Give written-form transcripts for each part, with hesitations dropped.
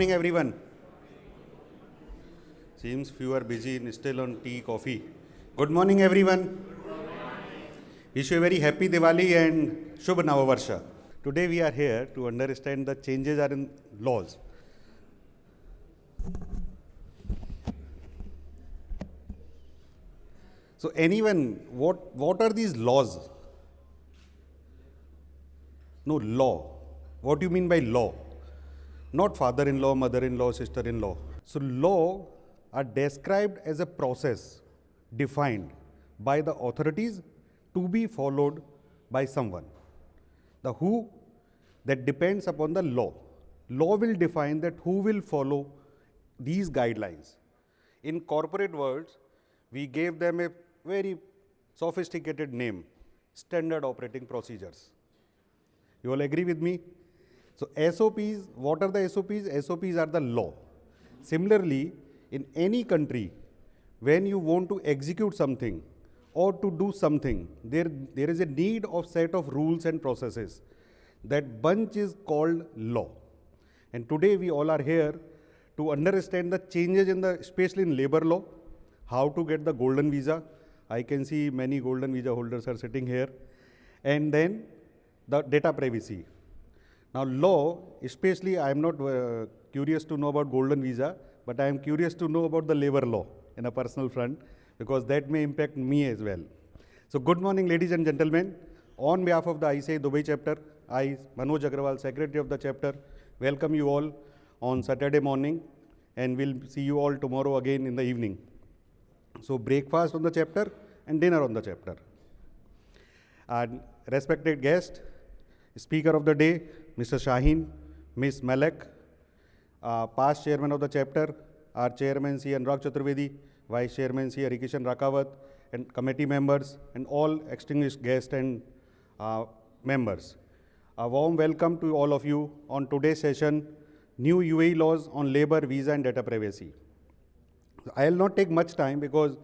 morning, everyone. Seems few are busy and still on tea, coffee. Good morning, everyone. Wish you a very happy Diwali and Shubh Navavarsha. Today we are here to understand the changes are in laws. So anyone, what are these laws? No, law. What do you mean by law? Not father-in-law, mother-in-law, sister-in-law. So law are described as a process defined by the authorities to be followed by someone. The who, that depends upon the law. Law will define that who will follow these guidelines. In corporate worlds, we gave them a very sophisticated name, standard operating procedures. You all agree with me? So SOPs, what are the SOPs? SOPs are the law. Similarly, in any country, when you want to execute something or to do something, there is a need of set of rules and processes. That bunch is called law. And today we all are here to understand the changes in the, especially in labor law, how to get the golden visa. I can see many golden visa holders are sitting here. And then the data privacy. Now law, especially I am not curious to know about golden visa, but I am curious to know about the labor law in a personal front, because that may impact me as well. So good morning, ladies and gentlemen. On behalf of the ICAI Dubai chapter, I, Manoj Agrawal, Secretary of the chapter, welcome you all on Saturday morning, and we'll see you all tomorrow again in the evening. So breakfast on the chapter and dinner on the chapter. And respected guest, Speaker of the day, Mr. Shaheen, Ms. Malak, past chairman of the chapter, our chairman C. Anurag Chaturvedi, vice chairman C. Harikishan Rakawat, and committee members, and all distinguished guests and members. A warm welcome to all of you on today's session, New UAE Laws on Labor, Visa and Data Privacy. I will not take much time because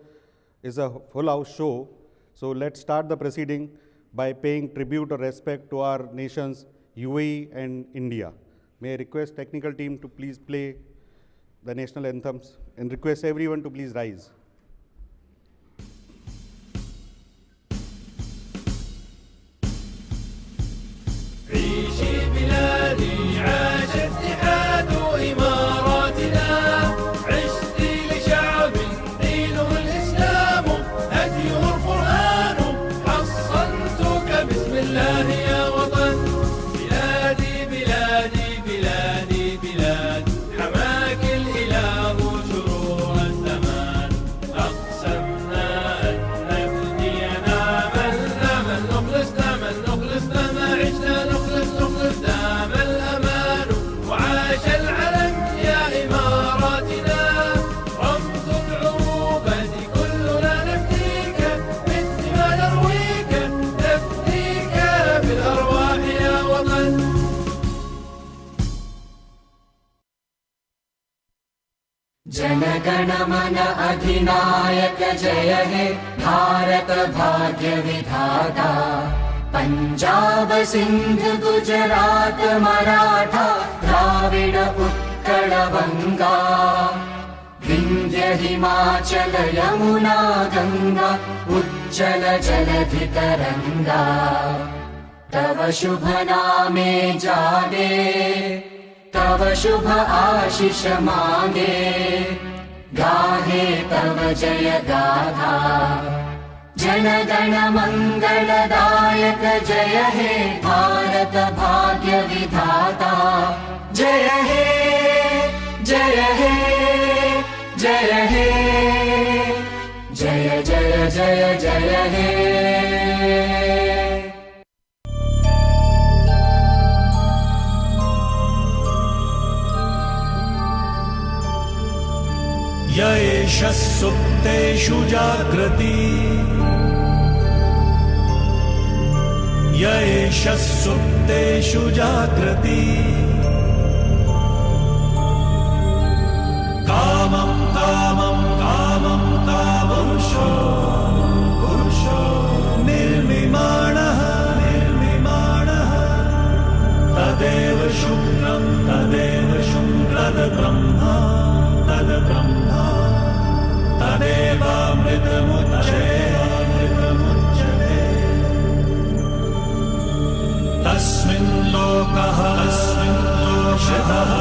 it's a full house show. So let's start the proceeding by paying tribute or respect to our nations, UAE and India. May I request technical team to please play the national anthems and request everyone to please rise. Jana Gana Mana अधिनायक जय हे भारत भाग्य विधाता पंजाब सिंध गुजरात मराठा द्राविड उत्कल बंगा विंध्य हिमाचल यमुना गंगा उज्जल जलधि तरंगा तव शुभ नामे जागे तव शुभ आशीष मांगे गाहे तव जय गाथा जनगण मंगलदायक जय हे भारत भाग्य विधाता जय हे जय हे जय हे जय जय जय जय हे य एष सुप्तेषु जाग्रति य एष सुप्तेषु जाग्रति कामं कामं कामं कामपुरुषो पुरुषो निर्मिमाणः निर्मिमाणः तदेव शुक्रं तदेव शुक्रं तस्मिन् लोकः शितः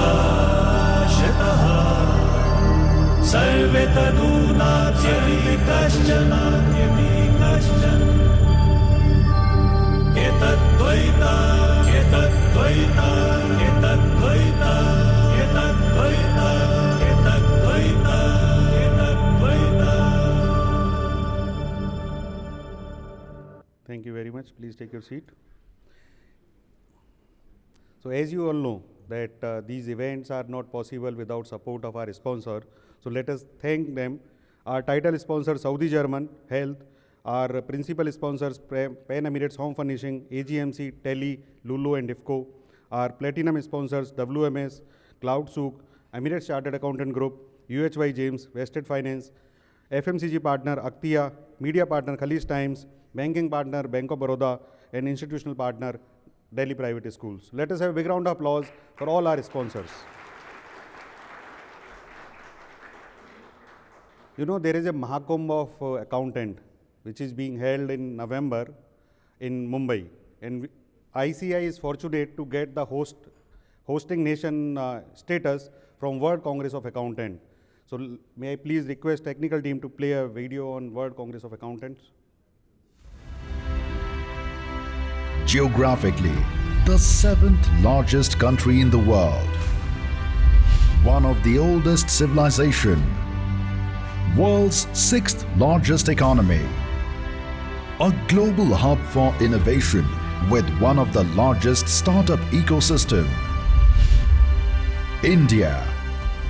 सर्वे तदूनात्यपि कश्चन एतद्वैता एतद्वैता एतद्वैता एतद्वैता एतद्वैता एतद्वैता. Thank you very much. Please take your seat. So as you all know that these events are not possible without support of our sponsor. So let us thank them. Our title sponsor Saudi German Health, our principal sponsors Pan Emirates Home Furnishing, AGMC, Tele, Lulu and IFCO, our platinum sponsors WMS, CloudSouk, Emirates Chartered Accountant Group, UHY James, Vested Finance, FMCG partner Aktia, media partner Khalis Times, banking partner Bank of Baroda, and institutional partner Delhi Private Schools. Let us have a big round of applause for all our sponsors. You know, there is a Mahakumbh of accountant which is being held in November in Mumbai, and ICI is fortunate to get the hosting nation status from World Congress of Accountants. So may I please request technical team to play a video on World Congress of Accountants. Geographically, the 7th largest country in the world, one of the oldest civilization, world's 6th largest economy, a global hub for innovation with one of the largest startup ecosystem. India,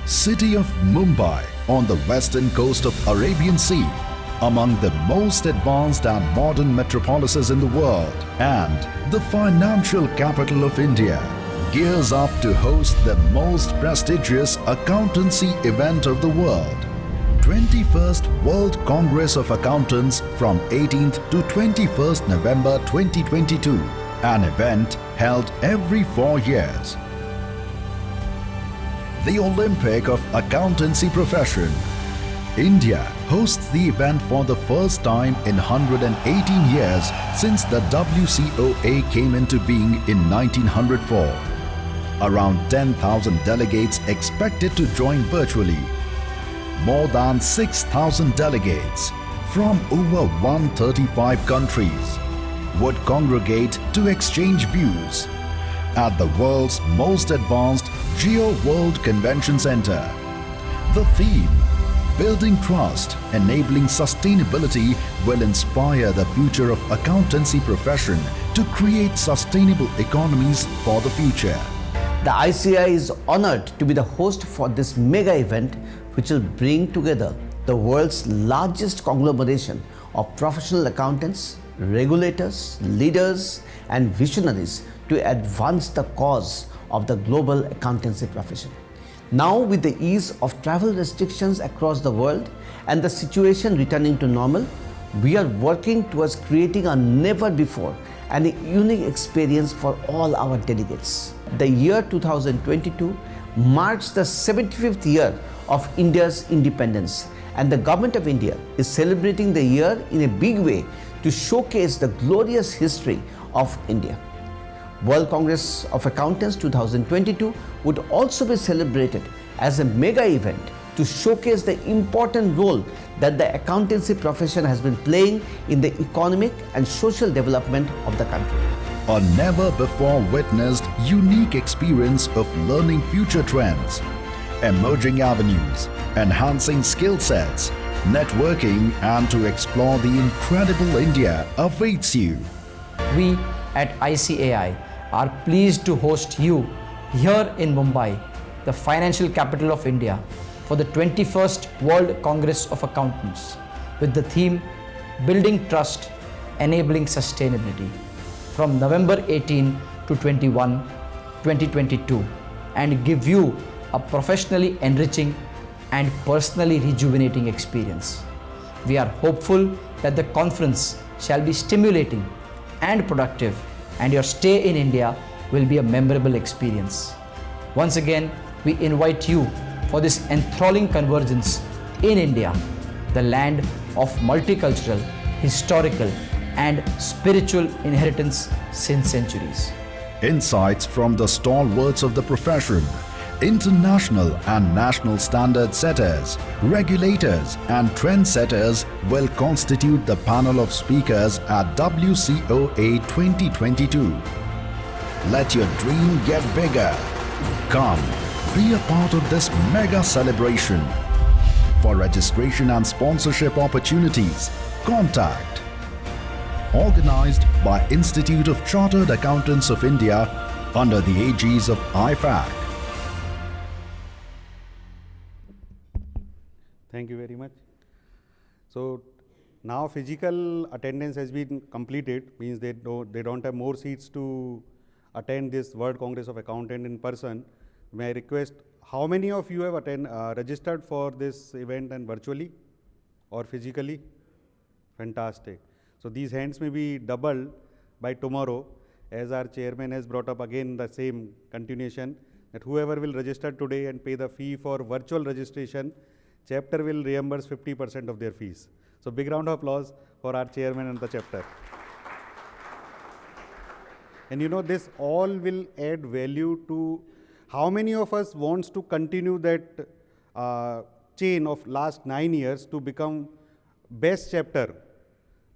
city of Mumbai on the western coast of Arabian Sea, among the most advanced and modern metropolises in the world, and the financial capital of India, gears up to host the most prestigious accountancy event of the world, 21st World Congress of Accountants from 18th to 21st November 2022, an event held every 4 years. The Olympic of Accountancy Profession. India hosts the event for the first time in 118 years since the WCOA came into being in 1904. Around 10,000 delegates expected to join virtually. More than 6,000 delegates from over 135 countries would congregate to exchange views at the world's most advanced Geo World Convention Center. The theme, Building Trust, Enabling Sustainability, will inspire the future of accountancy profession to create sustainable economies for the future. The ICI is honored to be the host for this mega event, which will bring together the world's largest conglomeration of professional accountants, regulators, leaders, and visionaries to advance the cause of the global accountancy profession. Now, with the ease of travel restrictions across the world and the situation returning to normal, we are working towards creating a never before and a unique experience for all our delegates. The year 2022 marks the 75th year of India's independence, and the Government of India is celebrating the year in a big way to showcase the glorious history of India. World Congress of Accountants 2022 would also be celebrated as a mega event to showcase the important role that the accountancy profession has been playing in the economic and social development of the country. A never before witnessed unique experience of learning future trends, emerging avenues, enhancing skill sets, networking, and to explore the incredible India awaits you. We at ICAI are pleased to host you here in Mumbai, the financial capital of India, for the 21st World Congress of Accountants with the theme Building Trust, Enabling Sustainability from November 18 to 21, 2022, and give you a professionally enriching and personally rejuvenating experience. We are hopeful that the conference shall be stimulating and productive, and your stay in India will be a memorable experience. Once again, we invite you for this enthralling convergence in India the land of multicultural, historical, and spiritual inheritance since centuries. Insights from the stalwarts of the profession, international and national standard setters, regulators and trendsetters will constitute the panel of speakers at WCOA 2022. Let your dream get bigger. Come, be a part of this mega celebration. For registration and sponsorship opportunities, contact. Organized by Institute of Chartered Accountants of India under the aegis of IFAC. Thank you very much. So now physical attendance has been completed, means they don't have more seats to attend this World Congress of Accountant in person. May I request, how many of you have registered for this event and virtually or physically? Fantastic. So these hands may be doubled by tomorrow, as our chairman has brought up again the same continuation, that whoever will register today and pay the fee for virtual registration, chapter will reimburse 50% of their fees. So big round of applause for our chairman and the chapter. And you know, this all will add value to how many of us wants to continue that chain of last 9 years to become best chapter.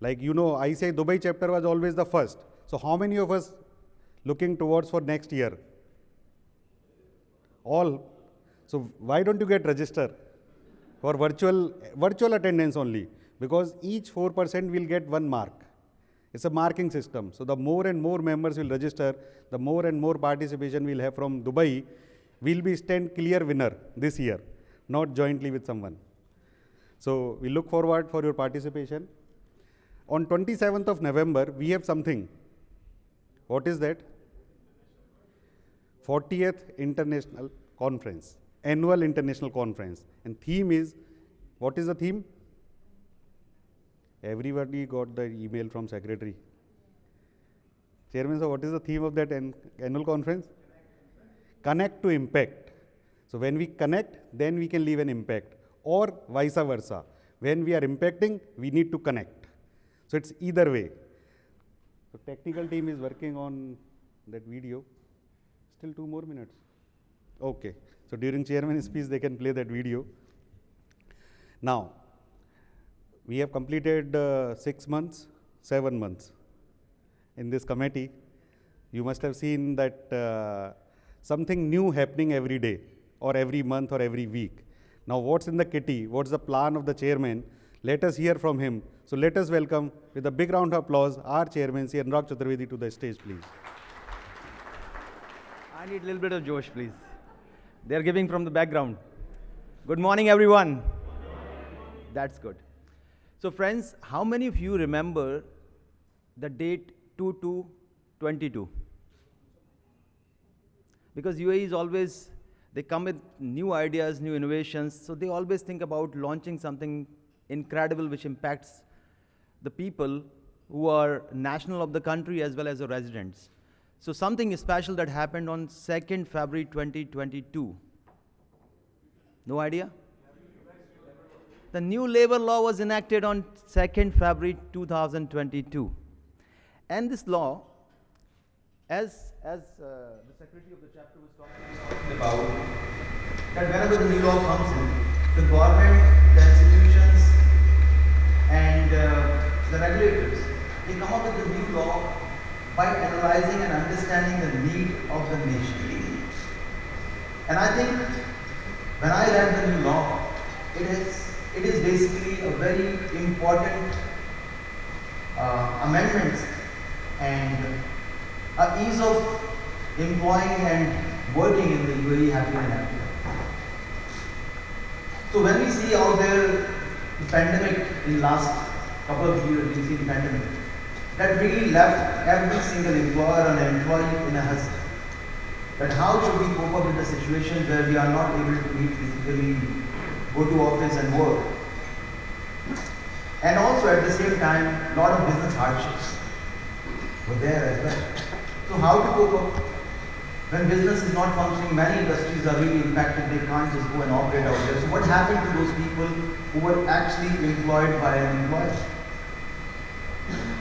Like, you know, I say Dubai chapter was always the first. So how many of us looking towards for next year? All. So why don't you get registered for virtual attendance only? Because each 4% will get 1 mark. It's a marking system. So the more and more members will register, the more and more participation we'll have from Dubai, we'll be stand clear winner this year, not jointly with someone. So we look forward for your participation. On 27th of November, we have something. What is that? 40th International Conference, Annual International Conference. And theme is, what is the theme? Everybody got the email from secretary. Chairman, sir, what is the theme of that annual conference? Connect to impact. So when we connect, then we can leave an impact, or vice versa. When we are impacting, we need to connect. So it's either way. The technical team is working on that video. Still 2 more minutes. Okay. So during chairman's speech, they can play that video. Now, we have completed 6 months, 7 months in this committee. You must have seen that something new happening every day or every month or every week. Now, what's in the kitty? What's the plan of the chairman? Let us hear from him. So let us welcome, with a big round of applause, our chairman, Sri Anurag Chaturvedi, to the stage, please. I need a little bit of Josh, please. They're giving from the background. Good morning, everyone. That's good. So friends, how many of you remember the date 2/2/22? Because UAE is always, they come with new ideas, new innovations, so they always think about launching something incredible which impacts the people who are national of the country as well as the residents. So something special that happened on 2nd February 2022. No idea? The new labor law was enacted on 2nd February 2022. And this law, as the secretary of the chapter was talking about, that whenever the new law comes in, the government, the institutions, and the regulators, they come up with the new law by analyzing and understanding the need of the nation. And I think when I read the new law, it is basically a very important amendment and ease of employing and working in the UAE have been enacted. So when we see out there the pandemic in last couple of years, we see the pandemic, that really left every single employer and employee in a hustle. But how should we cope up with the situation where we are not able to meet physically, go to office and work? And also at the same time, a lot of business hardships were there as well. So how to cope up? When business is not functioning, many industries are really impacted. They can't just go and operate out there. So what happened to those people who were actually employed by an employer?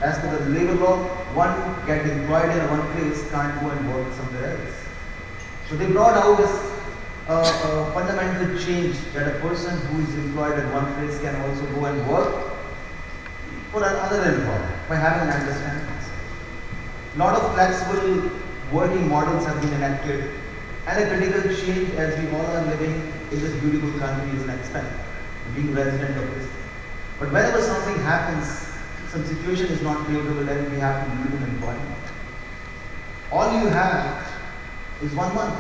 As per the labor law, one get employed in one place can't go and work somewhere else. So they brought out this fundamental change that a person who is employed at one place can also go and work for another employer by having an understanding. A lot of flexible working models have been enacted, and a critical change as we all are living in this beautiful country is an expense, being resident of this. But whenever something happens, some situation is not favorable, then we have to leave an employment. All you have is 1 month.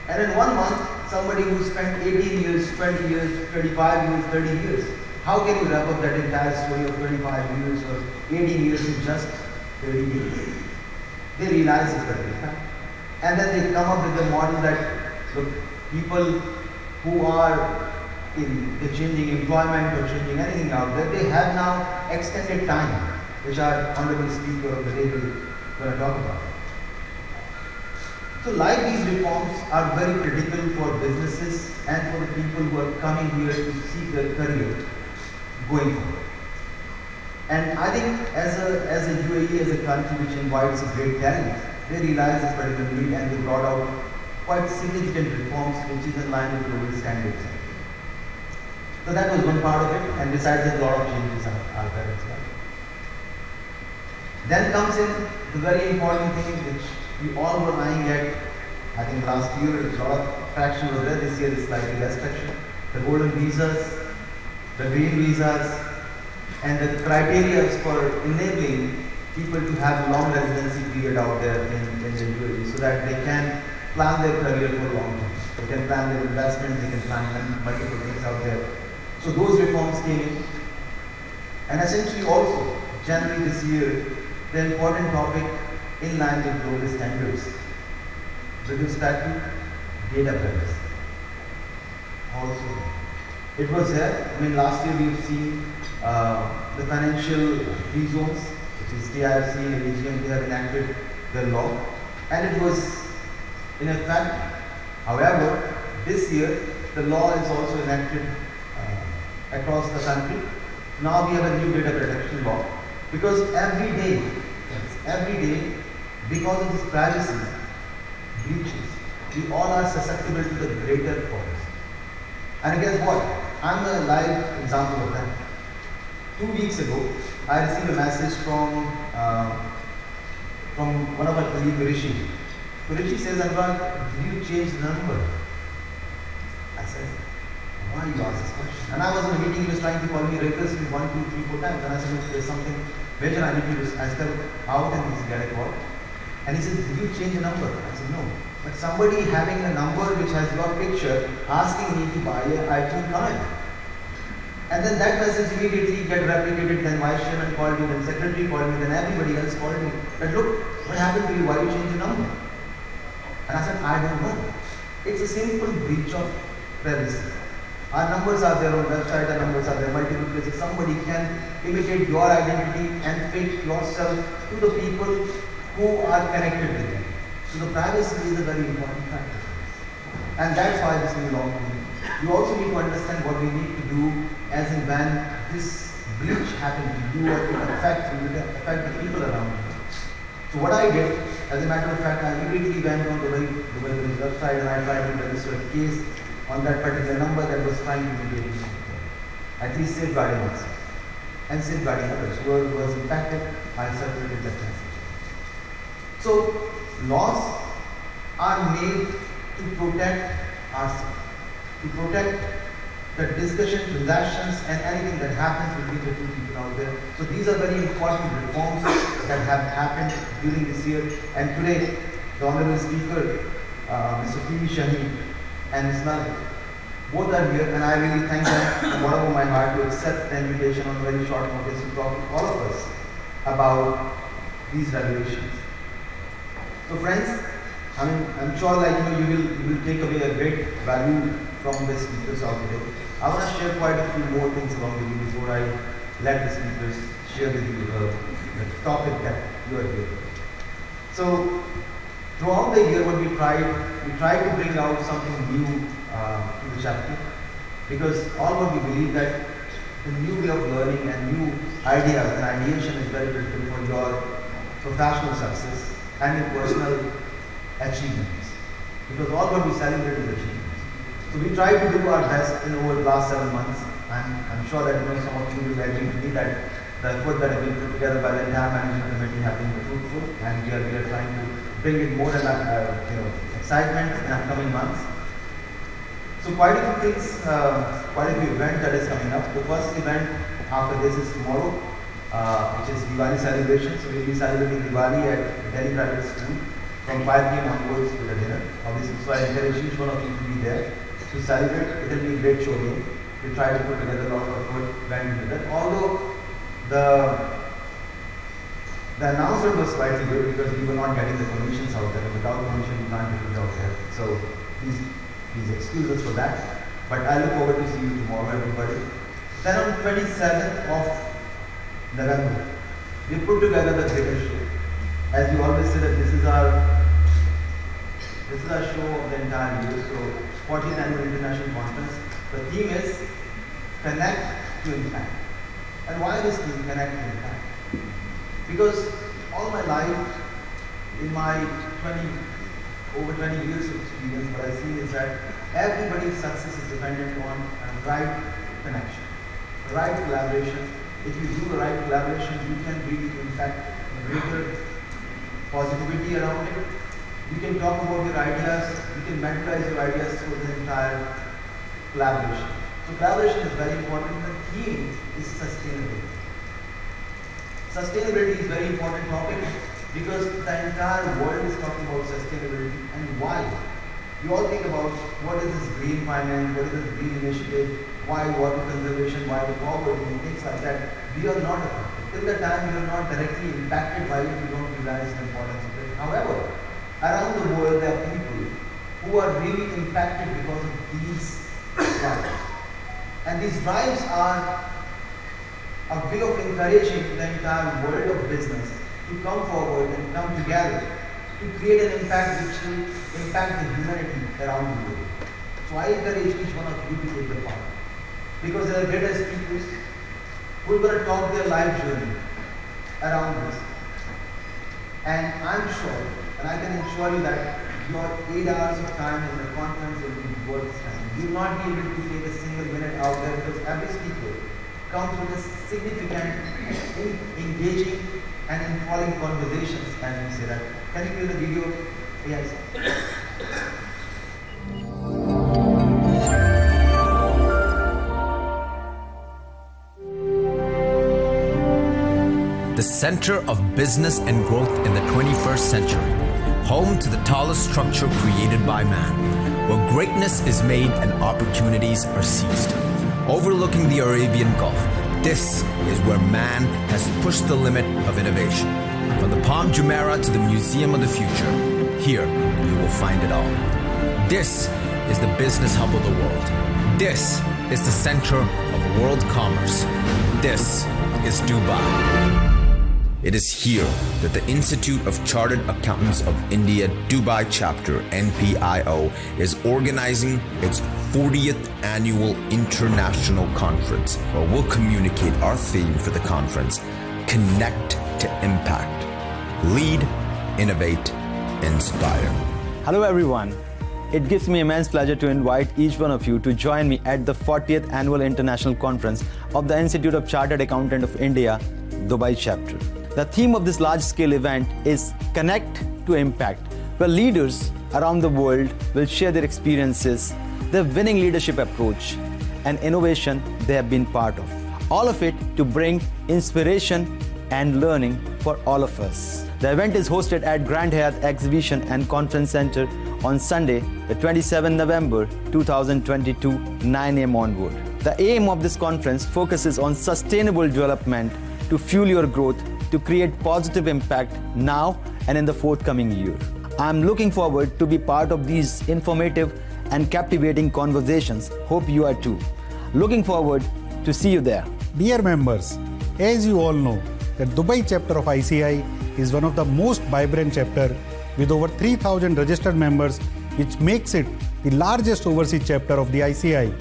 And in 1 month, somebody who spent 18 years, 20 years, 25 years, 30 years, how can you wrap up that entire story of 25 years or 18 years in just 30 days? They realize it's very difficult. And then they come up with the model that the people who are in the changing employment or changing anything out there, they have now extended time, which our honorable speaker of the day will going to talk about. So like these reforms are very critical for businesses and for the people who are coming here to seek their career going forward. And I think as a UAE, as a country which invites a great talent, they realize this particular need and they brought out quite significant reforms which is in line with global standards. So that was one part of it, and besides that, a lot of changes are there as well. Then comes in the very important thing which we all were eyeing at. I think last year a lot of traction was there. This year is slightly less traction. The golden visas, the green visas, and the criteria for enabling people to have long residency period out there in the UAE so that they can plan their career for long term. They can plan their investments, they can plan multiple things out there. So those reforms came in. And essentially also, January this year, the important topic in line with global standards with respect to data privacy. Also, it was there. I mean, last year we've seen the financial free zones, which is TIFC and AGM, they have enacted their law, and it was in effect. However, this year the law is also enacted across the country. Now we have a new data protection law because every day, because of this privacy breaches, we all are susceptible to the greater force. And guess what? I'm a live example of that. 2 weeks ago, I received a message from one of our colleagues, Rishi. So Rishi says, Anurag, did you change the number? I said, why you ask this question? And I was in a meeting, he was trying to call me recklessly 1, 2, 3, 4 times. And I said, there's something major I need to do. I said, how can this get a call? And he said, did you change the number? I said, no. But somebody having a number which has your picture asking me to buy an iPhone comment. And then that message immediately get replicated, then vice chairman called me, then secretary called me, then everybody else called me. That look, what happened to you? Why you change the number? And I said, I don't know. It's a simple breach of privacy. Our numbers are there on website, our numbers are there multiple places. Somebody can imitate your identity and fake yourself to the people who are connected with you. So the privacy is a very important factor. And that's why this new law came in. You also need to understand what we need to do as in when this breach happened to you or it affect the people around you. So what I did, as a matter of fact, I immediately went on the Dubai website and I tried to register a case on that particular number that was trying to imitate me. At least safeguarding myself and safeguarding others. Whoever was impacted, I separated that message. So laws are made to protect ourselves, to protect the discussion, transactions, and anything that happens between the two people out there. So these are very important reforms that have happened during this year. And today, the Honorable Speaker, Mr. P.V. Shaheen and Ms. Malik, both are here, and I really thank them from the bottom of my heart to accept the invitation on very short notice to talk to all of us about these regulations. So friends, I'm sure you will take away a great value from the speakers out today. I want to share quite a few more things along with you before I let the speakers share with you the topic that you are here. So throughout the year, what we tried to bring out something new to the chapter, because all what we believe that the new way of learning and new ideas and ideation is very critical for your professional success and your personal achievements. Because all what we celebrate is achievements. So we try to do our best in over the last 7 months, and I'm sure that some of you will agree to me that the effort that has been put together by the entire management committee have been fruitful, and we are trying to bring in more and excitement in upcoming months. So quite a few things, quite a few events that is coming up. The first event after this is tomorrow, which is Diwali celebration. So we'll be celebrating Diwali at Delhi Private School from 5 p.m. onwards with a dinner. Obviously, so I encourage each one of you to be there to celebrate. It will be a great show game. We try to put together a lot of effort went into that. Although the announcement was slightly good because we were not getting the permissions out there. Without permission, we can't get it out there. So please excuse us for that. But I look forward to see you tomorrow, everybody. Then on 27th of November, we put together the greatest show. As we always say that this is our show of the entire year. So 40th Annual International Conference. The theme is Connect to Impact. And why this theme, Connect to Impact? Because all my life, in my over 20 years of experience, what I see is that everybody's success is dependent on a right connection, a right collaboration. If you do the right collaboration, you can really impact greater positivity around it. You can talk about your ideas, you can mentalize your ideas through the entire collaboration. So collaboration is very important. The theme is sustainability. Sustainability is a very important topic because the entire world is talking about sustainability and why. You all think about what is this green finance, what is this green initiative, why water conservation, why the poverty, and things like that. We are not affected. Till the time we are not directly impacted by it, we don't realize the importance of it. However, around the world there are people who are really impacted because of these drives. And these drives are a way of encouraging the entire world of business to come forward and come together to create an impact which will impact the humanity around the world. So I encourage each one of you to take the part. Because there are greater speakers who are going to talk their life journey around this. And I'm sure, and I can assure you that your 8 hours of time in the conference will be worth spending. You will not be able to take a single minute out there because every speaker comes with a significant, engaging, and enthralling conversations, as we say that. Can you play the video? Yes. The center of business and growth in the 21st century, home to the tallest structure created by man, where greatness is made and opportunities are seized. Overlooking the Arabian Gulf, this is where man has pushed the limit of innovation. From the Palm Jumeirah to the Museum of the Future, here you will find it all. This is the business hub of the world. This is the center of world commerce. This is Dubai. It is here that the Institute of Chartered Accountants of India Dubai Chapter, NPIO, is organizing its 40th annual international conference, where we'll communicate our theme for the conference: Connect to Impact. Lead, innovate, inspire. Hello everyone. It gives me immense pleasure to invite each one of you to join me at the 40th Annual International Conference of the Institute of Chartered Accountants of India, Dubai Chapter. The theme of this large-scale event is Connect to Impact, where leaders around the world will share their experiences, their winning leadership approach, and innovation they have been part of. All of it to bring inspiration and learning for all of us. The event is hosted at Grand Hyatt Exhibition and Conference Center on Sunday, the 27th November 2022, 9 a.m. onward. The aim of this conference focuses on sustainable development to fuel your growth, to create positive impact now and in the forthcoming year. I'm looking forward to be part of these informative and captivating conversations. Hope you are too. Looking forward to see you there. Dear members, as you all know, the Dubai chapter of ICI is one of the most vibrant chapter with over 3,000 registered members, which makes it the largest overseas chapter of the ICAI.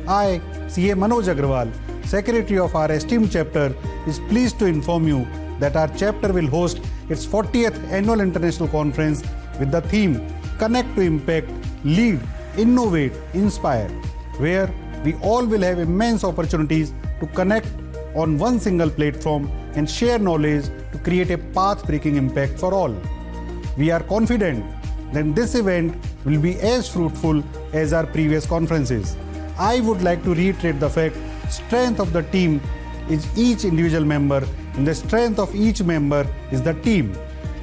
I, CA Manoj Agrawal, Secretary of our esteemed chapter, is pleased to inform you that our chapter will host its 40th annual international conference with the theme Connect to Impact, Lead, Innovate, Inspire, where we all will have immense opportunities to connect on one single platform and share knowledge to create a path-breaking impact for all. We are confident that this event will be as fruitful as our previous conferences. I would like to reiterate the fact strength of the team is each individual member and the strength of each member is the team.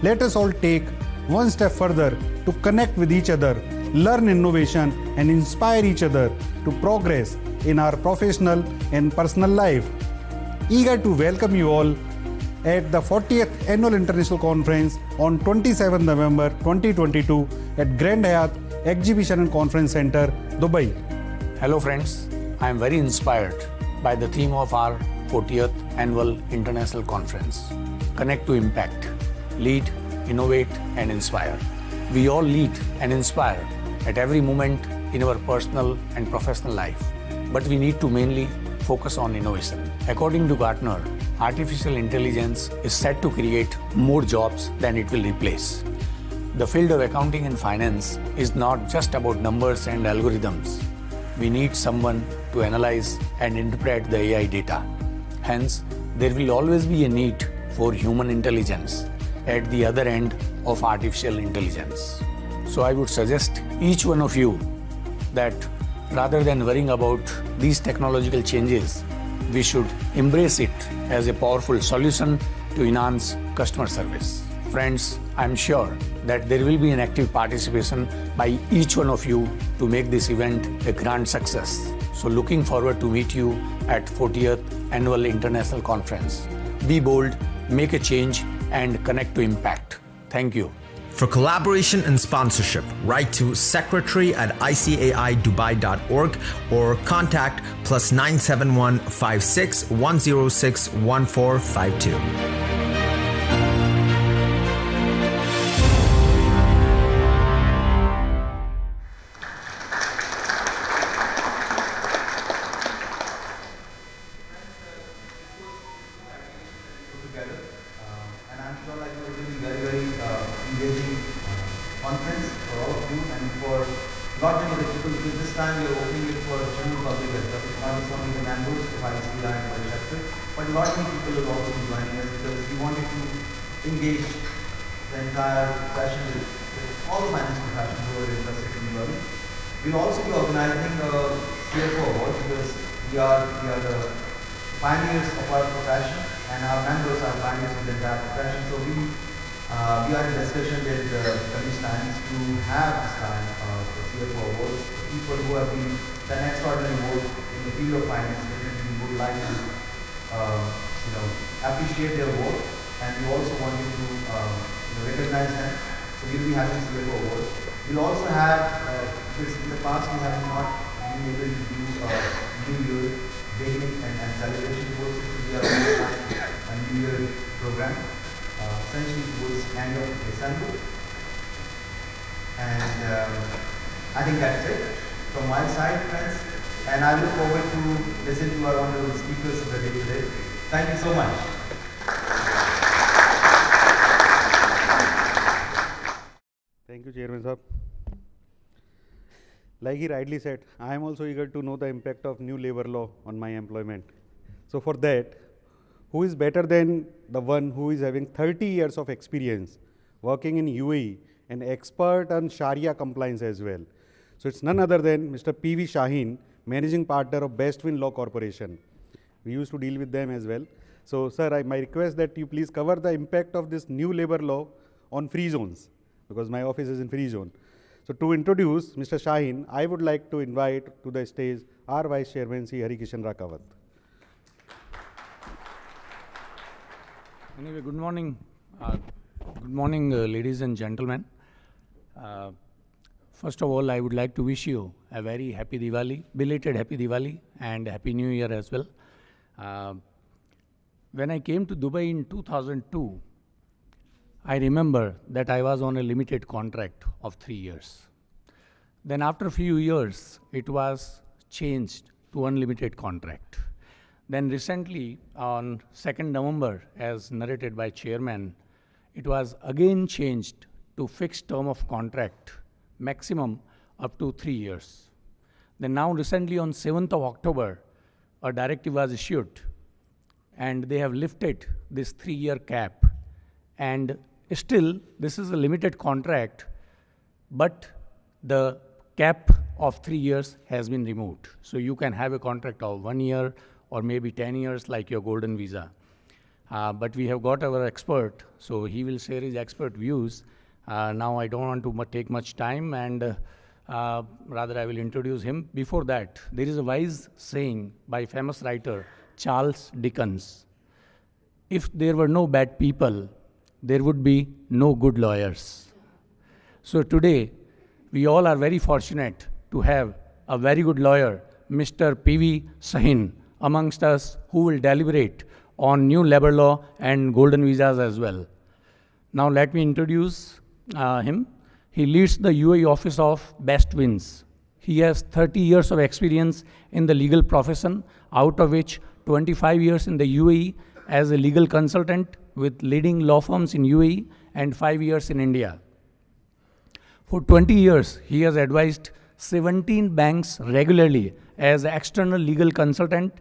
Let us all take one step further to connect with each other, learn innovation and inspire each other to progress in our professional and personal life. Eager to welcome you all at the 40th Annual International Conference on 27 November 2022 at Grand Hyatt Exhibition and Conference Center, Dubai. Hello friends, I am very inspired by the theme of our 40th Annual International Conference. Connect to Impact, Lead, Innovate and Inspire. We all lead and inspire at every moment in our personal and professional life, but we need to mainly focus on innovation. According to Gartner, artificial intelligence is set to create more jobs than it will replace. The field of accounting and finance is not just about numbers and algorithms. We need someone to analyze and interpret the AI data. Hence, there will always be a need for human intelligence at the other end of artificial intelligence. So I would suggest each one of you that rather than worrying about these technological changes, we should embrace it as a powerful solution to enhance customer service. Friends, I am sure that there will be an active participation by each one of you to make this event a grand success. So looking forward to meet you at 40th Annual International Conference. Be bold, make a change and connect to impact. Thank you. For collaboration and sponsorship, write to secretary@icaidubai.org or contact +971 56 106 1452. Together, and I'm sure like it will be very engaging conference for all of you and for not only the people, because this time we are opening it for general public as well. It's not just only the members of ICAI and the chapter, but a lot many people will also be joining us because we wanted to engage the entire session with all the finance professionals who are interested in learning. We'll also be organizing a CFO award because we are the pioneers of our profession and our members are pioneers of the entire profession. So we are in discussion with Kanish Times to have this kind of CFO awards. People who have been done extraordinary work in the field of finance, definitely would like to appreciate their work, and we also wanted to recognize them. So we'll be having CFO awards. We'll also have, because in the past we have not been able to do New Year beginning and celebration towards it. So we are on a New Year program, essentially towards end of December. And I think that's it from my side, friends. And I look forward to listen to our honorable speakers of the day today. Thank you so much. Thank you, Chairman Sahab. Like he rightly said, I am also eager to know the impact of new labor law on my employment. So for that, who is better than the one who is having 30 years of experience working in UAE and expert on Sharia compliance as well. So it's none other than Mr. P.V. Shaheen, Managing Partner of Bestwin Law Corporation. We used to deal with them as well. So sir, my request that you please cover the impact of this new labor law on free zones, because my office is in free zone. So to introduce Mr. Shaheen, I would like to invite to the stage our Vice Chairman, Sri Harikishan Rakawat. Anyway, good morning. Ladies and gentlemen. First of all, I would like to wish you a very happy Diwali, belated happy Diwali and happy New Year as well. When I came to Dubai in 2002, I remember that I was on a limited contract of 3 years. Then after a few years, it was changed to unlimited contract. Then recently, on 2nd November, as narrated by chairman, it was again changed to fixed term of contract, maximum up to 3 years. Then now recently on 7th of October, a directive was issued and they have lifted this 3-year cap. And still, this is a limited contract, but the cap of 3 years has been removed. So you can have a contract of 1 year or maybe 10 years like your golden visa. But we have got our expert, so he will share his expert views. Now I don't want to take much time, and rather I will introduce him. Before that, there is a wise saying by famous writer Charles Dickens: if there were no bad people, there would be no good lawyers. So today, we all are very fortunate to have a very good lawyer, Mr. P.V. Sahin, amongst us, who will deliberate on new labor law and golden visas as well. Now let me introduce him. He leads the UAE office of Best Wins. He has 30 years of experience in the legal profession, out of which 25 years in the UAE as a legal consultant with leading law firms in UAE and 5 years in India. For 20 years, he has advised 17 banks regularly as an external legal consultant,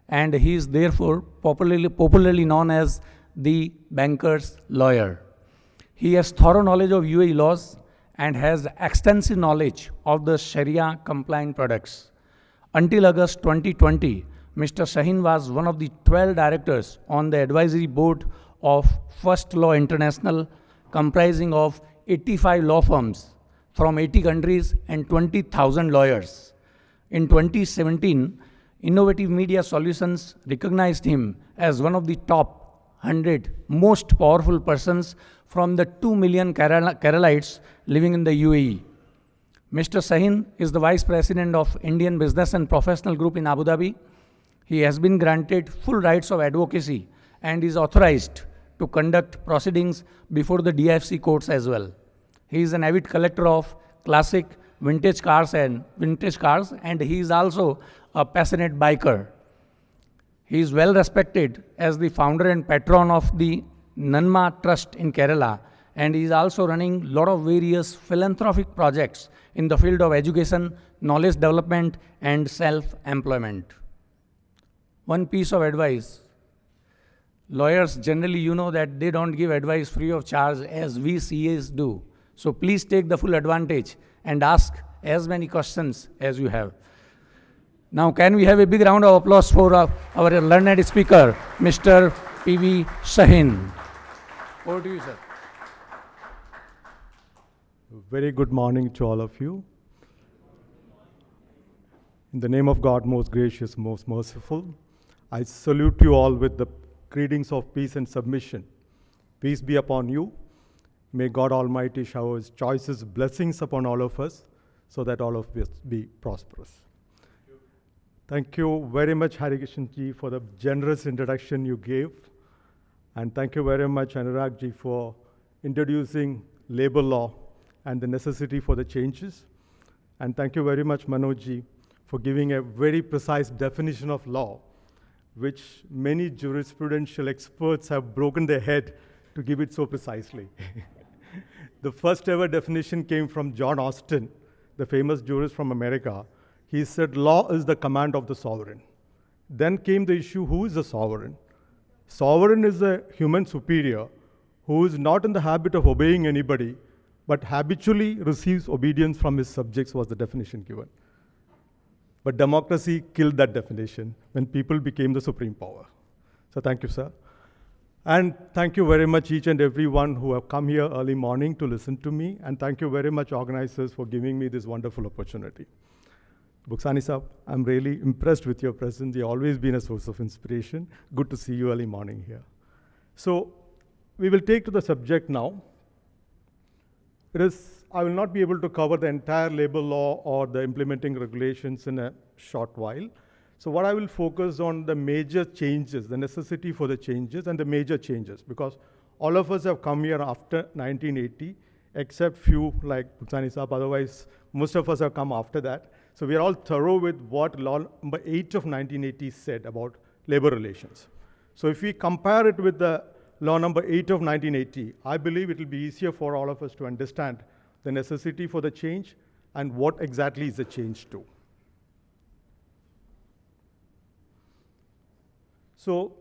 and he is therefore popularly known as the banker's lawyer. He has thorough knowledge of UAE laws and has extensive knowledge of the Sharia compliant products. Until August 2020, Mr. Sahin was one of the 12 directors on the advisory board of First Law International, comprising of 85 law firms from 80 countries and 20,000 lawyers. In 2017, Innovative Media Solutions recognized him as one of the top 100 most powerful persons from the 2 million Keralites living in the UAE. Mr. Sahin is the Vice President of Indian Business and Professional Group in Abu Dhabi. He has been granted full rights of advocacy and is authorized to conduct proceedings before the DFC courts as well. He is an avid collector of classic vintage cars, and he is also a passionate biker. He is well respected as the founder and patron of the Nanma Trust in Kerala, and he is also running a lot of various philanthropic projects in the field of education, knowledge development, and self-employment. One piece of advice: lawyers generally, you know that they don't give advice free of charge as we CAs do. So please take the full advantage and ask as many questions as you have. Now, can we have a big round of applause for our learned speaker, Mr. P.V. Sahin. Over to you, sir. Very good morning to all of you. In the name of God, most gracious, most merciful, I salute you all with the greetings of peace and submission. Peace be upon you. May God Almighty shower His choicest blessings upon all of us, so that all of us be prosperous. Thank you very much, Harikishan ji, for the generous introduction you gave. And thank you very much, Anurag ji, for introducing labor law and the necessity for the changes. And thank you very much, Manoj ji, for giving a very precise definition of law, which many jurisprudential experts have broken their head to give it so precisely. The first ever definition came from John Austin, the famous jurist from America. He said, law is the command of the sovereign. Then came the issue, who is the sovereign? Sovereign is a human superior who is not in the habit of obeying anybody, but habitually receives obedience from his subjects, was the definition given. But democracy killed that definition when people became the supreme power. So thank you, sir. And thank you very much, each and everyone who have come here early morning to listen to me. And thank you very much, organizers, for giving me this wonderful opportunity. Buksani sir, I'm really impressed with your presence. You've always been a source of inspiration. Good to see you early morning here. So we will take to the subject now. I will not be able to cover the entire labor law or the implementing regulations in a short while. So what I will focus on the major changes, the necessity for the changes and the major changes, because All of us have come here after 1980, except few like Putsani Saab. Otherwise, most of us have come after that. So we are all thorough with what law number 8 of 1980 said about labor relations. So if we compare it with the law number 8 of 1980, I believe it will be easier for all of us to understand the necessity for the change and what exactly is the change to. So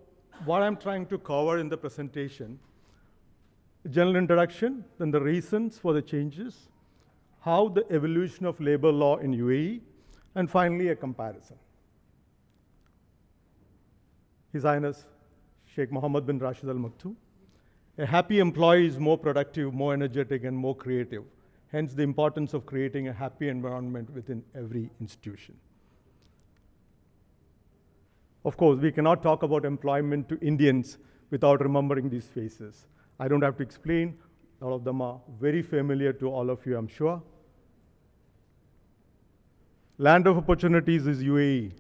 what I'm trying to cover in the presentation, general introduction, then the reasons for the changes, how the evolution of labor law in UAE, and finally a comparison. His Highness Sheikh Mohammed bin Rashid Al Maktoum. A happy employee is more productive, more energetic, and more creative. Hence the importance of creating a happy environment within every institution. Of course, we cannot talk about employment to Indians without remembering these faces. I don't have to explain. All of them are very familiar to all of you, I'm sure. Land of opportunities is UAE.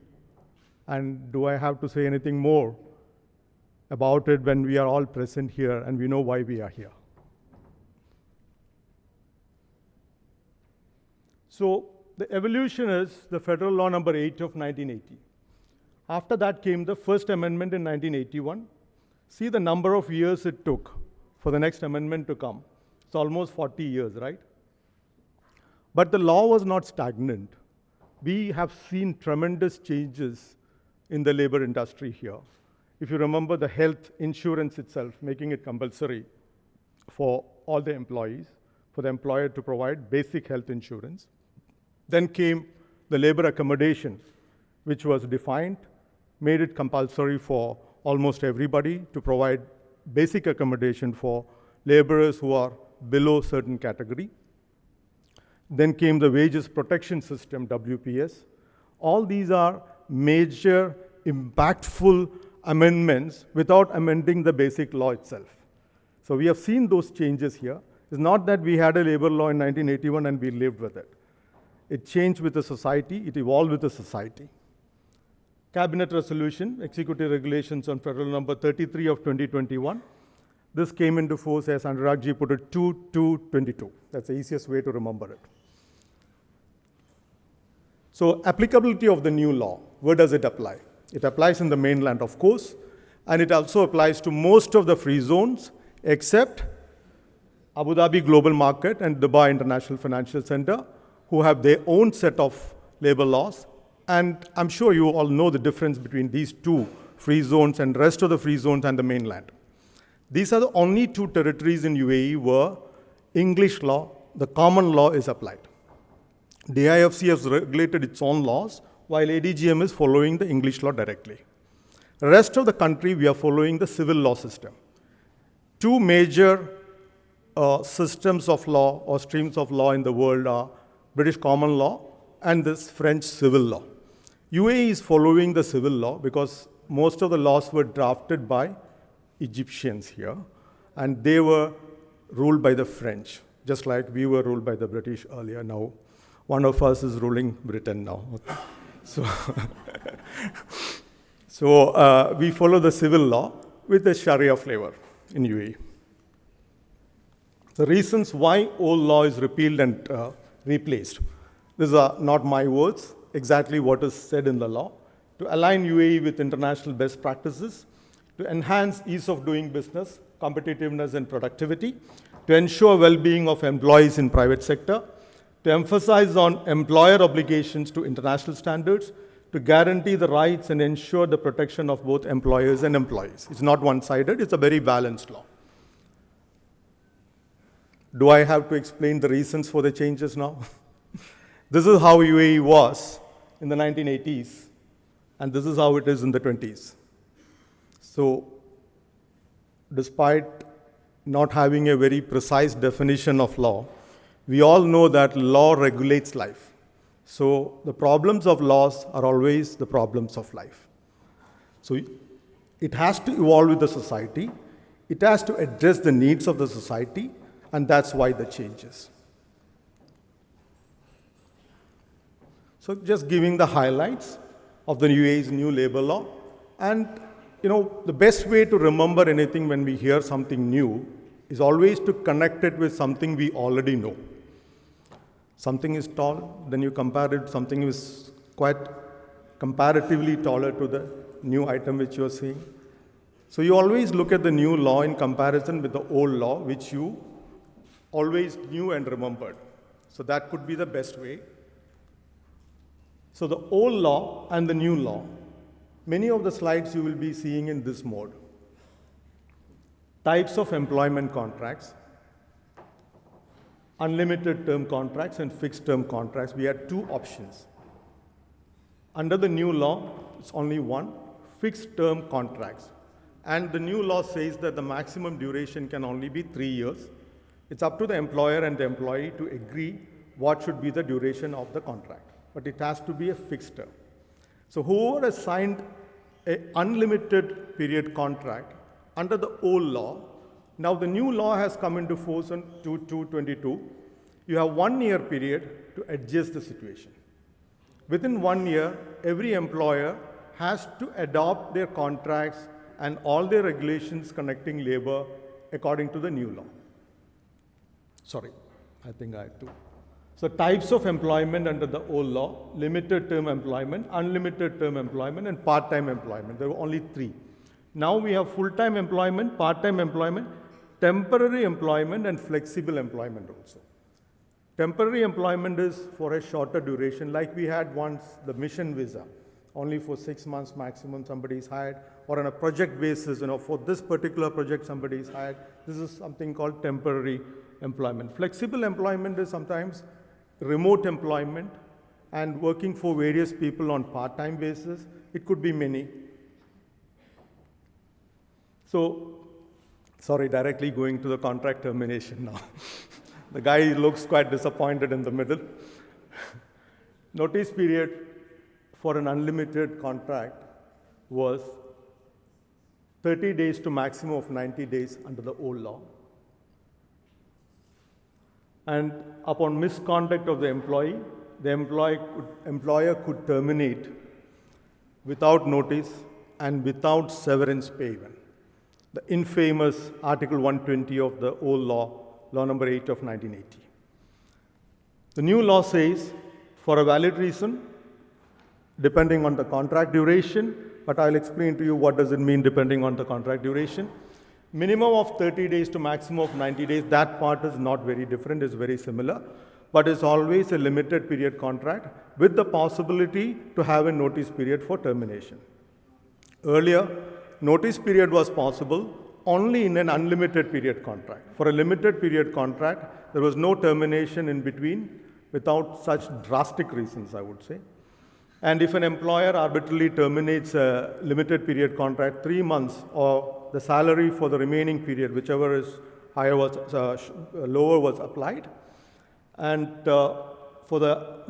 And do I have to say anything more about it when we are all present here and we know why we are here? So the evolution is the federal law number 8 of 1980. After that came the first amendment in 1981. See the number of years it took for the next amendment to come. It's almost 40 years, right? But the law was not stagnant. We have seen tremendous changes in the labor industry here. If you remember the health insurance itself, making it compulsory for all the employees, for the employer to provide basic health insurance. Then came the labor accommodation, which was defined, made it compulsory for almost everybody to provide basic accommodation for laborers who are below certain category. Then came the wages protection system, WPS. All these are major, impactful amendments without amending the basic law itself. So we have seen those changes here. It's not that we had a labor law in 1981 and we lived with it. It changed with the society, it evolved with the society. Cabinet resolution, executive regulations on federal number 33 of 2021. This came into force, as Anuragji put it, 2/2/22. That's the easiest way to remember it. So applicability of the new law, where does it apply? It applies in the mainland, of course, and it also applies to most of the free zones except Abu Dhabi Global Market and Dubai International Financial Center, who have their own set of labor laws. And I'm sure you all know the difference between these two free zones and rest of the free zones and the mainland. These are the only two territories in UAE where English law, the common law, is applied. DIFC has regulated its own laws, while ADGM is following the English law directly. The rest of the country, we are following the civil law system. Two major systems of law or streams of law in the world are British common law and this French civil law. UAE is following the civil law because most of the laws were drafted by Egyptians here, and they were ruled by the French, just like we were ruled by the British earlier. Now, one of us is ruling Britain now. So we follow the civil law with the Sharia flavor in UAE. The reasons why old law is repealed and replaced. These are not my words, exactly what is said in the law. To align UAE with international best practices, to enhance ease of doing business, competitiveness and productivity, to ensure well-being of employees in private sector, to emphasize on employer obligations to international standards, to guarantee the rights and ensure the protection of both employers and employees. It's not one-sided, it's a very balanced law. Do I have to explain the reasons for the changes now? This is how UAE was in the 1980s, and this is how it is in the 20s. So, despite not having a very precise definition of law, we all know that law regulates life. So, the problems of laws are always the problems of life. So, it has to evolve with the society, it has to address the needs of the society, and that's why the changes. So just giving the highlights of the UAE's new labor law, and the best way to remember anything when we hear something new is always to connect it with something we already know. Something is tall, then you compare it, something is quite comparatively taller to the new item which you are seeing. So you always look at the new law in comparison with the old law, which you always knew and remembered. So that could be the best way. So the old law and the new law, many of the slides you will be seeing in this mode. Types of employment contracts, unlimited term contracts and fixed term contracts. We had two options. Under the new law, it's only one, fixed term contracts. And the new law says that the maximum duration can only be 3 years. It's up to the employer and the employee to agree what should be the duration of the contract. But it has to be a fixed term. So whoever has signed an unlimited period contract under the old law, now the new law has come into force on 2/2/22. You have 1 year period to adjust the situation. Within 1 year, every employer has to adopt their contracts and all their regulations connecting labor according to the new law. Sorry, I think I had to. So types of employment under the old law: limited term employment, unlimited term employment, and part-time employment. There were only 3. Now we have full-time employment, part-time employment, temporary employment, and flexible employment also. Temporary employment is for a shorter duration, like we had once the mission visa. Only for 6 months maximum somebody is hired, or on a project basis, for this particular project somebody is hired. This is something called temporary employment. Flexible employment is sometimes remote employment and working for various people on part-time basis. It could be many. So, sorry, directly going to the contract termination now. The guy looks quite disappointed in the middle. Notice period for an unlimited contract was 30 days to maximum of 90 days under the old law. And upon misconduct of the employee, the employer could terminate without notice and without severance pay even. The infamous Article 120 of the old law, Law number 8 of 1980. The new law says, for a valid reason, depending on the contract duration, but I'll explain to you what does it mean depending on the contract duration. Minimum of 30 days to maximum of 90 days, that part is not very different, it's very similar, but it's always a limited period contract with the possibility to have a notice period for termination. Earlier, notice period was possible only in an unlimited period contract. For a limited period contract, there was no termination in between without such drastic reasons, I would say. And if an employer arbitrarily terminates a limited period contract 3 months, or the salary for the remaining period, whichever is higher was lower, was applied, and for the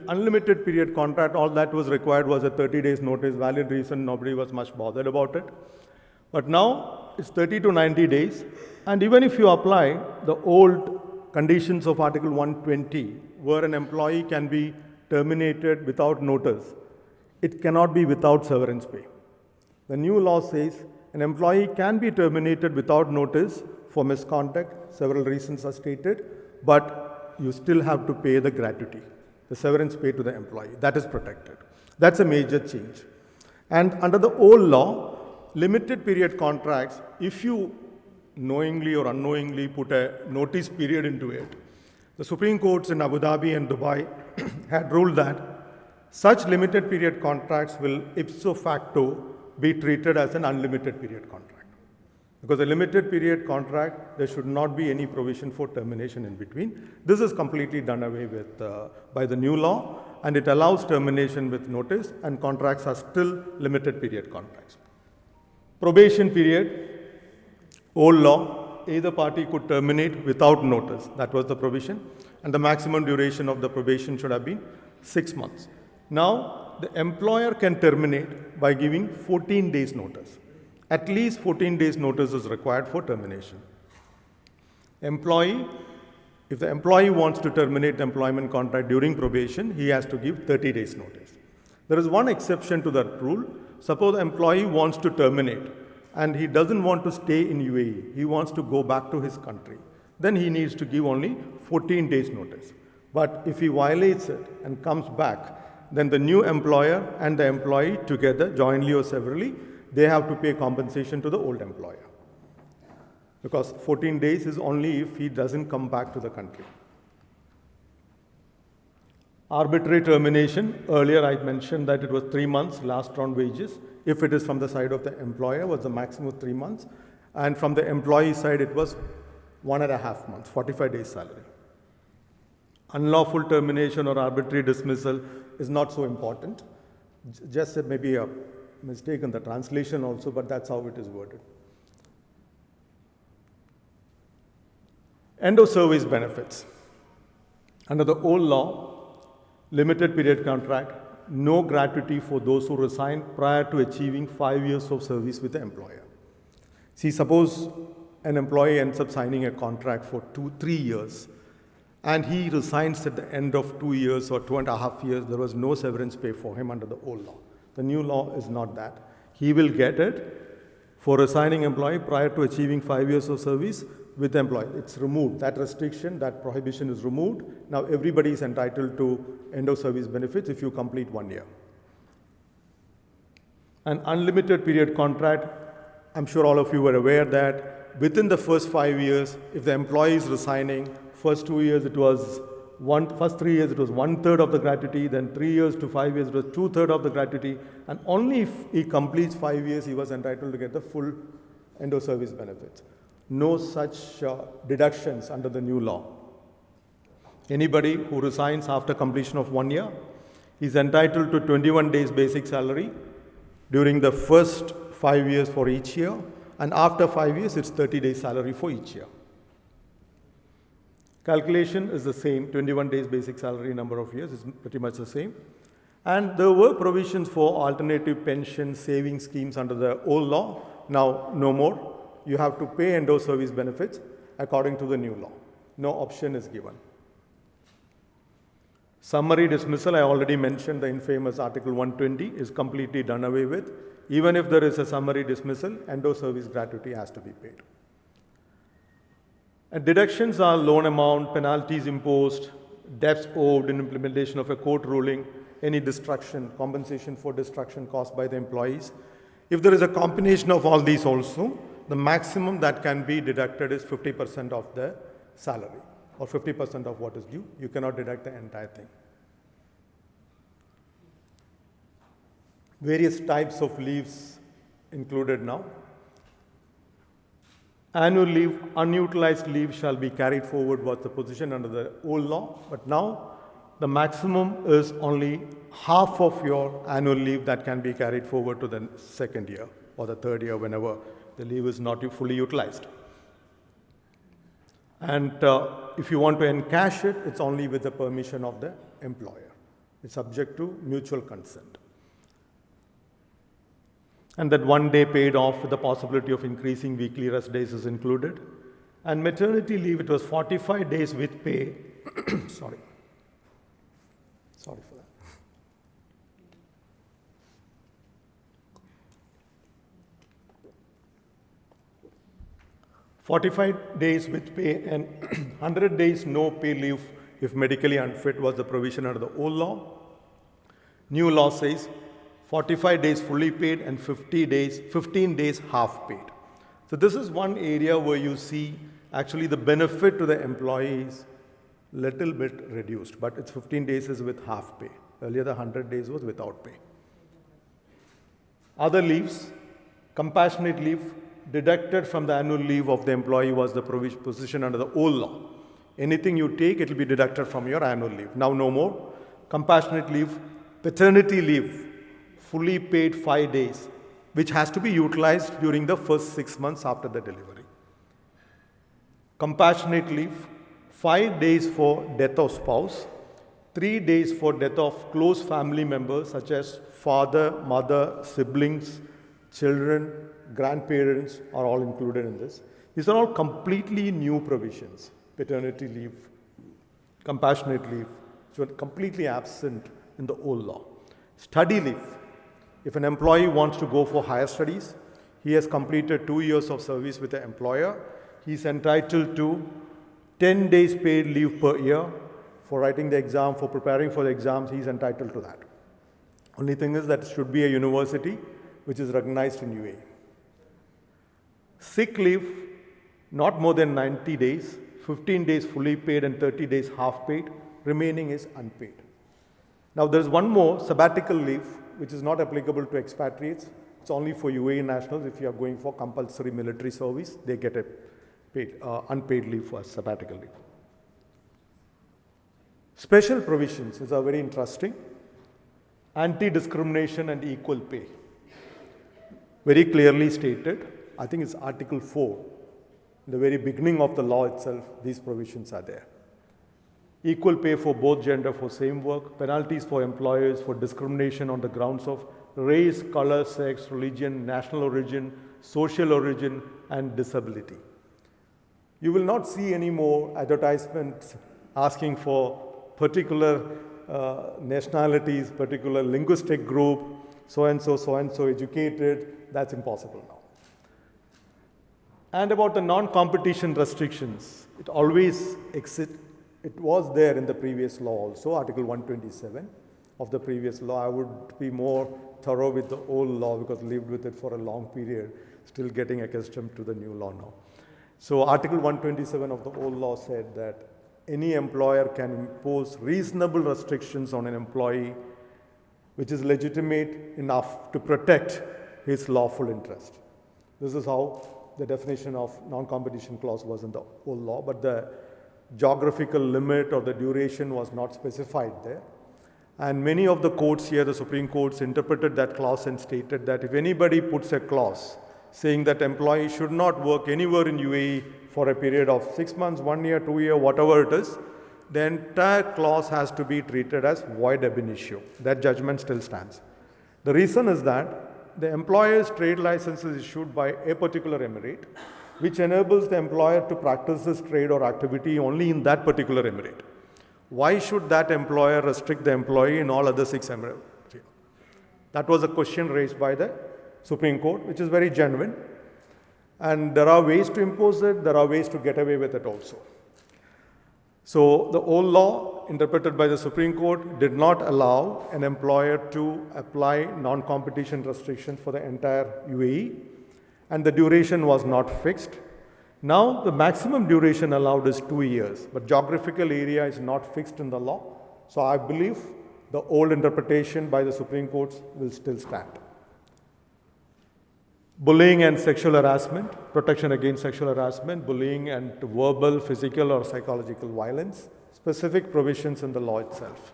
unlimited period contract, all that was required was a 30 days notice, valid reason, nobody was much bothered about it. But now it's 30 to 90 days, and even if you apply the old conditions of Article 120, where an employee can be terminated without notice, it cannot be without severance pay. The new law says an employee can be terminated without notice for misconduct, several reasons are stated, but you still have to pay the gratuity, the severance pay to the employee. That is protected. That's a major change. And under the old law, limited period contracts, if you knowingly or unknowingly put a notice period into it, the Supreme Courts in Abu Dhabi and Dubai had ruled that such limited period contracts will ipso facto be treated as an unlimited period contract. Because a limited period contract, there should not be any provision for termination in between. This is completely done away with by the new law, and it allows termination with notice, and contracts are still limited period contracts. Probation period, old law, either party could terminate without notice. That was the provision. And the maximum duration of the probation should have been 6 months. Now, the employer can terminate by giving 14 days notice. At least 14 days notice is required for termination. Employee, if the employee wants to terminate the employment contract during probation, he has to give 30 days notice. There is one exception to that rule. Suppose the employee wants to terminate and he doesn't want to stay in UAE, he wants to go back to his country. Then he needs to give only 14 days notice. But if he violates it and comes back, then the new employer and the employee together, jointly or severally, they have to pay compensation to the old employer. Because 14 days is only if he doesn't come back to the country. Arbitrary termination, earlier I mentioned that it was 3 months last round wages. If it is from the side of the employer, was the maximum of 3 months. And from the employee side, it was 1.5 months, 45 days salary. Unlawful termination or arbitrary dismissal is not so important. Just maybe a mistake in the translation also, but that's how it is worded. End of service benefits. Under the old law, limited period contract, no gratuity for those who resign prior to achieving 5 years of service with the employer. See, suppose an employee ends up signing a contract for 2-3 years and he resigns at the end of 2 years or 2.5 years, there was no severance pay for him under the old law. The new law is not that. He will get it for resigning employee prior to achieving 5 years of service with the employee. It's removed. That restriction, that prohibition is removed. Now everybody is entitled to end of service benefits if you complete 1 year. An unlimited period contract, I'm sure all of you were aware that within the first 5 years, if the employee is resigning, first 3 years it was 1/3 of the gratuity, then 3 years to 5 years it was 2/3 of the gratuity, and only if he completes 5 years he was entitled to get the full end of service benefits. No such deductions under the new law. Anybody who resigns after completion of 1 year is entitled to 21 days basic salary during the first 5 years for each year, and after 5 years it's 30 days salary for each year. Calculation is the same, 21 days basic salary number of years is pretty much the same. And there were provisions for alternative pension saving schemes under the old law. Now no more. You have to pay end of service benefits according to the new law. No option is given. Summary dismissal, I already mentioned the infamous Article 120 is completely done away with. Even if there is a summary dismissal, end of service gratuity has to be paid. And deductions are loan amount, penalties imposed, debts owed in implementation of a court ruling, any destruction, compensation for destruction caused by the employees. If there is a combination of all these also, the maximum that can be deducted is 50% of the salary or 50% of what is due. You cannot deduct the entire thing. Various types of leaves included now. Annual leave, unutilized leave shall be carried forward was the position under the old law, but now the maximum is only half of your annual leave that can be carried forward to the second year or the third year whenever the leave is not fully utilized. And if you want to encash it, it's only with the permission of the employer. It's subject to mutual consent. And that 1 day paid off with the possibility of increasing weekly rest days is included. And maternity leave, it was 45 days with pay. Sorry for that. 45 days with pay and 100 days no pay leave if medically unfit was the provision under the old law. New law says 45 days fully paid and 15 days half paid. So this is one area where you see actually the benefit to the employees little bit reduced, but it's 15 days is with half pay. Earlier the 100 days was without pay. Other leaves, compassionate leave, deducted from the annual leave of the employee was the position under the old law. Anything you take, it will be deducted from your annual leave. Now no more. Compassionate leave, paternity leave, fully paid 5 days, which has to be utilized during the first 6 months after the delivery. Compassionate leave, 5 days for death of spouse, 3 days for death of close family members such as father, mother, siblings, children, grandparents are all included in this. These are all completely new provisions. Paternity leave, compassionate leave, which were completely absent in the old law. Study leave. If an employee wants to go for higher studies, he has completed 2 years of service with the employer, he is entitled to 10 days paid leave per year for writing the exam, for preparing for the exams, he is entitled to that. Only thing is that it should be a university which is recognized in UAE. Sick leave, not more than 90 days, 15 days fully paid and 30 days half paid, remaining is unpaid. Now there is one more, sabbatical leave, which is not applicable to expatriates. It's only for UAE nationals. If you are going for compulsory military service, they get a paid, unpaid leave for sabbatical leave. Special provisions are very interesting. Anti-discrimination and equal pay. Very clearly stated, I think it's Article 4. In the very beginning of the law itself, these provisions are there. Equal pay for both gender for same work, penalties for employers for discrimination on the grounds of race, color, sex, religion, national origin, social origin, and disability. You will not see any more advertisements asking for particular nationalities, particular linguistic group, so and so educated. That's impossible now. And about the non-competition restrictions, it always it was there in the previous law also, Article 127 of the previous law. I would be more thorough with the old law because I lived with it for a long period, still getting accustomed to the new law now. So Article 127 of the old law said that any employer can impose reasonable restrictions on an employee which is legitimate enough to protect his lawful interest. This is how the definition of non-competition clause was in the old law, but the geographical limit or the duration was not specified there. And many of the courts here, the Supreme Courts, interpreted that clause and stated that if anybody puts a clause saying that employee should not work anywhere in UAE for a period of 6 months, 1 year, 2 years, whatever it is, the entire clause has to be treated as void ab initio. That judgment still stands. The reason is that the employer's trade license is issued by a particular emirate, which enables the employer to practice this trade or activity only in that particular emirate. Why should that employer restrict the employee in all other 6 emirates? That was a question raised by the Supreme Court, which is very genuine. And there are ways to impose it, there are ways to get away with it also. So the old law, interpreted by the Supreme Court, did not allow an employer to apply non-competition restrictions for the entire UAE, and the duration was not fixed. Now the maximum duration allowed is 2 years, but geographical area is not fixed in the law. So I believe the old interpretation by the Supreme Court will still stand. Bullying and sexual harassment, protection against sexual harassment, bullying and verbal, physical or psychological violence, specific provisions in the law itself.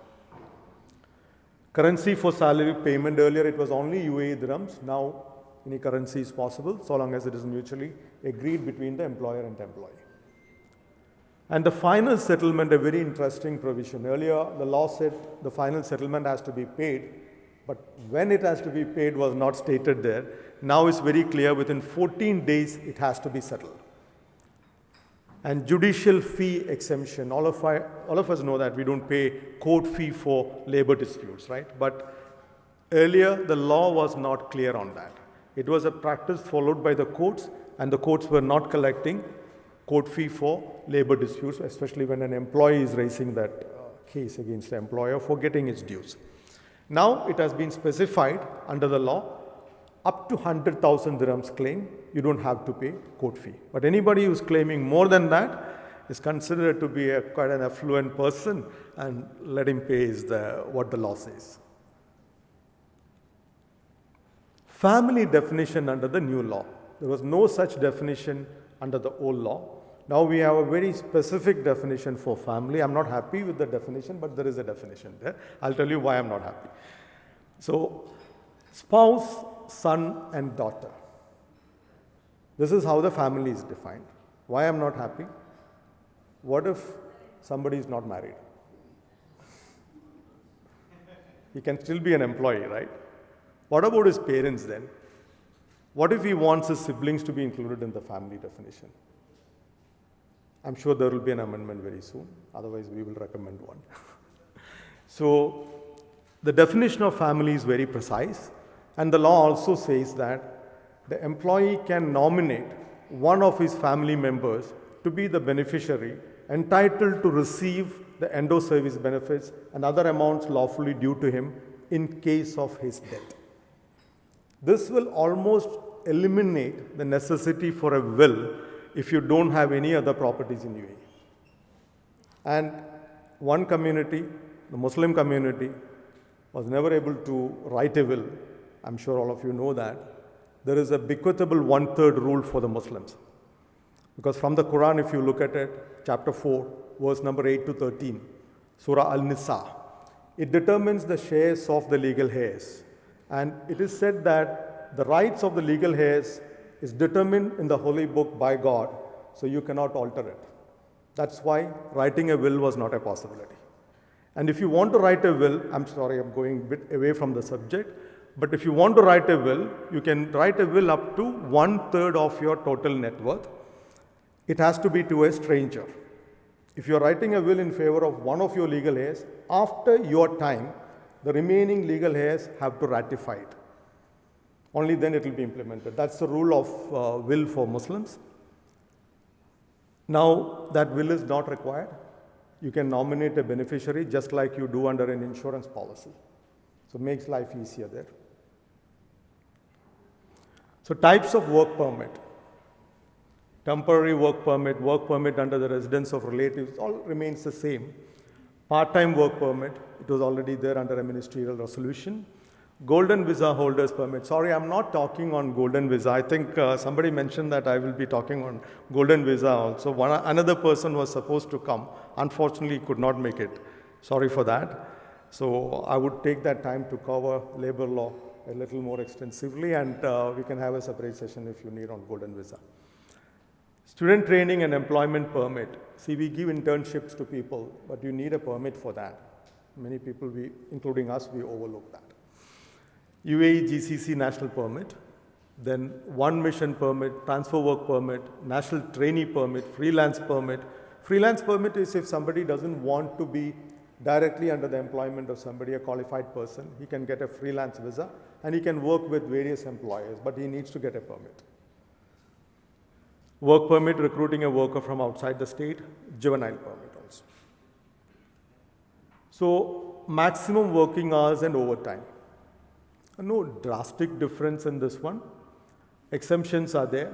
Currency for salary payment, earlier it was only UAE dirhams, now any currency is possible so long as it is mutually agreed between the employer and the employee. And the final settlement, a very interesting provision. Earlier the law said the final settlement has to be paid, but when it has to be paid was not stated there. Now it's very clear within 14 days it has to be settled. And judicial fee exemption, all of us know that we don't pay court fee for labor disputes, right? But earlier the law was not clear on that. It was a practice followed by the courts, and the courts were not collecting court fee for labor disputes, especially when an employee is raising that case against the employer for getting its dues. Now it has been specified under the law, up to 100,000 dirhams claim, you don't have to pay court fee. But anybody who's claiming more than that is considered to be quite an affluent person, and let him pay is what the law says. Family definition under the new law. There was no such definition under the old law. Now we have a very specific definition for family. I'm not happy with the definition, but there is a definition there. I'll tell you why I'm not happy. So, spouse, son, and daughter. This is how the family is defined. Why I'm not happy? What if somebody is not married? He can still be an employee, right? What about his parents then? What if he wants his siblings to be included in the family definition? I'm sure there will be an amendment very soon. Otherwise, we will recommend one. So, the definition of family is very precise. And the law also says that the employee can nominate one of his family members to be the beneficiary entitled to receive the end of service benefits and other amounts lawfully due to him in case of his death. This will almost eliminate the necessity for a will if you don't have any other properties in UAE. And one community, the Muslim community, was never able to write a will. I'm sure all of you know that. There is a bequeathable one-third rule for the Muslims. Because from the Quran, if you look at it, chapter 4, verse number 8 to 13, Surah Al-Nisa, it determines the shares of the legal heirs. And it is said that the rights of the legal heirs is determined in the holy book by God, so you cannot alter it. That's why writing a will was not a possibility. And if you want to write a will, I'm sorry, I'm going a bit away from the subject, but if you want to write a will, you can write a will up to 1/3 of your total net worth. It has to be to a stranger. If you're writing a will in favor of one of your legal heirs, after your time, the remaining legal heirs have to ratify it. Only then it will be implemented. That's the rule of will for Muslims. Now, that will is not required. You can nominate a beneficiary just like you do under an insurance policy. So it makes life easier there. So types of work permit. Temporary work permit under the residence of relatives, all remains the same. Part-time work permit, it was already there under a ministerial resolution. Golden visa holders permit. Sorry, I'm not talking on golden visa. I think somebody mentioned that I will be talking on golden visa also. Another person was supposed to come. Unfortunately, could not make it. Sorry for that. So I would take that time to cover labor law a little more extensively, and we can have a separate session if you need on golden visa. Student training and employment permit. See, we give internships to people, but you need a permit for that. Many people, including us, we overlook that. UAE GCC national permit, then one mission permit, transfer work permit, national trainee permit, freelance permit. Freelance permit is if somebody doesn't want to be directly under the employment of somebody, a qualified person, he can get a freelance visa and he can work with various employers, but he needs to get a permit. Work permit, recruiting a worker from outside the state, juvenile permit also. So maximum working hours and overtime. No drastic difference in this one. Exemptions are there,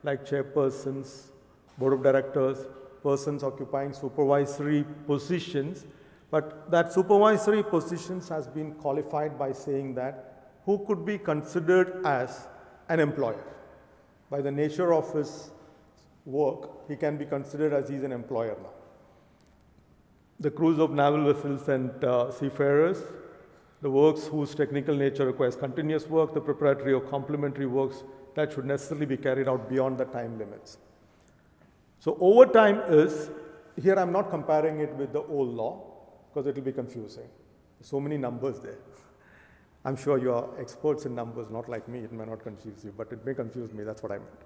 like chairpersons, board of directors, persons occupying supervisory positions, but that supervisory positions has been qualified by saying that who could be considered as an employer. By the nature of his work, he can be considered as he's an employer now. The crews of naval vessels and seafarers, the works whose technical nature requires continuous work, the preparatory or complementary works that should necessarily be carried out beyond the time limits. So overtime is, here I'm not comparing it with the old law because it will be confusing. So many numbers there. I'm sure you are experts in numbers, not like me, it may not confuse you, but it may confuse me, that's what I meant.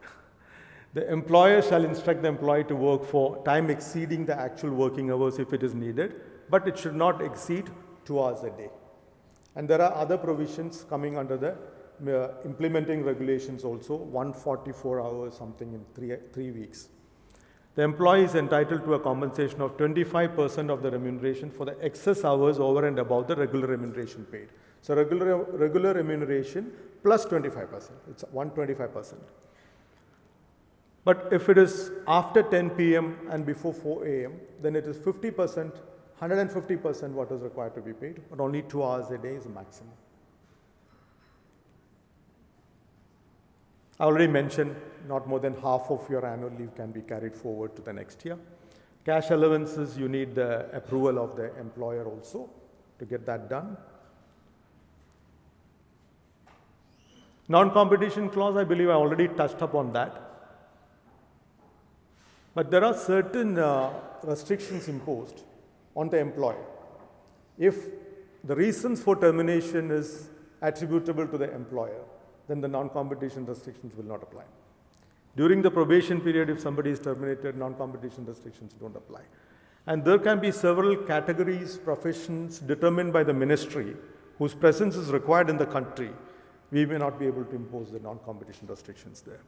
The employer shall instruct the employee to work for time exceeding the actual working hours if it is needed, but it should not exceed 2 hours a day. And there are other provisions coming under the implementing regulations also, 144 hours something in 3 weeks. The employee is entitled to a compensation of 25% of the remuneration for the excess hours over and above the regular remuneration paid. So regular remuneration plus 25%, it's 125%. But if it is after 10 p.m. and before 4 a.m., then it is 50%, 150% what is required to be paid, but only 2 hours a day is the maximum. I already mentioned not more than half of your annual leave can be carried forward to the next year. Cash allowances, you need the approval of the employer also to get that done. Non-competition clause, I believe I already touched upon that. But there are certain restrictions imposed on the employer. If the reasons for termination is attributable to the employer, then the non-competition restrictions will not apply. During the probation period, if somebody is terminated, non-competition restrictions don't apply. And there can be several categories, professions determined by the ministry whose presence is required in the country. we may not be able to impose the non-competition restrictions there.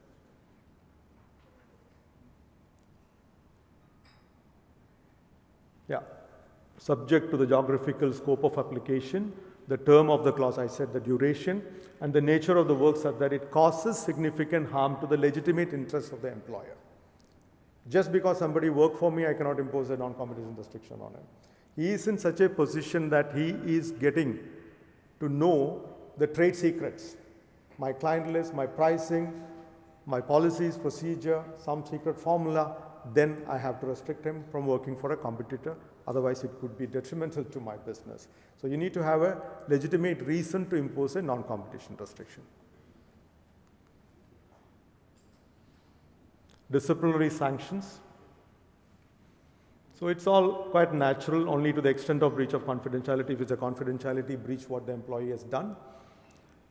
Yeah, subject to the geographical scope of application, the term of the clause, I said the duration, and the nature of the work such that it causes significant harm to the legitimate interests of the employer. Just because somebody worked for me, I cannot impose a non-competition restriction on him. He is in such a position that he is getting to know the trade secrets, my client list, my pricing, my policies, procedure, some secret formula, then I have to restrict him from working for a competitor. Otherwise, it could be detrimental to my business. So you need to have a legitimate reason to impose a non-competition restriction. Disciplinary sanctions. So it's all quite natural, only to the extent of breach of confidentiality. If it's a confidentiality breach, what the employee has done.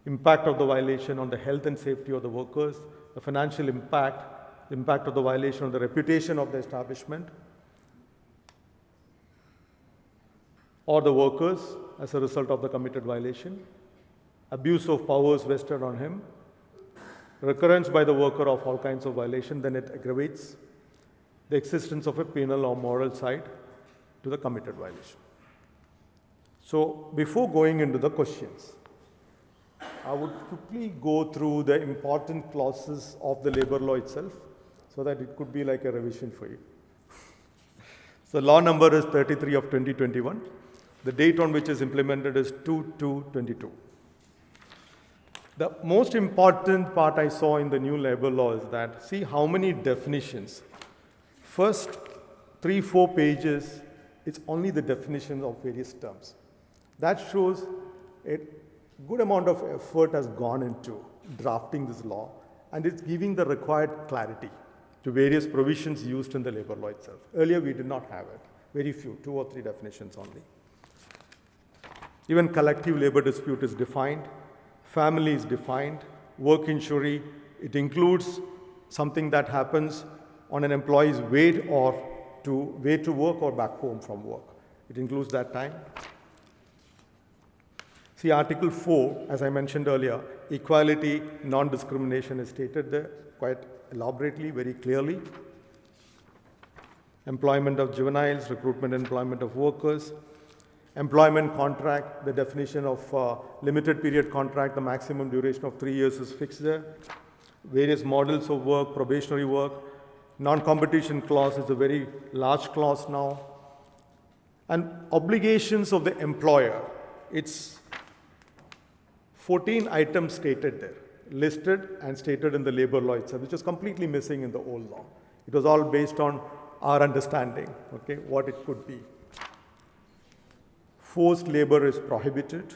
Impact of the violation on the health and safety of the workers, the financial impact, the impact of the violation on the reputation of the establishment or the workers as a result of the committed violation, abuse of powers vested on him, recurrence by the worker of all kinds of violation, then it aggravates the existence of a penal or moral side to the committed violation. So before going into the questions, I would quickly go through the important clauses of the labor law itself so that it could be like a revision for you. So law number is 33 of 2021. The date on which is implemented is 2/2/22. The most important part I saw in the new labor law is that, see how many definitions. First 3-4 pages, it's only the definitions of various terms. That shows a good amount of effort has gone into drafting this law, and it's giving the required clarity to various provisions used in the labor law itself. Earlier, we did not have it. Very few, 2 or 3 definitions only. Even collective labor dispute is defined, family is defined, work injury, it includes something that happens on an employee's way to work or back home from work. It includes that time. See, Article 4, as I mentioned earlier, equality, non-discrimination is stated there quite elaborately, very clearly. Employment of juveniles, recruitment and employment of workers, employment contract, the definition of limited period contract, the maximum duration of 3 years is fixed there. Various models of work, probationary work, non-competition clause is a very large clause now. And obligations of the employer, it's 14 items stated there, listed and stated in the labor law itself, which is completely missing in the old law. It was all based on our understanding, okay, what it could be. Forced labor is prohibited.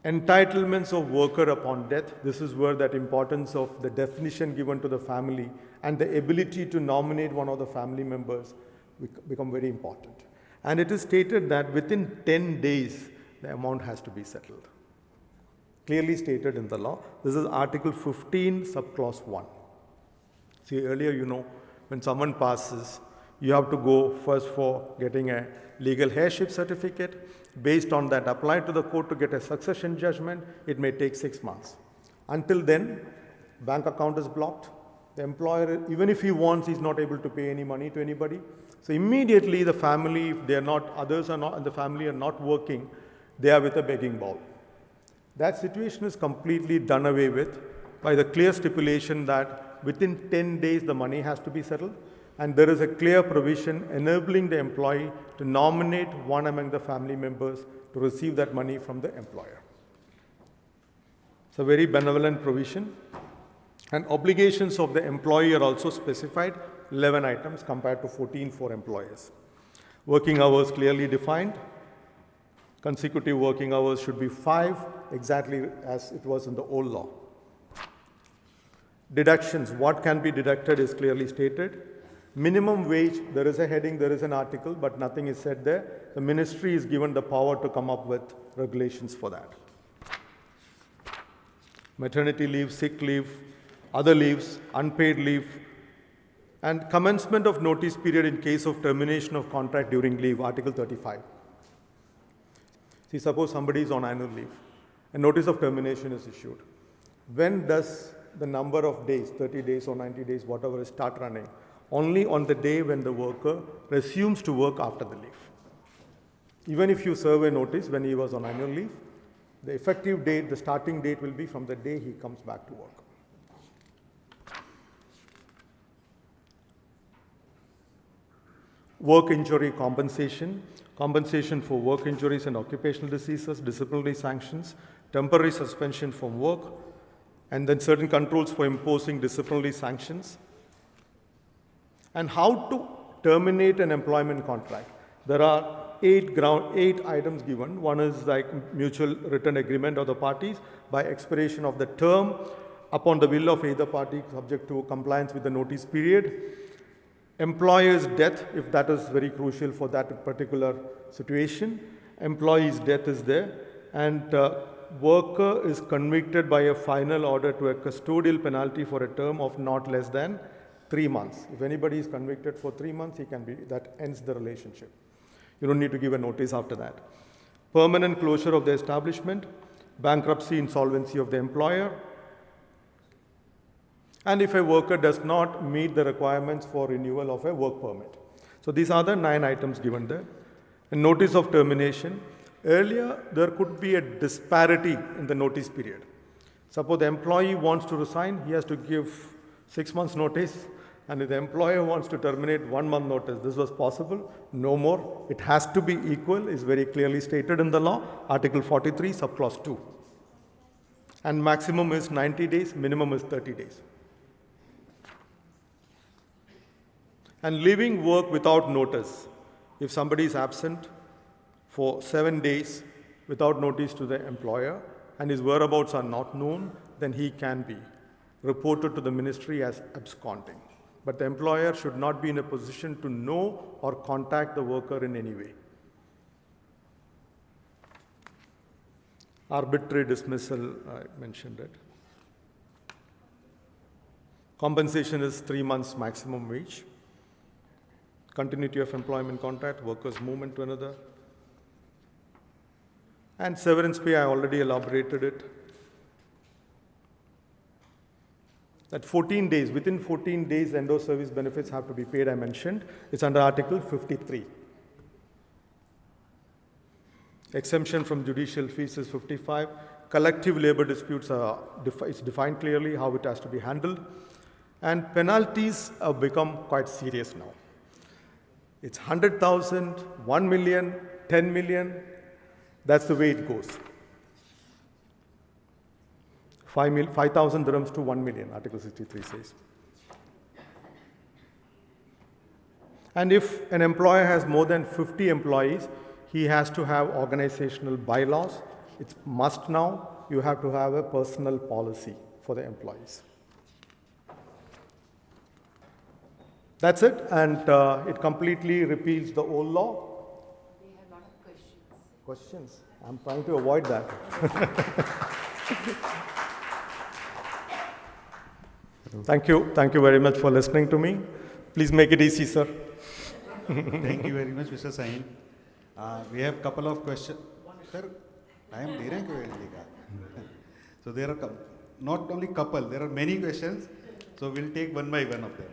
Entitlements of worker upon death, this is where that importance of the definition given to the family and the ability to nominate one of the family members become very important. And it is stated that within 10 days, the amount has to be settled. Clearly stated in the law. This is Article 15, subclause 1. See, earlier, when someone passes, you have to go first for getting a legal heirship certificate. Based on that, apply to the court to get a succession judgment. It may take 6 months. Until then, bank account is blocked. The employer, even if he wants, he's not able to pay any money to anybody. So immediately the family, if they are not, others are not, and the family are not working, they are with a begging bowl. That situation is completely done away with by the clear stipulation that within 10 days the money has to be settled, and there is a clear provision enabling the employee to nominate one among the family members to receive that money from the employer. It's a very benevolent provision. And obligations of the employee are also specified, 11 items compared to 14 for employers. Working hours clearly defined. Consecutive working hours should be 5, exactly as it was in the old law. Deductions, what can be deducted is clearly stated. Minimum wage, there is a heading, there is an article, but nothing is said there. The ministry is given the power to come up with regulations for that. Maternity leave, sick leave, other leaves, unpaid leave, and commencement of notice period in case of termination of contract during leave, Article 35. See, suppose somebody is on annual leave. a notice of termination is issued. When does the number of days, 30 days or 90 days, whatever, start running? Only on the day when the worker resumes to work after the leave. Even if you serve a notice when he was on annual leave, the effective date, the starting date will be from the day he comes back to work. Work injury compensation, compensation for work injuries and occupational diseases, disciplinary sanctions, temporary suspension from work, and then certain controls for imposing disciplinary sanctions, and how to terminate an employment contract. There are eight items given. One is like mutual written agreement of the parties by expiration of the term upon the will of either party, subject to compliance with the notice period. Employer's death, if that is very crucial for that particular situation. Employee's death is there, and worker is convicted by a final order to a custodial penalty for a term of not less than 3 months. If anybody is convicted for 3 months, that ends the relationship. You don't need to give a notice after that. Permanent closure of the establishment, bankruptcy, insolvency of the employer, and if a worker does not meet the requirements for renewal of a work permit. So these are the 9 items given there. A notice of termination. Earlier, there could be a disparity in the notice period. Suppose the employee wants to resign, he has to give 6 months notice, and if the employer wants to terminate 1 month notice, this was possible. No more. It has to be equal, is very clearly stated in the law, Article 43, subclause 2. And maximum is 90 days, minimum is 30 days. And leaving work without notice. If somebody is absent for 7 days without notice to the employer and his whereabouts are not known, then he can be reported to the ministry as absconding. But the employer should not be in a position to know or contact the worker in any way. Arbitrary dismissal, I mentioned it. Compensation is 3 months maximum wage. Continuity of employment contract, workers' movement to another. And severance pay, I already elaborated it. That 14 days, within 14 days, end of service benefits have to be paid, I mentioned. It's under Article 53. Exemption from judicial fees is 55. Collective labor disputes it's defined clearly how it has to be handled. And penalties have become quite serious now. It's 100,000, 1 million, 10 million. That's the way it goes. 5,000 dirhams to 1 million, Article 63 says. And if an employer has more than 50 employees, he has to have organizational bylaws. It's must now. You have to have a personal policy for the employees. That's it, and it completely repeals the old law. We have a lot of questions. Questions? I'm trying to avoid that. Thank you very much for listening to me. Please make it easy, sir. Thank you very much, Mr. Sain. We have a couple of questions. Sir, time de rahe hain. So there are not only couple, there are many questions. So we'll take one by one of them.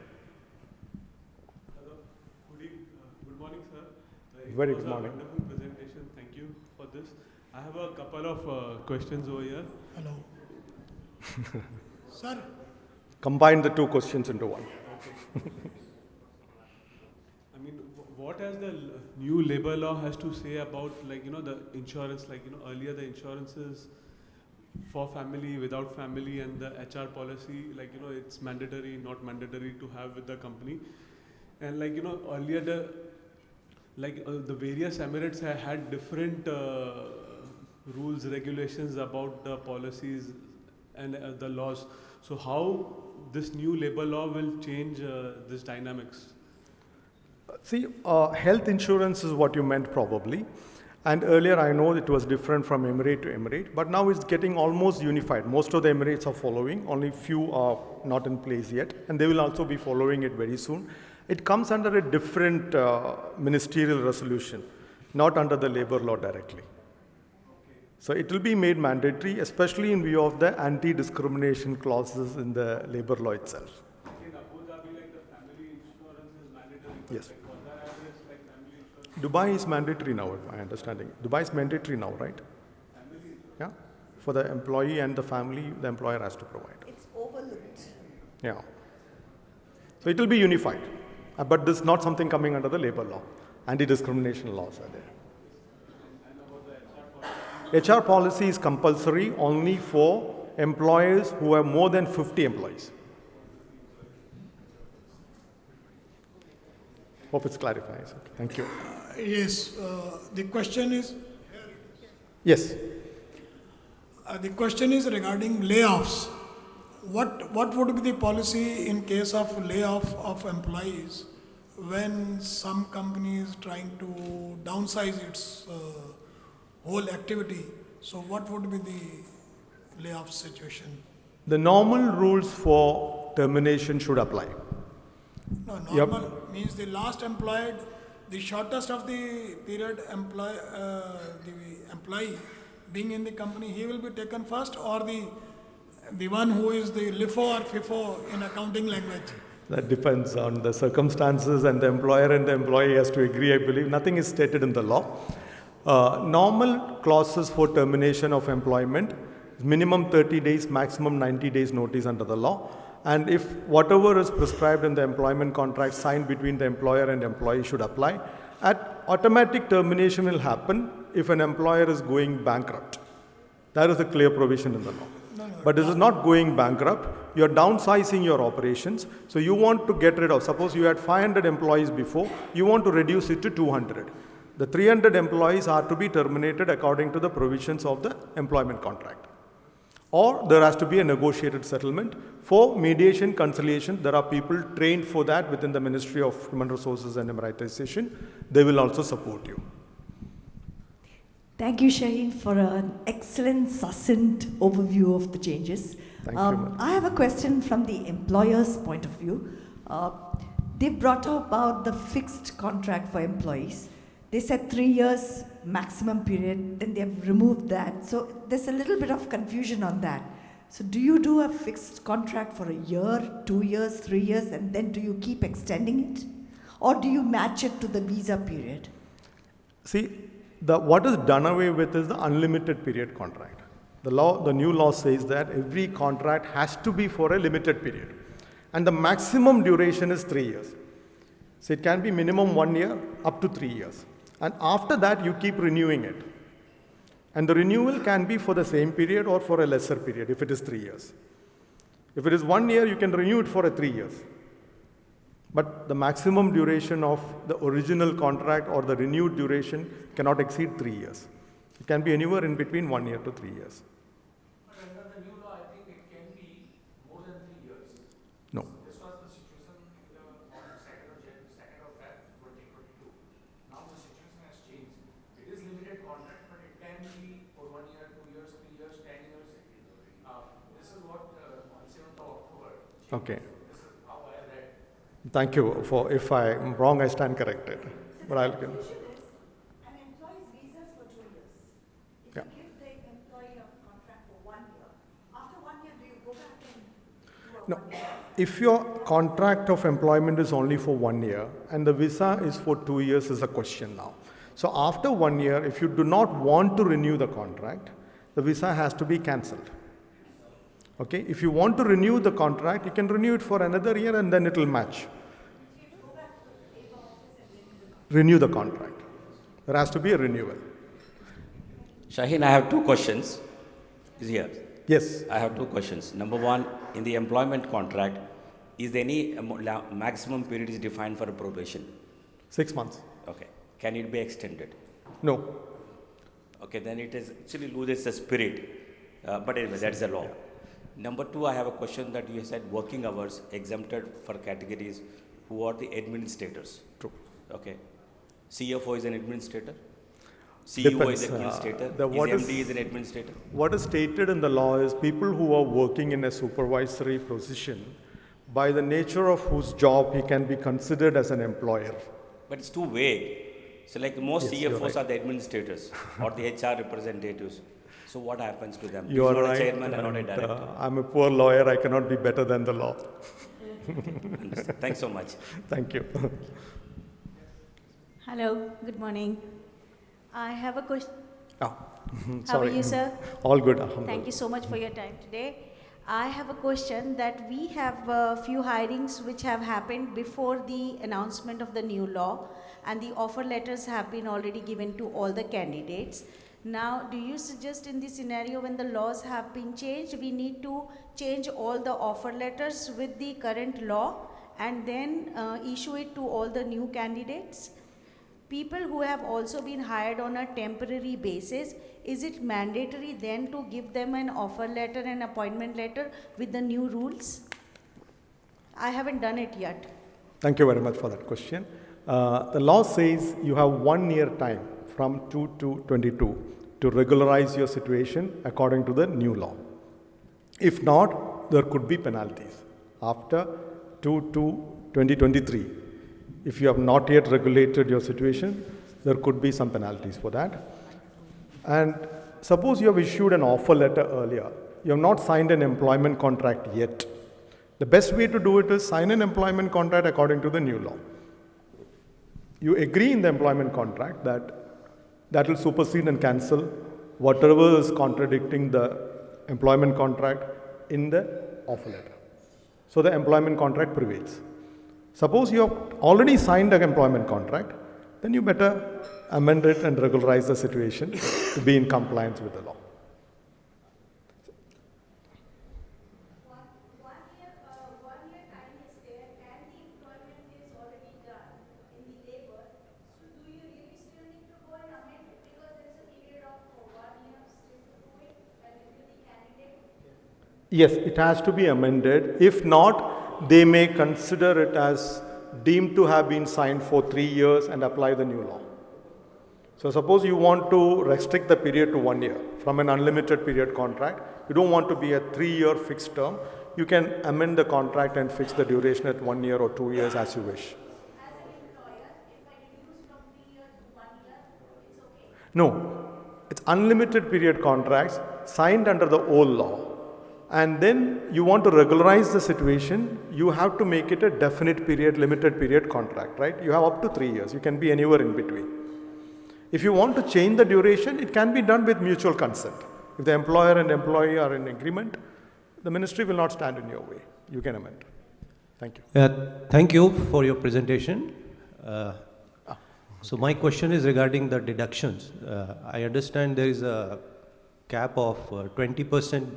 Good morning, sir. Very good morning. It was a wonderful presentation. Thank you for this. I have a couple of questions over here. Hello. Sir. Combine the two questions into one. Okay. I mean, what has the new labor law has to say about, like, the insurance, like, earlier the insurances for family, without family, and the HR policy, like, it's mandatory, not mandatory to have with the company. And like, earlier the various emirates had different rules, regulations about the policies and the laws. So how this new labor law will change this dynamics? See, health insurance is what you meant probably. And earlier I know it was different from emirate to emirate, but now it's getting almost unified. Most of the emirates are following, only few are not in place yet, and they will also be following it very soon. It comes under a different ministerial resolution, not under the labor law directly. So it will be made mandatory, especially in view of the anti-discrimination clauses in the labor law itself. In Abu Dhabi, like the family insurance is mandatory. but Yes. Like Qatar Airways, like family insurance. Dubai is mandatory now, if I understanding. Dubai is mandatory now, right? Yeah. For the employee and the family, the employer has to provide. It's overlooked. Yeah. So it will be unified. But this is not something coming under the labor law. Anti-discrimination laws are there. HR policy is compulsory only for employers who have more than 50 employees. Hope it's clarifies. Okay. Thank you. Yes, the question is, Yes. the question is regarding layoffs. What would be the policy in case of layoff of employees when some company is trying to downsize its whole activity? So what would be the layoff situation? The normal rules for termination should apply. No, Yep. normal means the last employed, the shortest of the period the employee being in the company, he will be taken first, or the one who is the LIFO or FIFO in accounting language? That depends on the circumstances, and the employer and the employee has to agree, I believe. Nothing is stated in the law. Normal clauses for termination of employment, minimum 30 days, maximum 90 days notice under the law. And if whatever is prescribed in the employment contract signed between the employer and employee should apply. Automatic termination will happen if an employer is going bankrupt. That is a clear provision in the law. But this is not going bankrupt. You are downsizing your operations. So you want to get rid of, suppose you had 500 employees before, you want to reduce it to 200. The 300 employees are to be terminated according to the provisions of the employment contract. Or there has to be a negotiated settlement. For mediation, conciliation, there are people trained for that within the Ministry of Human Resources and Emiratization. They will also support you. Thank you, Shaheen, for an excellent, succinct overview of the changes. Thank you, madam. I have a question from the employer's point of view. They brought up about the fixed contract for employees. They said 3 years maximum period, then they have removed that. So there's a little bit of confusion on that. So do you do a fixed contract for a year, 2 years, 3 years, and then do you keep extending it? Or do you match it to the visa period? See, what is done away with is the unlimited period contract. The new law says that every contract has to be for a limited period. And the maximum duration is 3 years. So it can be minimum 1 year up to 3 years. And after that, you keep renewing it. And the renewal can be for the same period or for a lesser period if it is 3 years. If it is 1 year, you can renew it for 3 years. But the maximum duration of the original contract or the renewed duration cannot exceed 3 years. It can be anywhere in between 1 year to 3 years. But under the new law, I think it can be more than 3 years. No. This was the situation on 2nd of Feb 2022. Now the situation has changed. It is limited contract, but it can be for 1 year, 2 years, 3 years, 10 years. This is what on 7th of October. Okay. This is how I read. Thank you. If I'm wrong, I stand corrected. But I'll give. An employee's visa is for 2 years. If Yeah. you give the employee a contract for 1 year, after 1 year, do you go back and do a No. 1 year? If your contract of employment is only for 1 year and the visa is for 2 years is a question now. So after 1 year, if you do not want to renew the contract, the visa has to be cancelled. Okay, if you want to renew the contract, you can renew it for another year and then it will match. Renew the contract. There has to be a renewal. Shaheen, I have 2 questions. Is here. Yes. I have 2 questions. Number one, in the employment contract, is any maximum period is defined for a probation? 6 months. Okay. Can it be extended? No. Okay, then it is actually loses the spirit. But anyway, that's the law. Number 2, I have a question that you said working hours exempted for categories who are the administrators. True. Okay. CFO is an administrator. CEO Depends. is an administrator. What MD is an administrator. What is stated in the law is people who are working in a supervisory position, by the nature of whose job he can be considered as an employer. But it's too vague. So like most Yes, you're CFOs right. are the administrators or the HR representatives. So what happens to them? You He's are not right. a chairman and not a and, director. I'm a poor lawyer. I cannot be better than the law. Understood. Thanks so much. Thank you. Hello, good morning. I have a question. Oh, How are you, sir? All good. Thank you so much for your time today. I have a question that we have a few hirings which have happened before the announcement of the new law, and the offer letters have been already given to all the candidates. Now, do you suggest in the scenario when the laws have been changed, we need to change all the offer letters with the current law and then issue it to all the new candidates? People who have also been hired on a temporary basis, is it mandatory then to give them an offer letter and appointment letter with the new rules? I haven't done it yet. Thank you very much for that question. The law says you have 1 year time from 2/2/22 to regularize your situation according to the new law. If not, there could be penalties. After 2/2/2023, if you have not yet regulated your situation, there could be some penalties for that. And suppose you have issued an offer letter earlier, you have not signed an employment contract yet. The best way to do it is sign an employment contract according to the new law. You agree in the employment contract that will supersede and cancel whatever is contradicting the employment contract in the offer letter. So the employment contract prevails. Suppose you have already signed an employment contract, then you better amend it and regularize the situation to be in compliance with the law. Yes, it has to be amended. If not, they may consider it as deemed to have been signed for 3 years and apply the new law. So suppose you want to restrict the period to 1 year from an unlimited period contract. You don't want to be a 3-year fixed term. You can amend the contract and fix the duration at 1 year or 2 years as you wish. No, it's unlimited period contracts signed under the old law. And then you want to regularize the situation, you have to make it a definite period, limited period contract, right? You have up to 3 years. You can be anywhere in between. If you want to change the duration, it can be done with mutual consent. If the employer and employee are in agreement, the ministry will not stand in your way. You can amend. Thank you. Thank you for your presentation. So my question is regarding the deductions. I understand there is a cap of 20%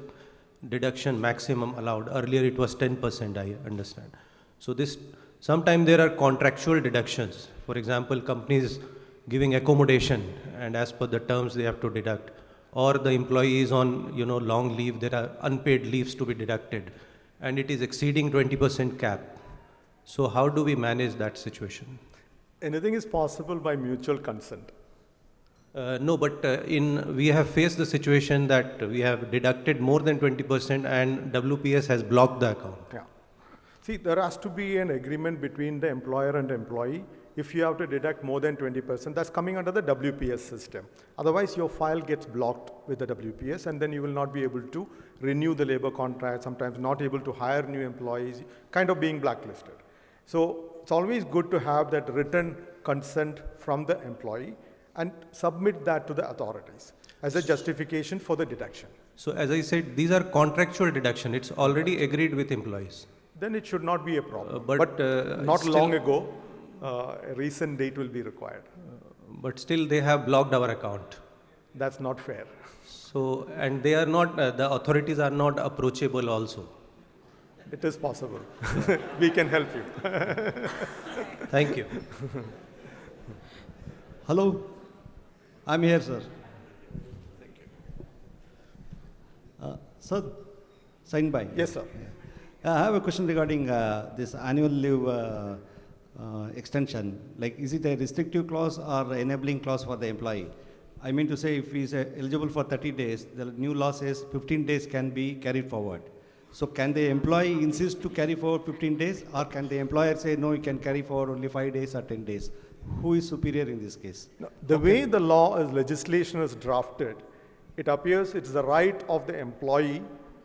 deduction maximum allowed. Earlier it was 10%, I understand. So this, sometimes there are contractual deductions. For example, companies giving accommodation and as per the terms they have to deduct. Or the employee is on long leave, there are unpaid leaves to be deducted. And it is exceeding 20% cap. So how do we manage that situation? Anything is possible by mutual consent. No, but we have faced the situation that we have deducted more than 20% and WPS has blocked the account. Yeah. See, there has to be an agreement between the employer and employee. If you have to deduct more than 20%, that's coming under the WPS system. Otherwise, your file gets blocked with the WPS and then you will not be able to renew the labor contract, sometimes not able to hire new employees, kind of being blacklisted. So it's always good to have that written consent from the employee and submit that to the authorities as a justification for the deduction. So as I said, these are contractual deduction. It's already agreed with employees. Then it should not be a problem. But not still, long ago, a recent date will be required. But still they have blocked our account. That's not fair. So, and they are not, the authorities are not approachable also. It is possible. We can help you. Thank you. Hello, I'm here, sir. Thank you. Sir, signed by. Yes, sir. I have a question regarding this annual leave extension. Like, is it a restrictive clause or enabling clause for the employee? I mean to say, if he is eligible for 30 days, the new law says 15 days can be carried forward. So can the employee insist to carry forward 15 days, or can the employer say, no, you can carry forward only 5 days or 10 days? Who is superior in this case? No, the way the law is legislation is drafted, it appears it's the right of the employee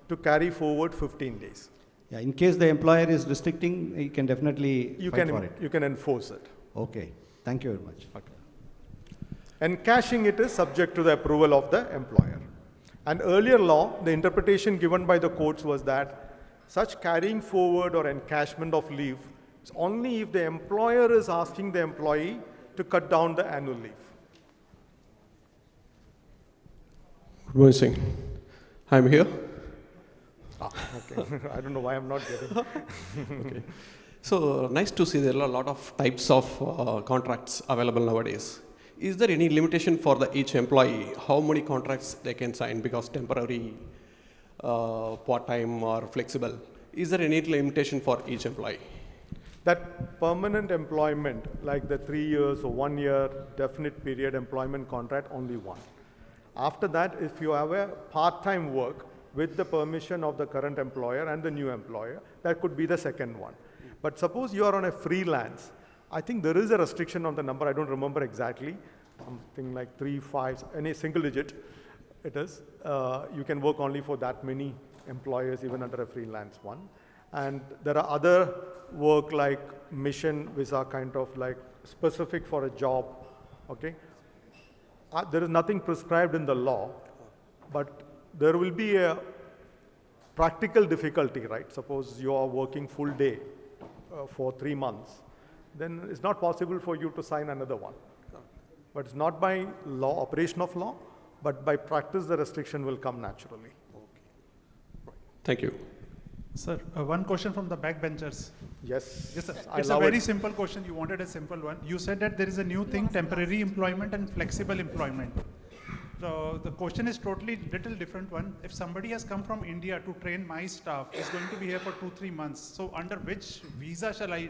to carry forward 15 days. Yeah, in case the employer is restricting, you can definitely fight for it. You can enforce it. Okay, thank you very much. Okay. And cashing it is subject to the approval of the employer. And earlier law, the interpretation given by the courts was that such carrying forward or encashment of leave is only if the employer is asking the employee to cut down the annual leave. Good morning, Singh. I'm here. Okay. I don't know why I'm not getting. Okay. So nice to see there are a lot of types of contracts available nowadays. Is there any limitation for each employee how many contracts they can sign, because temporary, part-time or flexible? Is there any limitation for each employee? That permanent employment, like the 3 years or 1 year definite period employment contract, only one. After that, if you have a part-time work with the permission of the current employer and the new employer, that could be the second one. But suppose you are on a freelance, I think there is a restriction on the number, I don't remember exactly, something like 3, 5, any single digit it is. You can work only for that many employers, even under a freelance one. And there are other work like mission visa, kind of like specific for a job, okay? There is nothing prescribed in the law, but there will be a practical difficulty, right? Suppose you are working full day for 3 months, then it's not possible for you to sign another one. But it's not by law, operation of law, but by practice the restriction will come naturally. Thank you. Sir, one question from the backbenchers. Yes. Yes, sir. I It's a love very it. simple question. You wanted a simple one. You said that there is a new thing, temporary employment and flexible employment. So the question is totally little different one. If somebody has come from India to train my staff, is going to be here for 2-3 months. So under which visa shall I?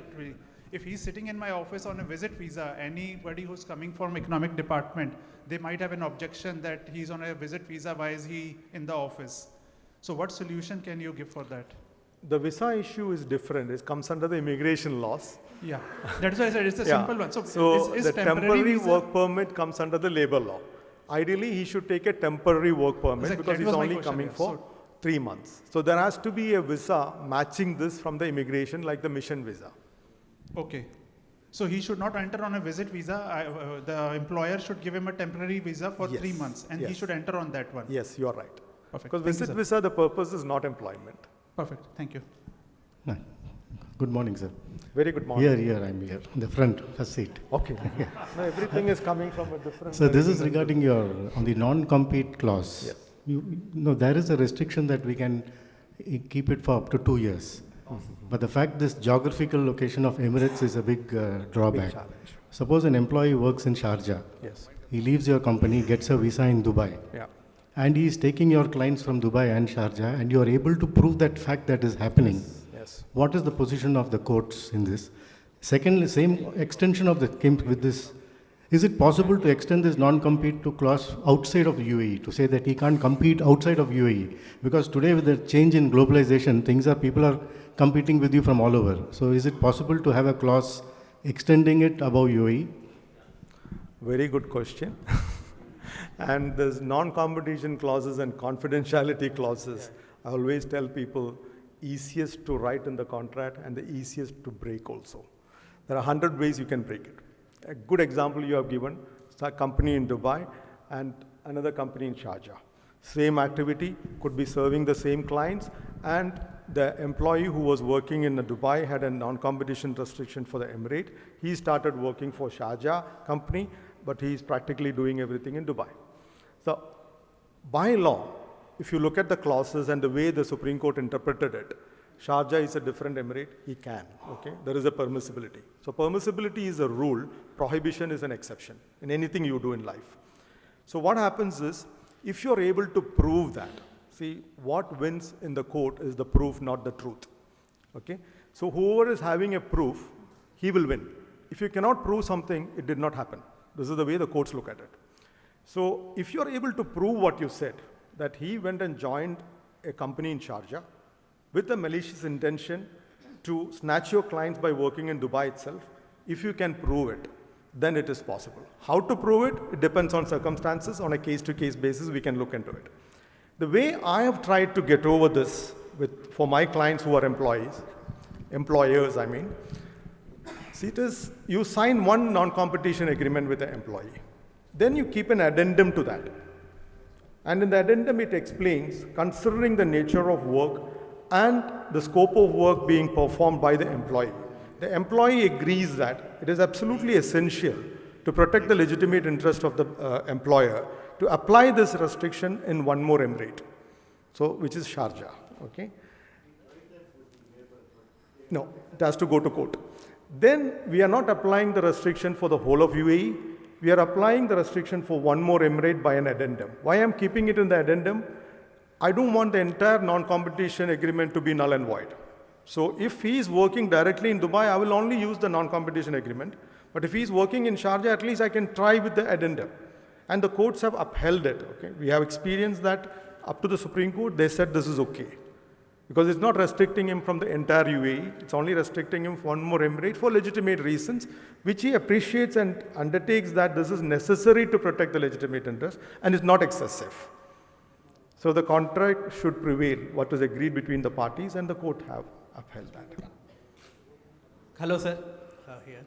If he's sitting in my office on a visit visa, anybody who's coming from economic department, they might have an objection that he's on a visit visa. Why is he in the office? So what solution can you give for that? The visa issue is different. It comes under the immigration laws. Yeah, that's why I said it's a simple one. So is the temporary visa- work permit comes under the labor law. Ideally, he should take a temporary work permit Exactly, because that he's was my only question, coming yeah. for 3 months. So there has to be a visa matching this from the immigration, like the mission visa. Okay. So he should not enter on a visit visa. The employer should give him a temporary visa for 3 months, and he Yes. should enter on that one. Yes, you are right. Perfect. Because Thank you, visit sir. visa, the purpose is not employment. Perfect. Thank you. Good morning, sir. Very good morning. Here, I'm here, in the front, first seat. Okay. No, everything is coming from a different. So this is regarding on the non-compete clause. Yes. There is a restriction that we can keep it for up to 2 years. But the fact this geographical location of Emirates is a big drawback. Big challenge. Suppose an employee works in Sharjah. Yes. He leaves your company, gets a visa in Dubai. Yeah. And he is taking your clients from Dubai and Sharjah, and you are able to prove that fact that is happening. Yes. What is the position of the courts in this? Secondly, same extension of the with this. Is it possible to extend this non-compete to clause outside of UAE, to say that he can't compete outside of UAE? Because today with the change in globalization, people are competing with you from all over. So is it possible to have a clause extending it above UAE? Very good question. And there's non-competition clauses and confidentiality clauses. I always tell people, easiest to write in the contract and the easiest to break also. There are 100 ways you can break it. A good example you have given, it's a company in Dubai and another company in Sharjah. Same activity, could be serving the same clients, and the employee who was working in Dubai had a non-competition restriction for the Emirate. He started working for Sharjah company, but he's practically doing everything in Dubai. So by law, if you look at the clauses and the way the Supreme Court interpreted it, Sharjah is a different emirate, he can, okay? There is a permissibility. So permissibility is a rule, prohibition is an exception in anything you do in life. So what happens is, if you're able to prove that, see, what wins in the court is the proof, not the truth, okay? So whoever is having a proof, he will win. If you cannot prove something, it did not happen. This is the way the courts look at it. So if you're able to prove what you said, that he went and joined a company in Sharjah with a malicious intention to snatch your clients by working in Dubai itself, if you can prove it, then it is possible. How to prove it? It depends on circumstances. On a case-to-case basis, we can look into it. The way I have tried to get over this for my clients who are employers, I mean, see, it is you sign one non-competition agreement with the employee. Then you keep an addendum to that. And in the addendum, it explains, considering the nature of work and the scope of work being performed by the employee agrees that it is absolutely essential to protect the legitimate interest of the employer to apply this restriction in one more emirate, so which is Sharjah. Okay? No, it has to go to court. Then we are not applying the restriction for the whole of UAE. We are applying the restriction for one more emirate by an addendum. Why I'm keeping it in the addendum? I don't want the entire non-competition agreement to be null and void. So if he is working directly in Dubai, I will only use the non-competition agreement. But if he is working in Sharjah, at least I can try with the addendum. And the courts have upheld it. Okay? We have experienced that up to the Supreme Court, they said this is okay. Because it's not restricting him from the entire UAE. It's only restricting him for one more emirate for legitimate reasons, which he appreciates and undertakes that this is necessary to protect the legitimate interest and is not excessive. So the contract should prevail, what is agreed between the parties, and the court have upheld that. Hello, sir. Here.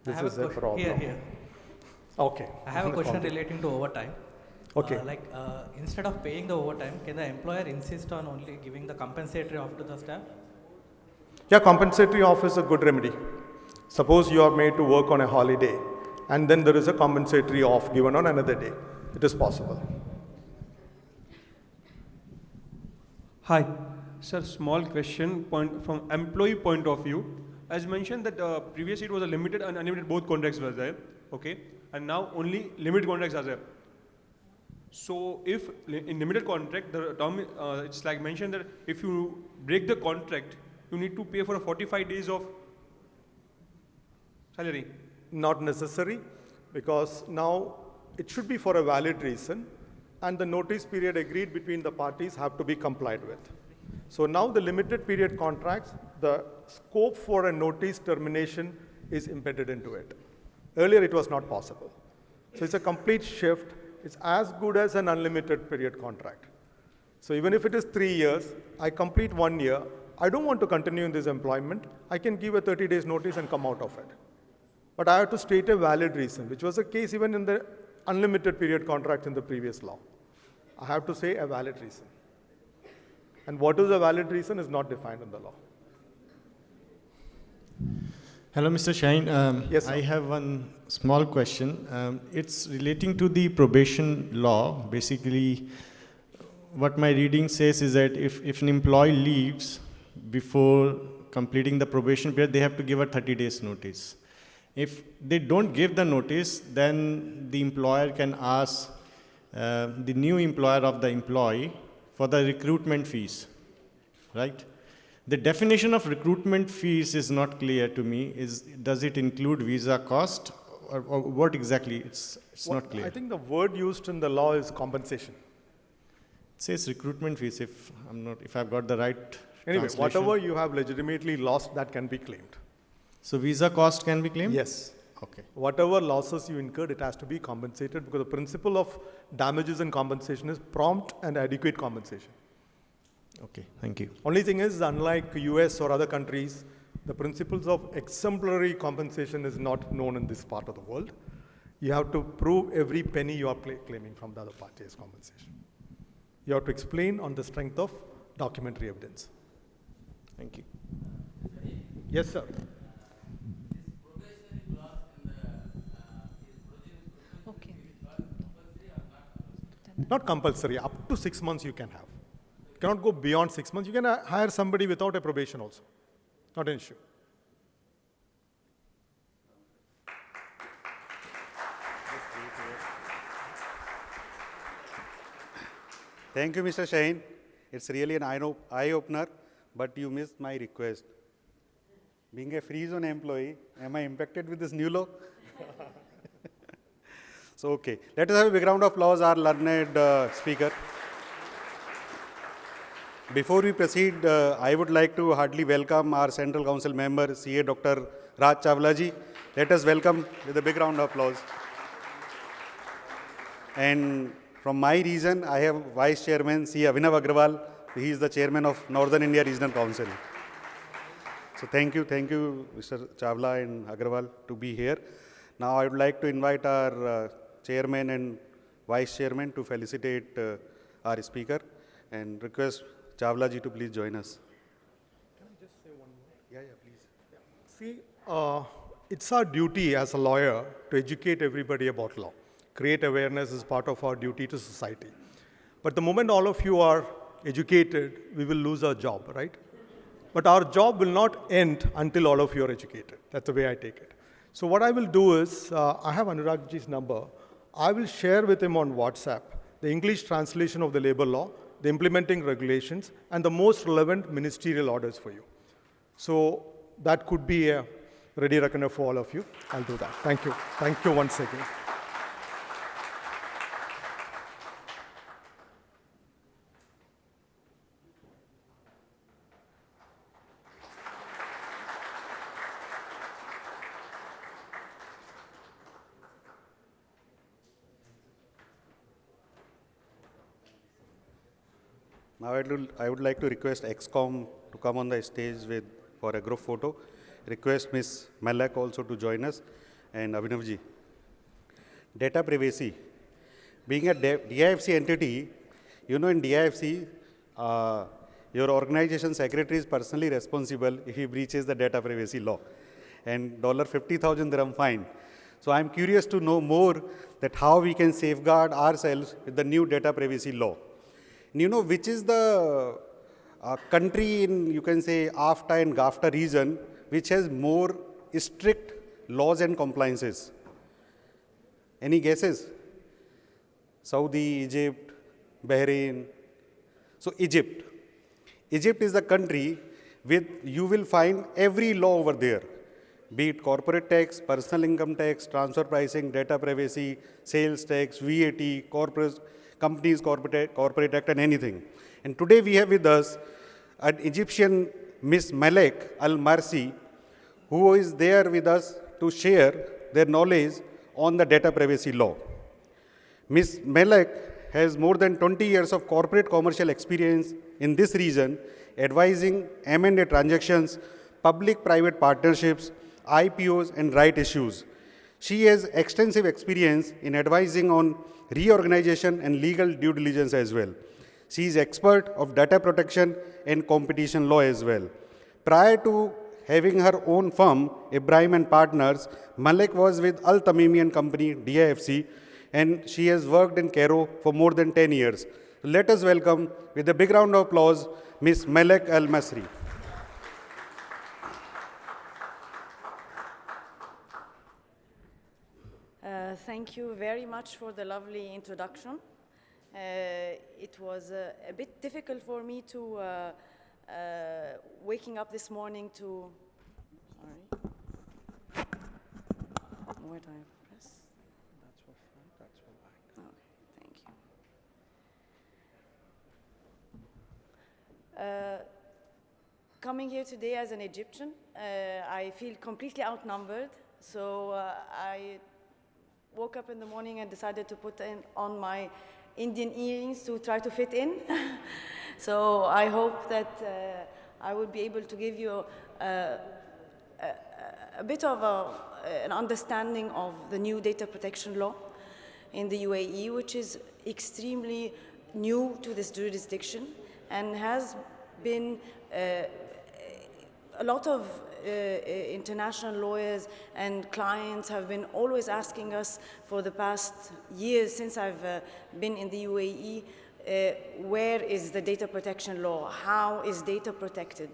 This is a problem. Here. Okay. I have a question relating to overtime. Okay. Instead of paying the overtime, can the employer insist on only giving the compensatory off to the staff? Yeah, compensatory off is a good remedy. Suppose you are made to work on a holiday and then there is a compensatory off given on another day. It is possible. Hi, sir, small question from employee point of view. As mentioned that previously it was a limited and unlimited, both contracts were there, okay? And now only limited contracts are there. So if in limited contract, the term, it's like mentioned that if you break the contract, you need to pay for 45 days of salary. Not necessary, because now it should be for a valid reason and the notice period agreed between the parties have to be complied with. So now the limited period contracts, the scope for a notice termination is embedded into it. Earlier it was not possible. So it's a complete shift. It's as good as an unlimited period contract. So even if it is 3 years, I complete 1 year, I don't want to continue in this employment, I can give a 30 days notice and come out of it. But I have to state a valid reason, which was the case even in the unlimited period contract in the previous law. I have to say a valid reason. And what is a valid reason is not defined in the law. Hello, Mr. Shaheen. Yes, sir. I have one small question. It's relating to the probation law. Basically, what my reading says is that if an employee leaves before completing the probation period, they have to give a 30 days notice. If they don't give the notice, then the employer can ask the new employer of the employee for the recruitment fees, right? The definition of recruitment fees is not clear to me. Does it include visa cost or what exactly? It's not clear. I think the word used in the law is compensation. It says recruitment fees if I've got the right Anyway, translation. whatever you have legitimately lost, that can be claimed. So visa cost can be claimed? Yes. Okay. Whatever losses you incurred, it has to be compensated because the principle of damages and compensation is prompt and adequate compensation. Okay, thank you. Only thing is, unlike US or other countries, the principles of exemplary compensation is not known in this part of the world. You have to prove every penny you are claiming from the other party as compensation. You have to explain on the strength of documentary evidence. Thank you. Yes, sir. Okay. Not compulsory. Up to 6 months you can have. You cannot go beyond 6 months. You can hire somebody without a probation also. Not an issue. Thank you, Mr. Shaheen. It's really an eye-opener, but you missed my request. Being a free zone employee, am I impacted with this new law? So, okay. Let us have a big round of applause, our learned speaker. Before we proceed, I would like to heartily welcome our Central Council member, CA Dr. Raj Chawla ji. Let us welcome with a big round of applause. And from my region, I have Vice Chairman C. Abhinav Agrawal. He is the Chairman of Northern India Regional Council. So thank you, Mr. Chawla and Agrawal to be here. Now I would like to invite our Chairman and Vice Chairman to felicitate our speaker and request Chawla ji to please join us. Can I just say one more? Yeah, please. See, it's our duty as a lawyer to educate everybody about law. Create awareness is part of our duty to society. But the moment all of you are educated, we will lose our job, right? But our job will not end until all of you are educated. That's the way I take it. So what I will do is, I have Anuragji's number. I will share with him on WhatsApp the English translation of the labor law, the implementing regulations, and the most relevant ministerial orders for you. So that could be a ready reckoner for all of you. I'll do that. Thank you. Thank you once again. Now I would like to request XCOM to come on the stage for a group photo. Request Ms. Malak also to join us, and Abhinavji. Data privacy. Being a DIFC entity, you know, in DIFC, your organization secretary is personally responsible if he breaches the data privacy law, and $50,000 fine. So I'm curious to know more that how we can safeguard ourselves with the new data privacy law. And you know, which is the country in, you can say, AFTA and GAFTA region, which has more strict laws and compliances? Any guesses? Saudi, Egypt, Bahrain. So Egypt. Egypt is the country with, you will find every law over there, be it corporate tax, personal income tax, transfer pricing, data privacy, sales tax, VAT, companies, corporate act, and anything. And today we have with us an Egyptian Miss Malak Al-Marsi, who is there with us to share their knowledge on the data privacy law. Ms. Malak has more than 20 years of corporate commercial experience in this region, advising M&A transactions, public-private partnerships, IPOs, and right issues. She has extensive experience in advising on reorganization and legal due diligence as well. She is expert of data protection and competition law as well. Prior to having her own firm, Ibrahim and Partners, Malak was with Al Tamimi and Company, DIFC, and she has worked in Cairo for more than 10 years. Let us welcome, with a big round of applause, Ms. Malak Al-Marsi. Thank you very much for the lovely introduction. It was a bit difficult for me to waking up this morning to, sorry, where do I press? That's for front, that's for back. Oh, thank you. Coming here today as an Egyptian, I feel completely outnumbered, so I woke up in the morning and decided to put on my Indian earrings to try to fit in. So I hope that I will be able to give you a bit of an understanding of the new data protection law in the UAE, which is extremely new to this jurisdiction and has been a lot of international lawyers and clients have been always asking us for the past years since I've been in the UAE, where is the data protection law? How is data protected?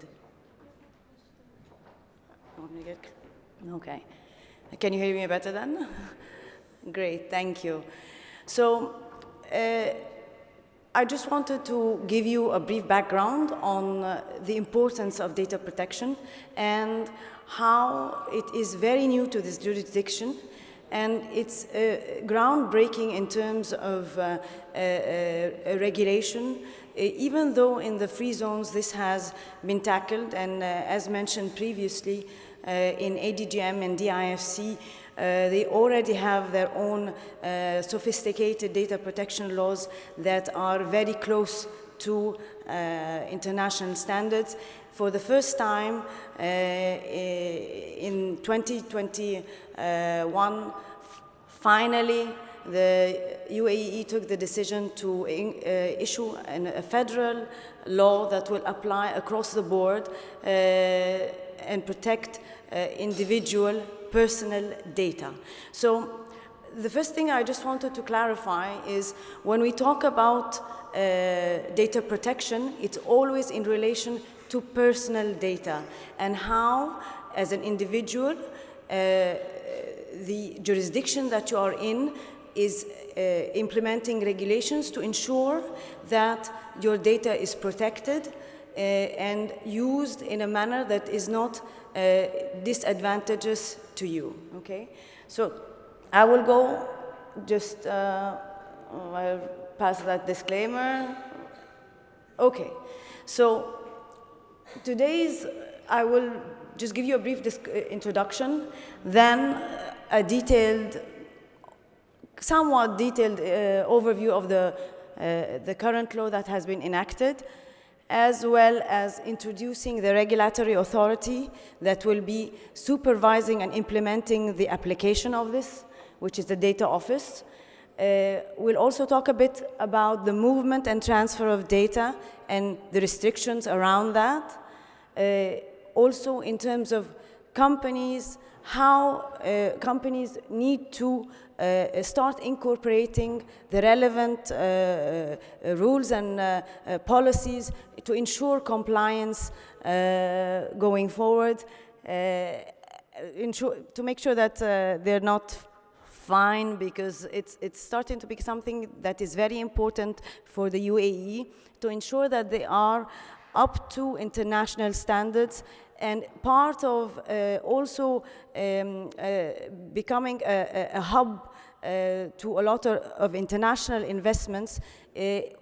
Okay. Can you hear me better then? Great, thank you. So, I just wanted to give you a brief background on the importance of data protection and how it is very new to this jurisdiction, and it's groundbreaking in terms of regulation, even though in the free zones this has been tackled, and as mentioned previously, in ADGM and DIFC, they already have their own sophisticated data protection laws that are very close to international standards. For the first time in 2021, finally, the UAE took the decision to issue a federal law that will apply across the board and protect individual personal data. So the first thing I just wanted to clarify is when we talk about data protection, it's always in relation to personal data and how, as an individual, the jurisdiction that you are in is implementing regulations to ensure that your data is protected and used in a manner that is not disadvantageous to you, okay? So I will go just, I'll pass that disclaimer. Okay, so I will just give you a brief introduction, then a somewhat detailed overview of the current law that has been enacted, as well as introducing the regulatory authority that will be supervising and implementing the application of this, which is the Data Office. We'll also talk a bit about the movement and transfer of data and the restrictions around that. Also in terms of companies, how companies need to start incorporating the relevant rules and policies to ensure compliance going forward, to make sure that they're not fine, because it's starting to be something that is very important for the UAE to ensure that they are up to international standards, and part of also becoming a hub to a lot of international investments. The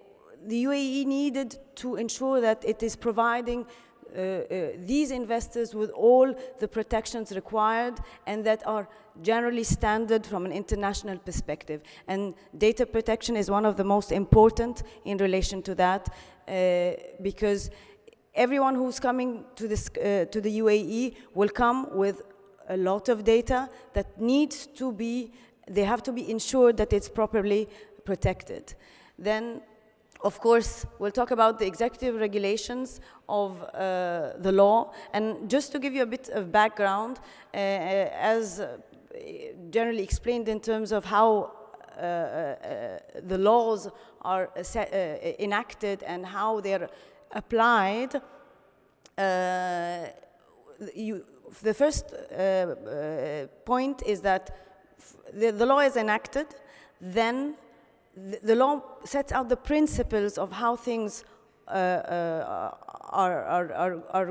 UAE needed to ensure that it is providing these investors with all the protections required and that are generally standard from an international perspective. And data protection is one of the most important in relation to that, because everyone who's coming to the UAE will come with a lot of data that needs to be, they have to be ensured that it's properly protected. Then, of course, we'll talk about the executive regulations of the law. And just to give you a bit of background, as generally explained in terms of how the laws are enacted and how they're applied, the first point is that the law is enacted, then the law sets out the principles of how things are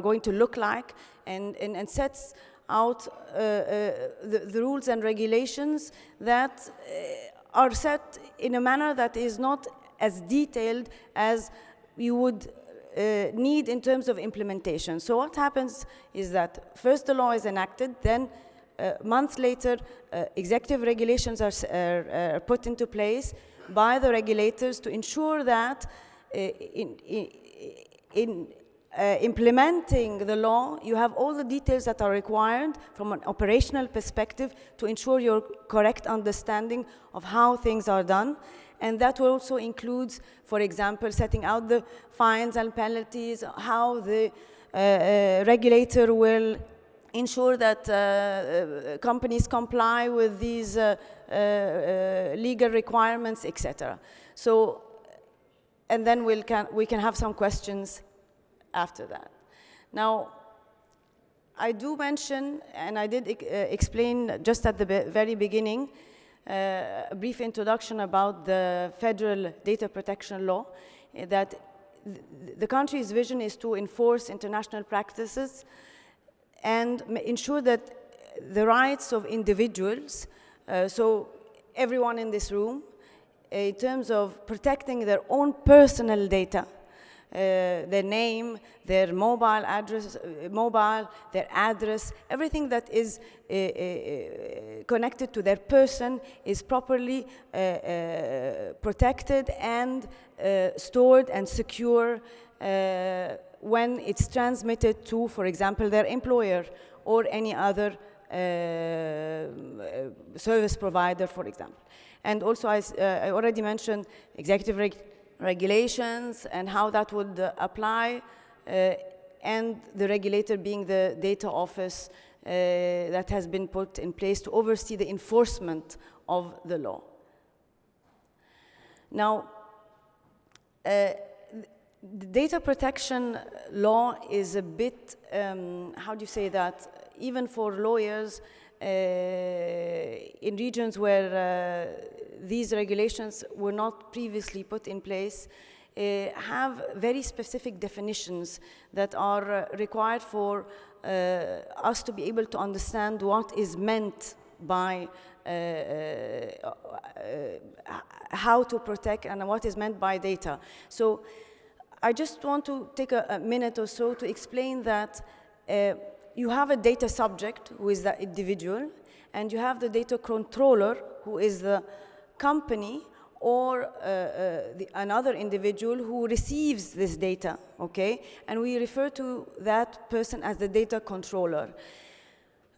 going to look like, and sets out the rules and regulations that are set in a manner that is not as detailed as you would need in terms of implementation. So what happens is that first the law is enacted, then months later executive regulations are put into place by the regulators to ensure that in implementing the law, you have all the details that are required from an operational perspective to ensure your correct understanding of how things are done. And that also includes, for example, setting out the fines and penalties, how the regulator will ensure that companies comply with these legal requirements, etc. So, and then we can have some questions after that. Now, I do mention, and I did explain just at the very beginning, a brief introduction about the federal data protection law, that the country's vision is to enforce international practices and ensure that the rights of individuals, so everyone in this room, in terms of protecting their own personal data, their name, their mobile address, their address, everything that is connected to their person is properly protected and stored and secure when it's transmitted to, for example, their employer or any other service provider, for example. And also, I already mentioned executive regulations and how that would apply, and the regulator being the data office that has been put in place to oversee the enforcement of the law. Now, the data protection law is a bit, how do you say that, even for lawyers in regions where these regulations were not previously put in place, have very specific definitions that are required for us to be able to understand what is meant by how to protect and what is meant by data. So I just want to take a minute or so to explain that you have a data subject, who is the individual, and you have the data controller, who is the company or another individual who receives this data, okay? And we refer to that person as the data controller.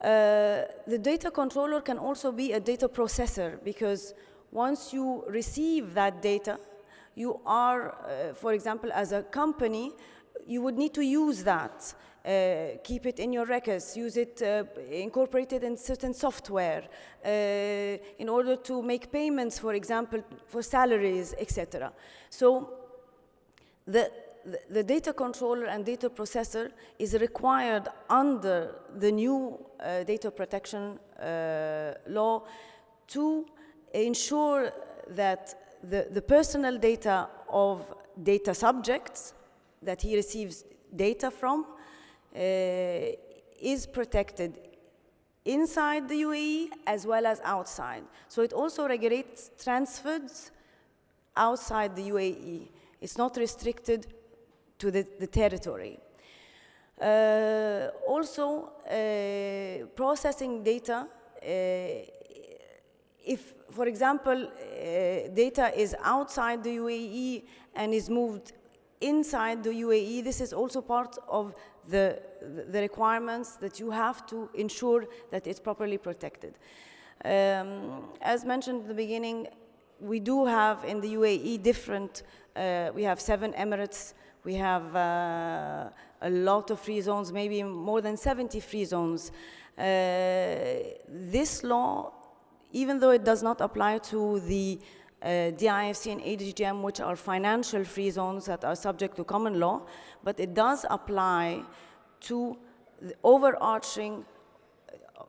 The data controller can also be a data processor, because once you receive that data, you are, for example, as a company, you would need to use that. Keep it in your records, use it, incorporate it in certain software in order to make payments, for example, for salaries, etc. So the data controller and data processor is required under the new data protection law to ensure that the personal data of data subjects that he receives data from is protected inside the UAE as well as outside. So it also regulates transfers outside the UAE. It's not restricted to the territory. Also, processing data, if, for example, data is outside the UAE and is moved inside the UAE, this is also part of the requirements that you have to ensure that it's properly protected. As mentioned at the beginning, we do have in the UAE different, we have 7 emirates, we have a lot of free zones, maybe more than 70 free zones. This law, even though it does not apply to the DIFC and ADGM, which are financial free zones that are subject to common law, but it does apply to the overarching,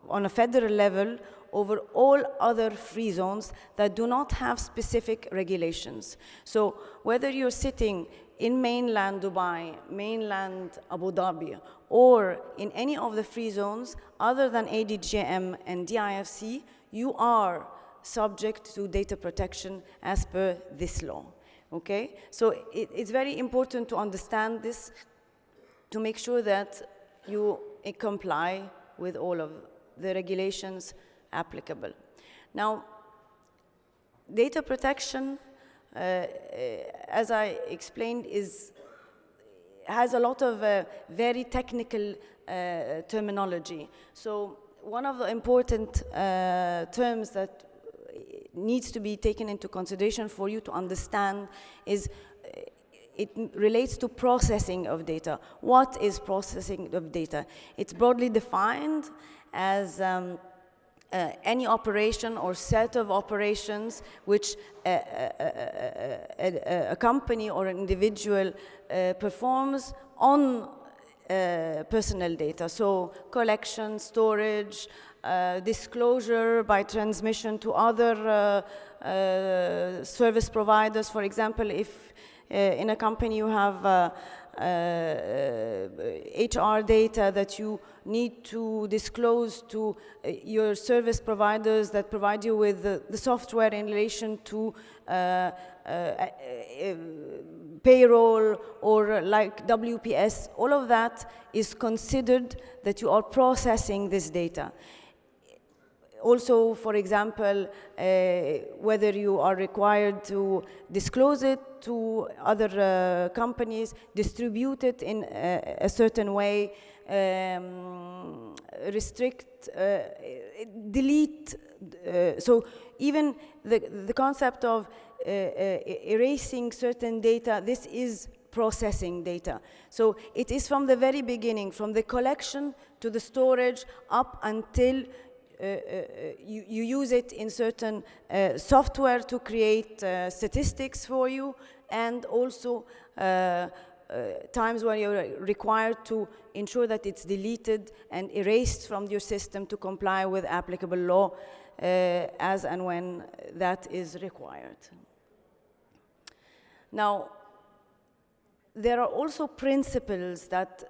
on a federal level, over all other free zones that do not have specific regulations. So whether you're sitting in mainland Dubai, mainland Abu Dhabi, or in any of the free zones other than ADGM and DIFC, you are subject to data protection as per this law, okay? So it's very important to understand this, to make sure that you comply with all of the regulations applicable. Now, data protection, as I explained, has a lot of very technical terminology. So one of the important terms that needs to be taken into consideration for you to understand is it relates to processing of data. What is processing of data? It's broadly defined as any operation or set of operations which a company or an individual performs on personal data. So collection, storage, disclosure by transmission to other service providers. For example, if in a company you have HR data that you need to disclose to your service providers that provide you with the software in relation to payroll or like WPS, all of that is considered that you are processing this data. Also, for example, whether you are required to disclose it to other companies, distribute it in a certain way, restrict, delete. So even the concept of erasing certain data, this is processing data. So it is from the very beginning, from the collection to the storage up until you use it in certain software to create statistics for you, and also times when you're required to ensure that it's deleted and erased from your system to comply with applicable law as and when that is required. Now, there are also principles that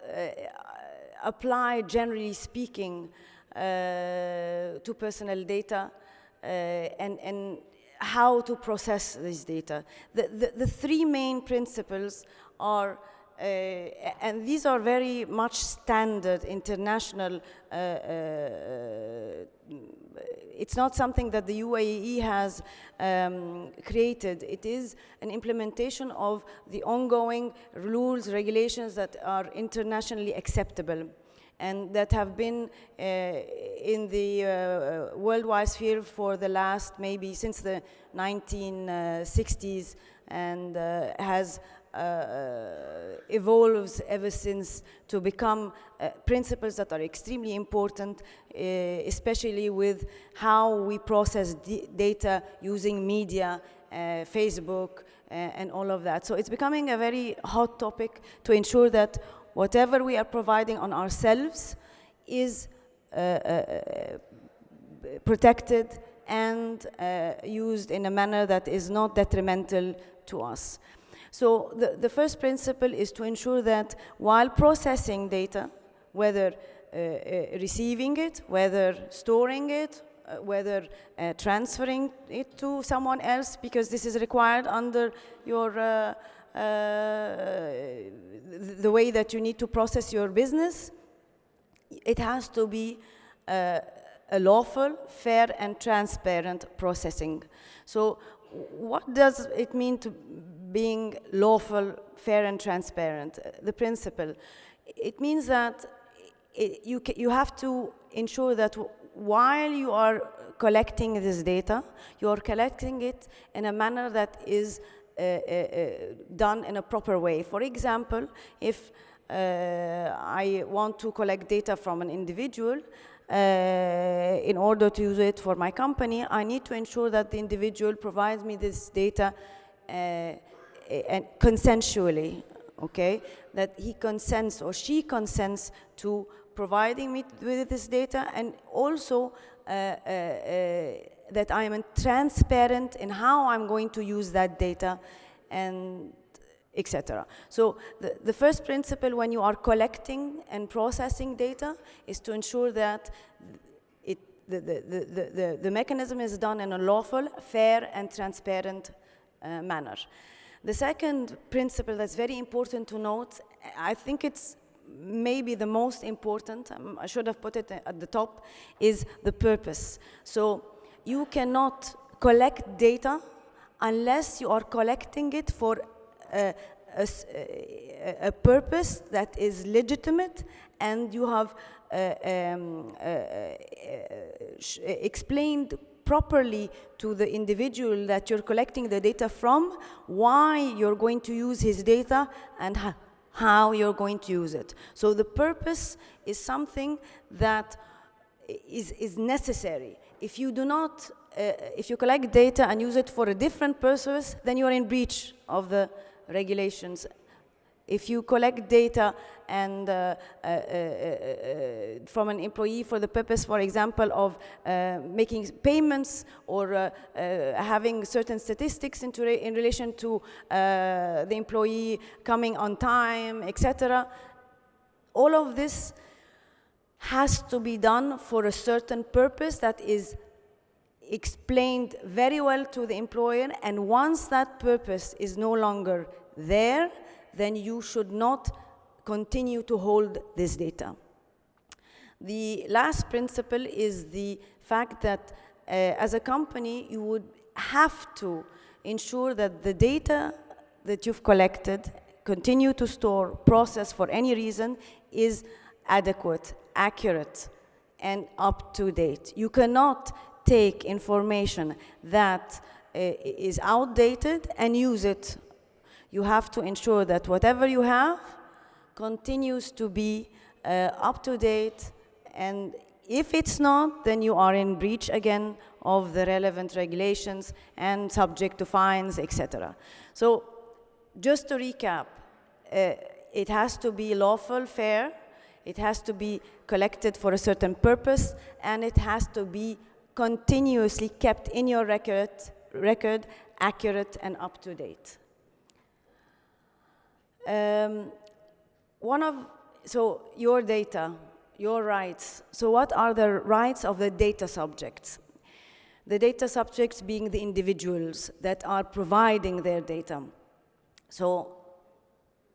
apply, generally speaking, to personal data and how to process this data. The three main principles are, and these are very much standard international, it's not something that the UAE has created. It is an implementation of the ongoing rules, regulations that are internationally acceptable and that have been in the worldwide sphere for the last, maybe since the 1960s, and has evolves ever since to become principles that are extremely important, especially with how we process data using media, Facebook, and all of that. So it's becoming a very hot topic to ensure that whatever we are providing on ourselves is protected and used in a manner that is not detrimental to us. So the first principle is to ensure that while processing data, whether receiving it, whether storing it, whether transferring it to someone else, because this is required under your the way that you need to process your business, it has to be a lawful, fair, and transparent processing. So what does it mean to being lawful, fair, and transparent? The principle. It means that you have to ensure that while you are collecting this data, you are collecting it in a manner that is done in a proper way. For example, if I want to collect data from an individual, in order to use it for my company, I need to ensure that the individual provides me this data and consensually, okay? That he consents or she consents to providing me with this data, and also that I am transparent in how I'm going to use that data, and etc. So the first principle when you are collecting and processing data is to ensure that the mechanism is done in a lawful, fair, and transparent manner. The second principle that's very important to note, I think it's maybe the most important, I should have put it at the top, is the purpose. So you cannot collect data unless you are collecting it for a purpose that is legitimate, and you have explained properly to the individual that you're collecting the data from, why you're going to use his data, and how you're going to use it. So the purpose is something that is necessary. If you do not, if you collect data and use it for a different purpose, then you're in breach of the regulations. If you collect data and from an employee for the purpose, for example, of making payments or having certain statistics in relation to the employee coming on time, etc., all of this has to be done for a certain purpose that is explained very well to the employer, and once that purpose is no longer there, then you should not continue to hold this data. The last principle is the fact that as a company, you would have to ensure that the data that you've collected, continue to store, process for any reason, is adequate, accurate, and up to date. You cannot take information that is outdated and use it. You have to ensure that whatever you have continues to be up to date, and if it's not, then you are in breach again of the relevant regulations and subject to fines, etc. So just to recap, it has to be lawful, fair, it has to be collected for a certain purpose, and it has to be continuously kept in your record accurate and up to date. So your data, your rights. So what are the rights of the data subjects? The data subjects being the individuals that are providing their data. So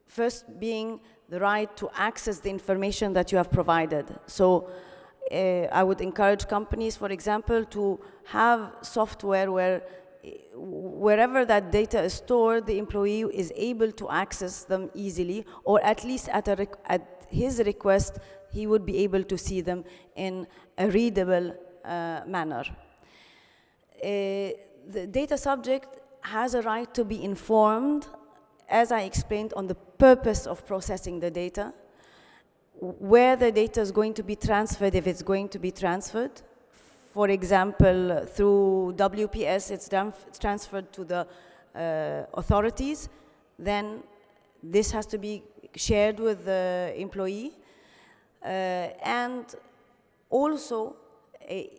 first being the right to access the information that you have provided. So I would encourage companies, for example, to have software where wherever that data is stored, the employee is able to access them easily, or at least at his request, he would be able to see them in a readable manner. The data subject has a right to be informed, as I explained, on the purpose of processing the data, where the data is going to be transferred, if it's going to be transferred. For example, through WPS, it's transferred to the authorities. Then this has to be shared with the employee. And also, the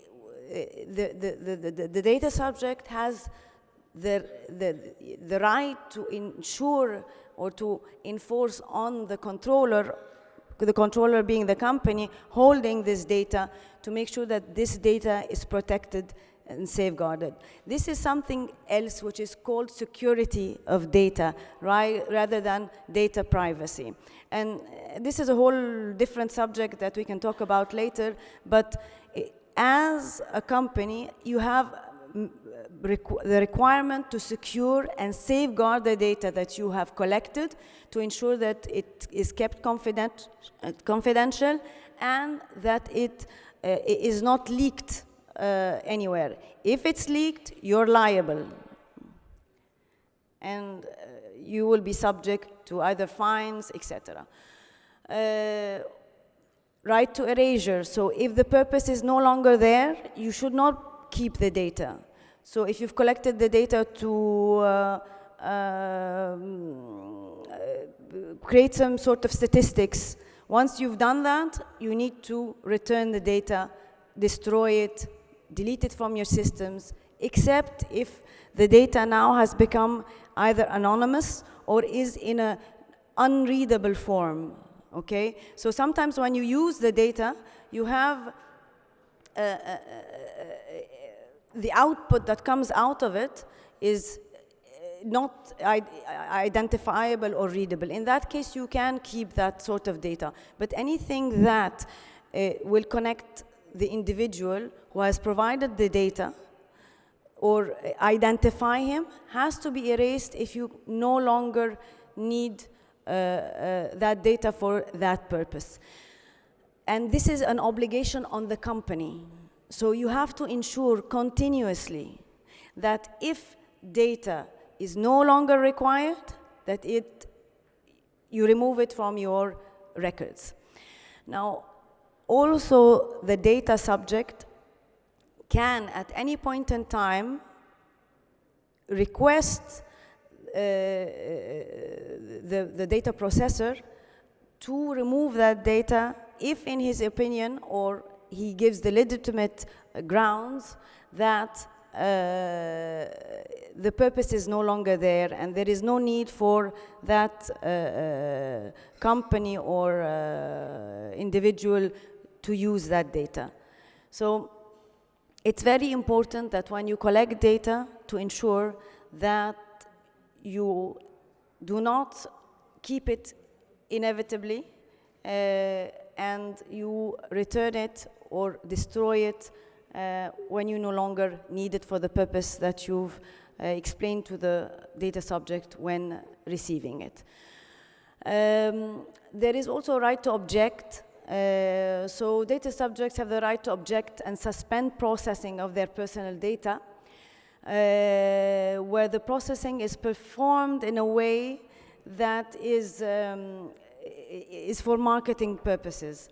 data subject has the right to ensure or to enforce on the controller being the company holding this data, to make sure that this data is protected and safeguarded. This is something else which is called security of data, rather than data privacy. And this is a whole different subject that we can talk about later, but as a company, you have the requirement to secure and safeguard the data that you have collected, to ensure that it is kept confidential and that it is not leaked anywhere. If it's leaked, you're liable. And you will be subject to either fines, etc. Right to erasure. So if the purpose is no longer there, you should not keep the data. So if you've collected the data to create some sort of statistics, once you've done that, you need to return the data, destroy it, delete it from your systems, except if the data now has become either anonymous or is in an unreadable form, okay? So sometimes when you use the data, you have the output that comes out of it is not identifiable or readable. In that case, you can keep that sort of data. But anything that will connect the individual who has provided the data or identify him has to be erased if you no longer need that data for that purpose. And this is an obligation on the company. So you have to ensure continuously that if data is no longer required, that you remove it from your records. Now, also the data subject can at any point in time request the data processor to remove that data if, in his opinion, or he gives the legitimate grounds that the purpose is no longer there and there is no need for that company or individual to use that data. So it's very important that when you collect data, to ensure that you do not keep it inevitably and you return it or destroy it when you no longer need it for the purpose that you've explained to the data subject when receiving it. There is also a right to object. So data subjects have the right to object and suspend processing of their personal data where the processing is performed in a way that is for marketing purposes.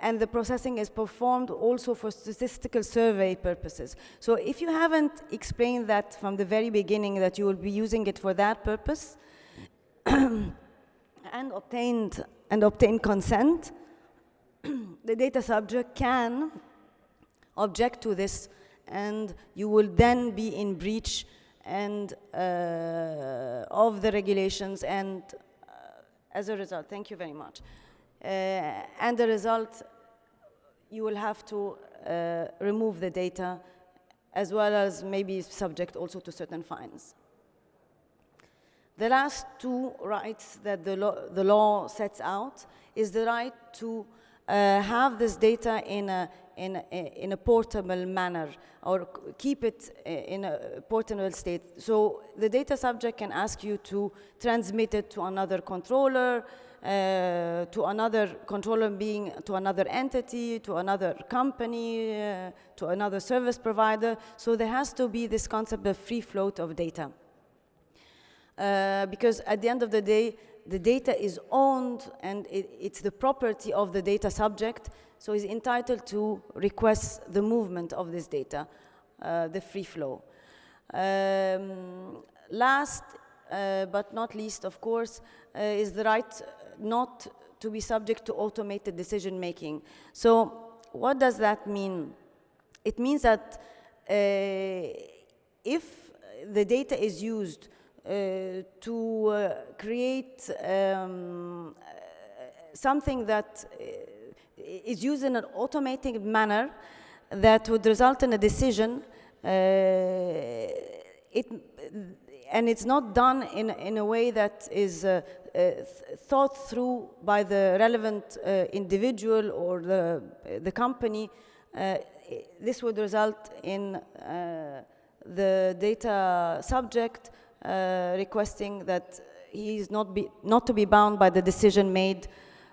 And the processing is performed also for statistical survey purposes. So if you haven't explained that from the very beginning that you will be using it for that purpose and obtained consent, the data subject can object to this, and you will then be in breach and of the regulations, and as a result, thank you very much. And the result, you will have to remove the data, as well as maybe subject also to certain fines. The last two rights that the law sets out is the right to have this data in a portable manner, or keep it in a portable state. So the data subject can ask you to transmit it to another controller, to another controller being to another entity, to another company, to another service provider. So there has to be this concept of free float of data. Because at the end of the day, the data is owned and it's the property of the data subject, so he's entitled to request the movement of this data, the free flow. Last but not least, of course, is the right not to be subject to automated decision making. So what does that mean? It means that if the data is used to create something that is used in an automated manner that would result in a decision, and it's not done in a way that is thought through by the relevant individual or the company, this would result in the data subject requesting that he is not to be bound by the decision made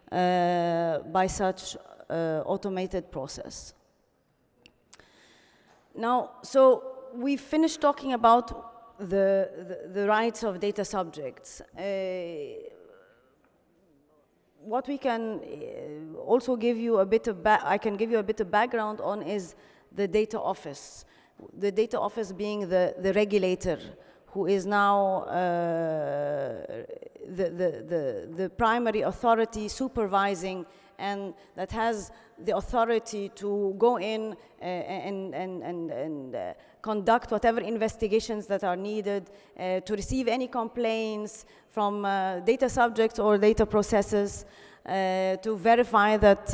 by such automated process. Now, so we finished talking about the rights of data subjects. What we can also give you a bit of I can give you a bit of background on is the data office. The data office being the regulator, who is now the primary authority supervising, and that has the authority to go in and conduct whatever investigations that are needed, to receive any complaints from data subjects or data processes, to verify that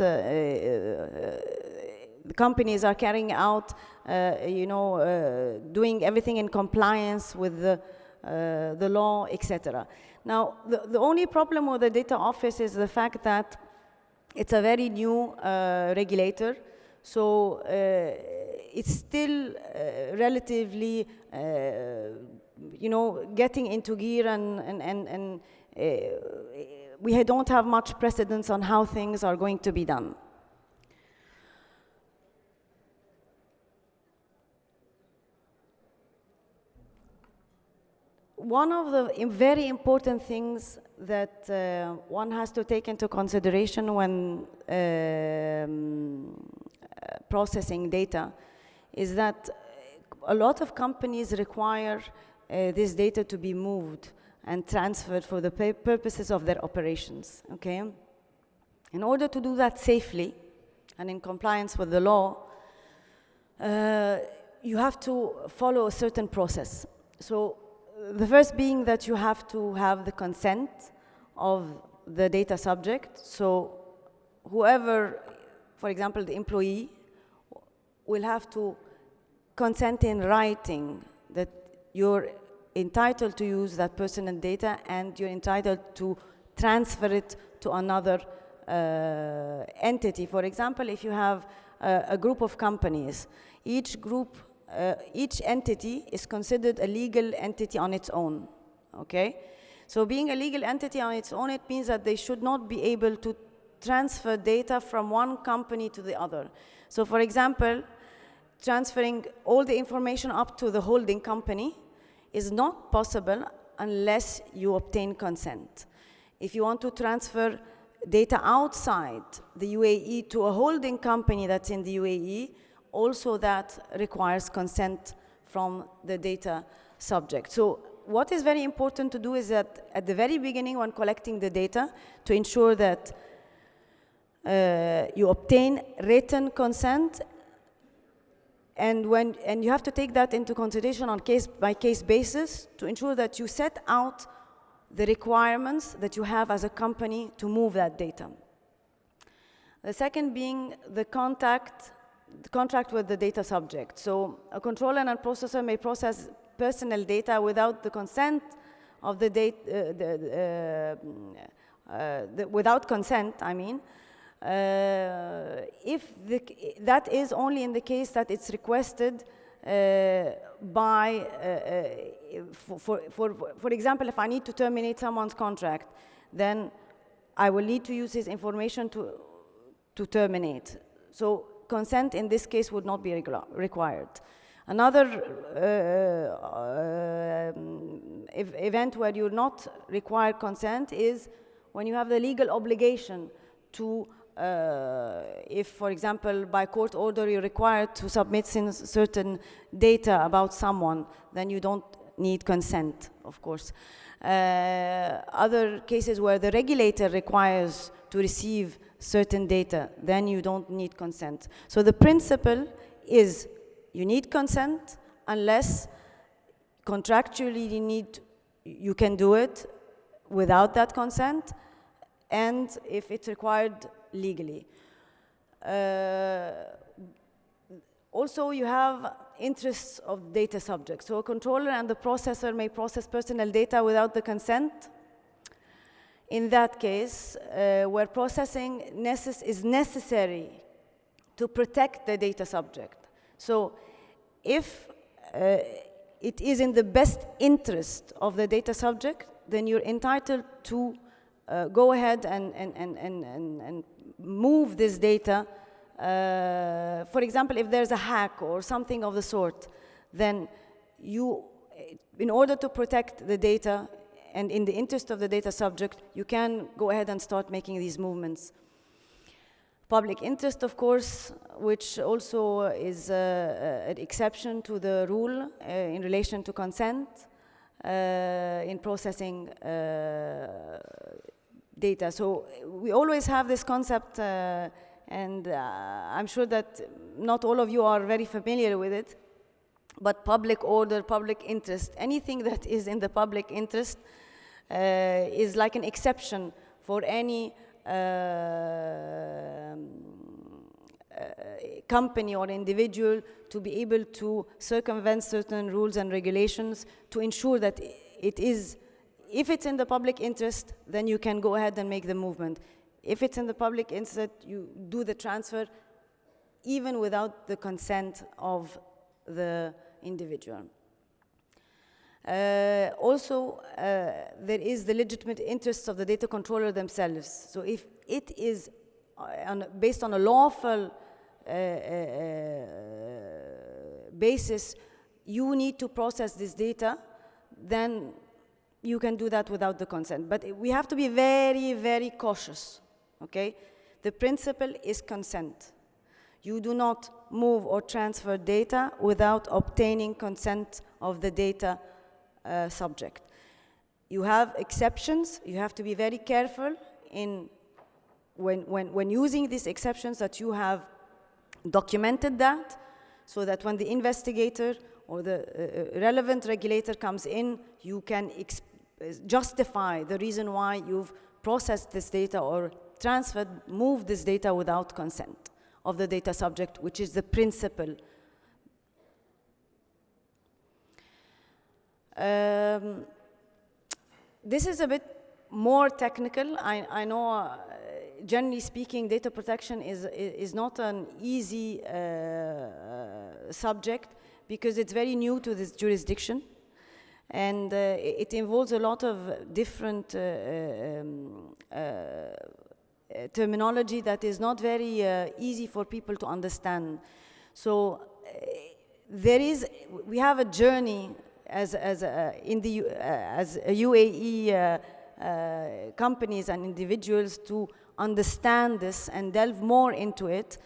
the companies are carrying out, doing everything in compliance with the law, etc. Now, the only problem with the data office is the fact that it's a very new regulator, so it's still relatively, getting into gear, and we don't have much precedence on how things are going to be done. One of the very important things that one has to take into consideration when processing data is that a lot of companies require this data to be moved and transferred for the purposes of their operations, okay? In order to do that safely and in compliance with the law, you have to follow a certain process. So the first being that you have to have the consent of the data subject. So whoever, for example, the employee, will have to consent in writing that you're entitled to use that personal data and you're entitled to transfer it to another entity. For example, if you have a group of companies, each entity is considered a legal entity on its own, okay? So being a legal entity on its own, it means that they should not be able to transfer data from one company to the other. So for example, transferring all the information up to the holding company is not possible unless you obtain consent. If you want to transfer data outside the UAE to a holding company that's in the UAE, also that requires consent from the data subject. So what is very important to do is that at the very beginning when collecting the data, to ensure that you obtain written consent, and you have to take that into consideration on case-by-case basis to ensure that you set out the requirements that you have as a company to move that data. The second being the contract with the data subject. So a controller and processor may process personal data without the consent of the data, without consent, I mean, that is only in the case that it's requested by, for example, if I need to terminate someone's contract, then I will need to use his information to terminate. So consent in this case would not be required. Another event where you not require consent is when you have the legal obligation to if, for example, by court order you're required to submit certain data about someone, then you don't need consent, of course. Other cases where the regulator requires to receive certain data, then you don't need consent. So the principle is you need consent unless contractually you can do it without that consent, and if it's required legally. Also, you have interests of data subjects. So a controller and the processor may process personal data without the consent. In that case, where processing is necessary to protect the data subject. So if it is in the best interest of the data subject, then you're entitled to go ahead and move this data. For example, if there's a hack or something of the sort, then you, in order to protect the data and in the interest of the data subject, you can go ahead and start making these movements. Public interest, of course, which also is an exception to the rule in relation to consent in processing data. So we always have this concept, and I'm sure that not all of you are very familiar with it, but public order, public interest, anything that is in the public interest is like an exception for any company or individual to be able to circumvent certain rules and regulations to ensure that it is, if it's in the public interest, then you can go ahead and make the movement. If it's in the public interest, you do the transfer even without the consent of the individual. Also, there is the legitimate interests of the data controller themselves. So if it is based on a lawful basis, you need to process this data, then you can do that without the consent. But we have to be very, very cautious, okay? The principle is consent. You do not move or transfer data without obtaining consent of the data subject. You have exceptions. You have to be very careful in when using these exceptions that you have documented that, so that when the investigator or the relevant regulator comes in, you can justify the reason why you've processed this data or moved this data without consent of the data subject, which is the principle. This is a bit more technical. I know, generally speaking, data protection is not an easy subject because it's very new to this jurisdiction. And it involves a lot of different terminology that is not very easy for people to understand. So we have a journey as UAE companies and individuals to understand this and delve more into it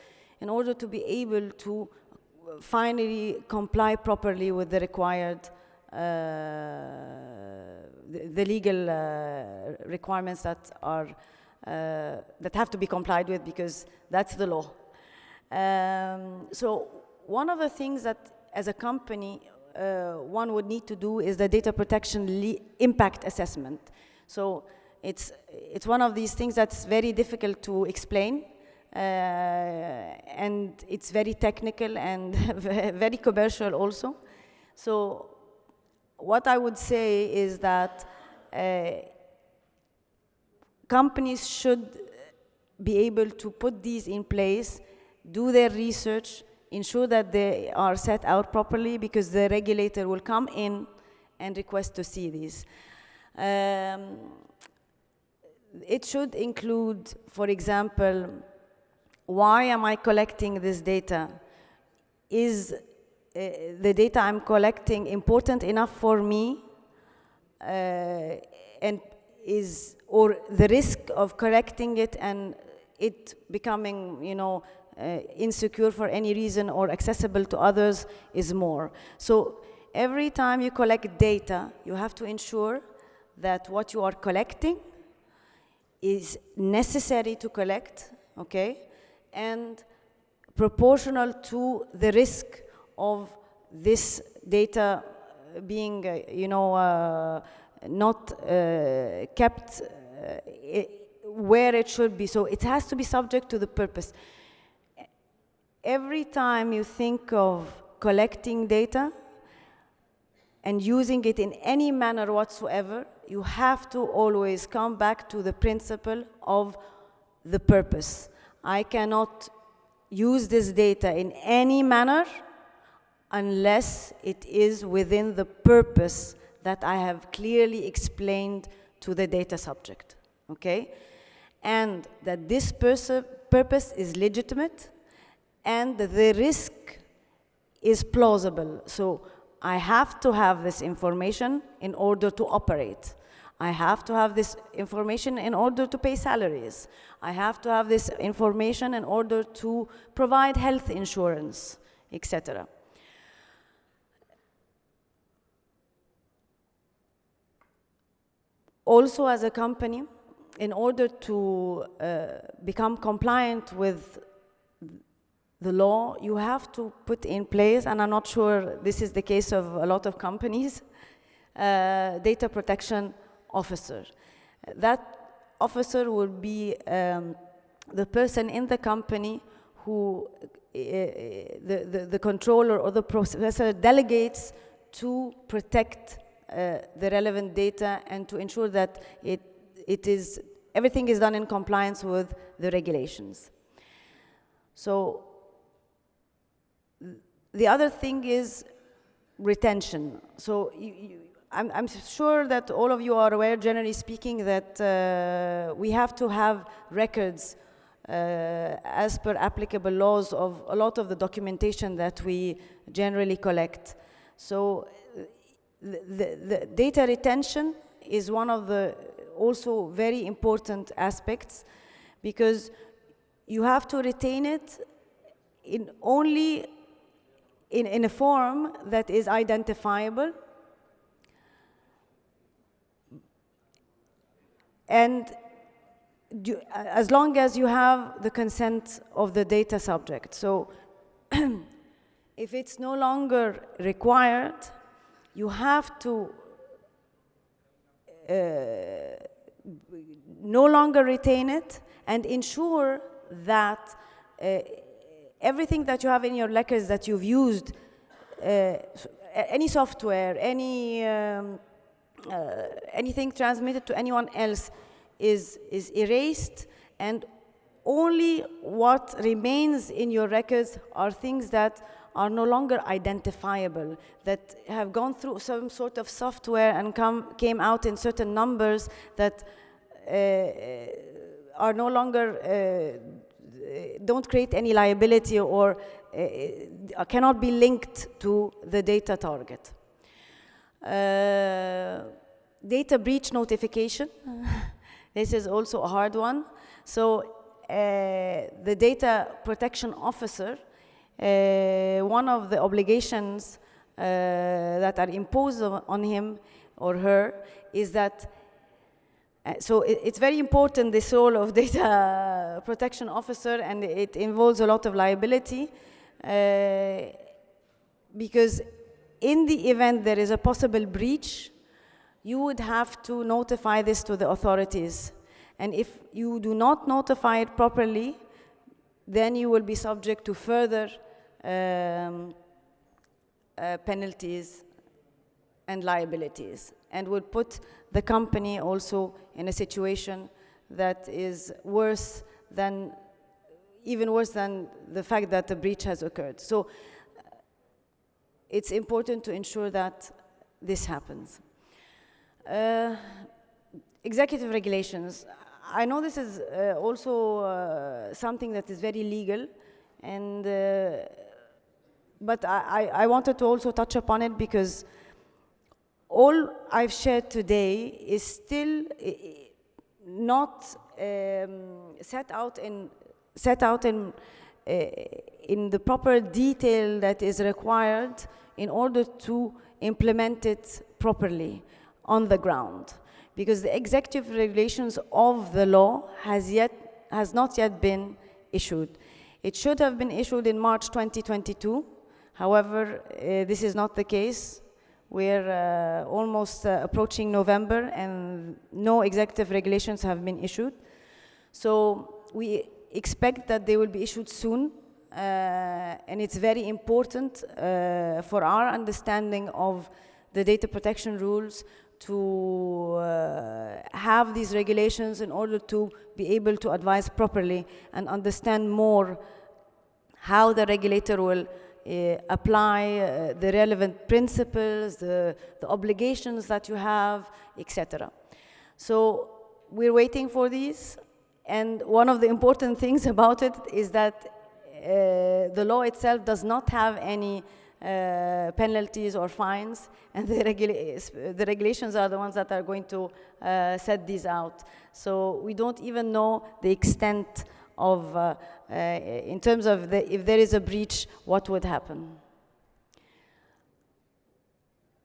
in order to be able to finally comply properly with the required the legal requirements that are that have to be complied with, because that's the law. So one of the things that as a company one would need to do is the data protection impact assessment. So it's one of these things that's very difficult to explain, and it's very technical and very commercial also. So what I would say is that companies should be able to put these in place, do their research, ensure that they are set out properly, because the regulator will come in and request to see these. It should include, for example, why am I collecting this data? Is the data I'm collecting important enough for me, or the risk of collecting it and it becoming, insecure for any reason or accessible to others is more. So every time you collect data, you have to ensure that what you are collecting is necessary to collect, okay, and proportional to the risk of this data being, not kept where it should be. So it has to be subject to the purpose. Every time you think of collecting data and using it in any manner whatsoever, you have to always come back to the principle of the purpose. I cannot use this data in any manner unless it is within the purpose that I have clearly explained to the data subject, okay? And that this purpose is legitimate and the risk is plausible. So I have to have this information in order to operate. I have to have this information in order to pay salaries. I have to have this information in order to provide health insurance, etc. Also, as a company, in order to become compliant with the law, you have to put in place, and I'm not sure this is the case of a lot of companies, data protection officer. That officer would be the person in the company who the controller or the processor delegates to protect the relevant data and to ensure that everything is done in compliance with the regulations. So the other thing is retention. So I'm sure that all of you are aware, generally speaking, that we have to have records as per applicable laws of a lot of the documentation that we generally collect. So the data retention is one of the also very important aspects, because you have to retain it only in a form that is identifiable, and as long as you have the consent of the data subject. So if it's no longer required, you have to no longer retain it and ensure that everything that you have in your records that you've used any software, anything transmitted to anyone else is erased, and only what remains in your records are things that are no longer identifiable, that have gone through some sort of software and came out in certain numbers that are no longer, don't create any liability or cannot be linked to the data target. Data breach notification. This is also a hard one. So the data protection officer, one of the obligations that are imposed on him or her is that, so it's very important, this role of data protection officer, and it involves a lot of liability, because in the event there is a possible breach, you would have to notify this to the authorities. And if you do not notify it properly, then you will be subject to further penalties and liabilities, and would put the company also in a situation that is worse than, even worse than the fact that the breach has occurred. So it's important to ensure that this happens. Executive regulations. I know this is also something that is very legal, and but I wanted to also touch upon it because all I've shared today is still not set out in the proper detail that is required in order to implement it properly on the ground. Because the executive regulations of the law has not yet been issued. It should have been issued in March 2022. However, this is not the case. We're almost approaching November and no executive regulations have been issued. So we expect that they will be issued soon. And it's very important for our understanding of the data protection rules to have these regulations in order to be able to advise properly and understand more how the regulator will apply the relevant principles, the obligations that you have, etc. So we're waiting for these, and one of the important things about it is that the law itself does not have any penalties or fines, and the regulations are the ones that are going to set these out. So we don't even know the extent of, in terms of if there is a breach, what would happen.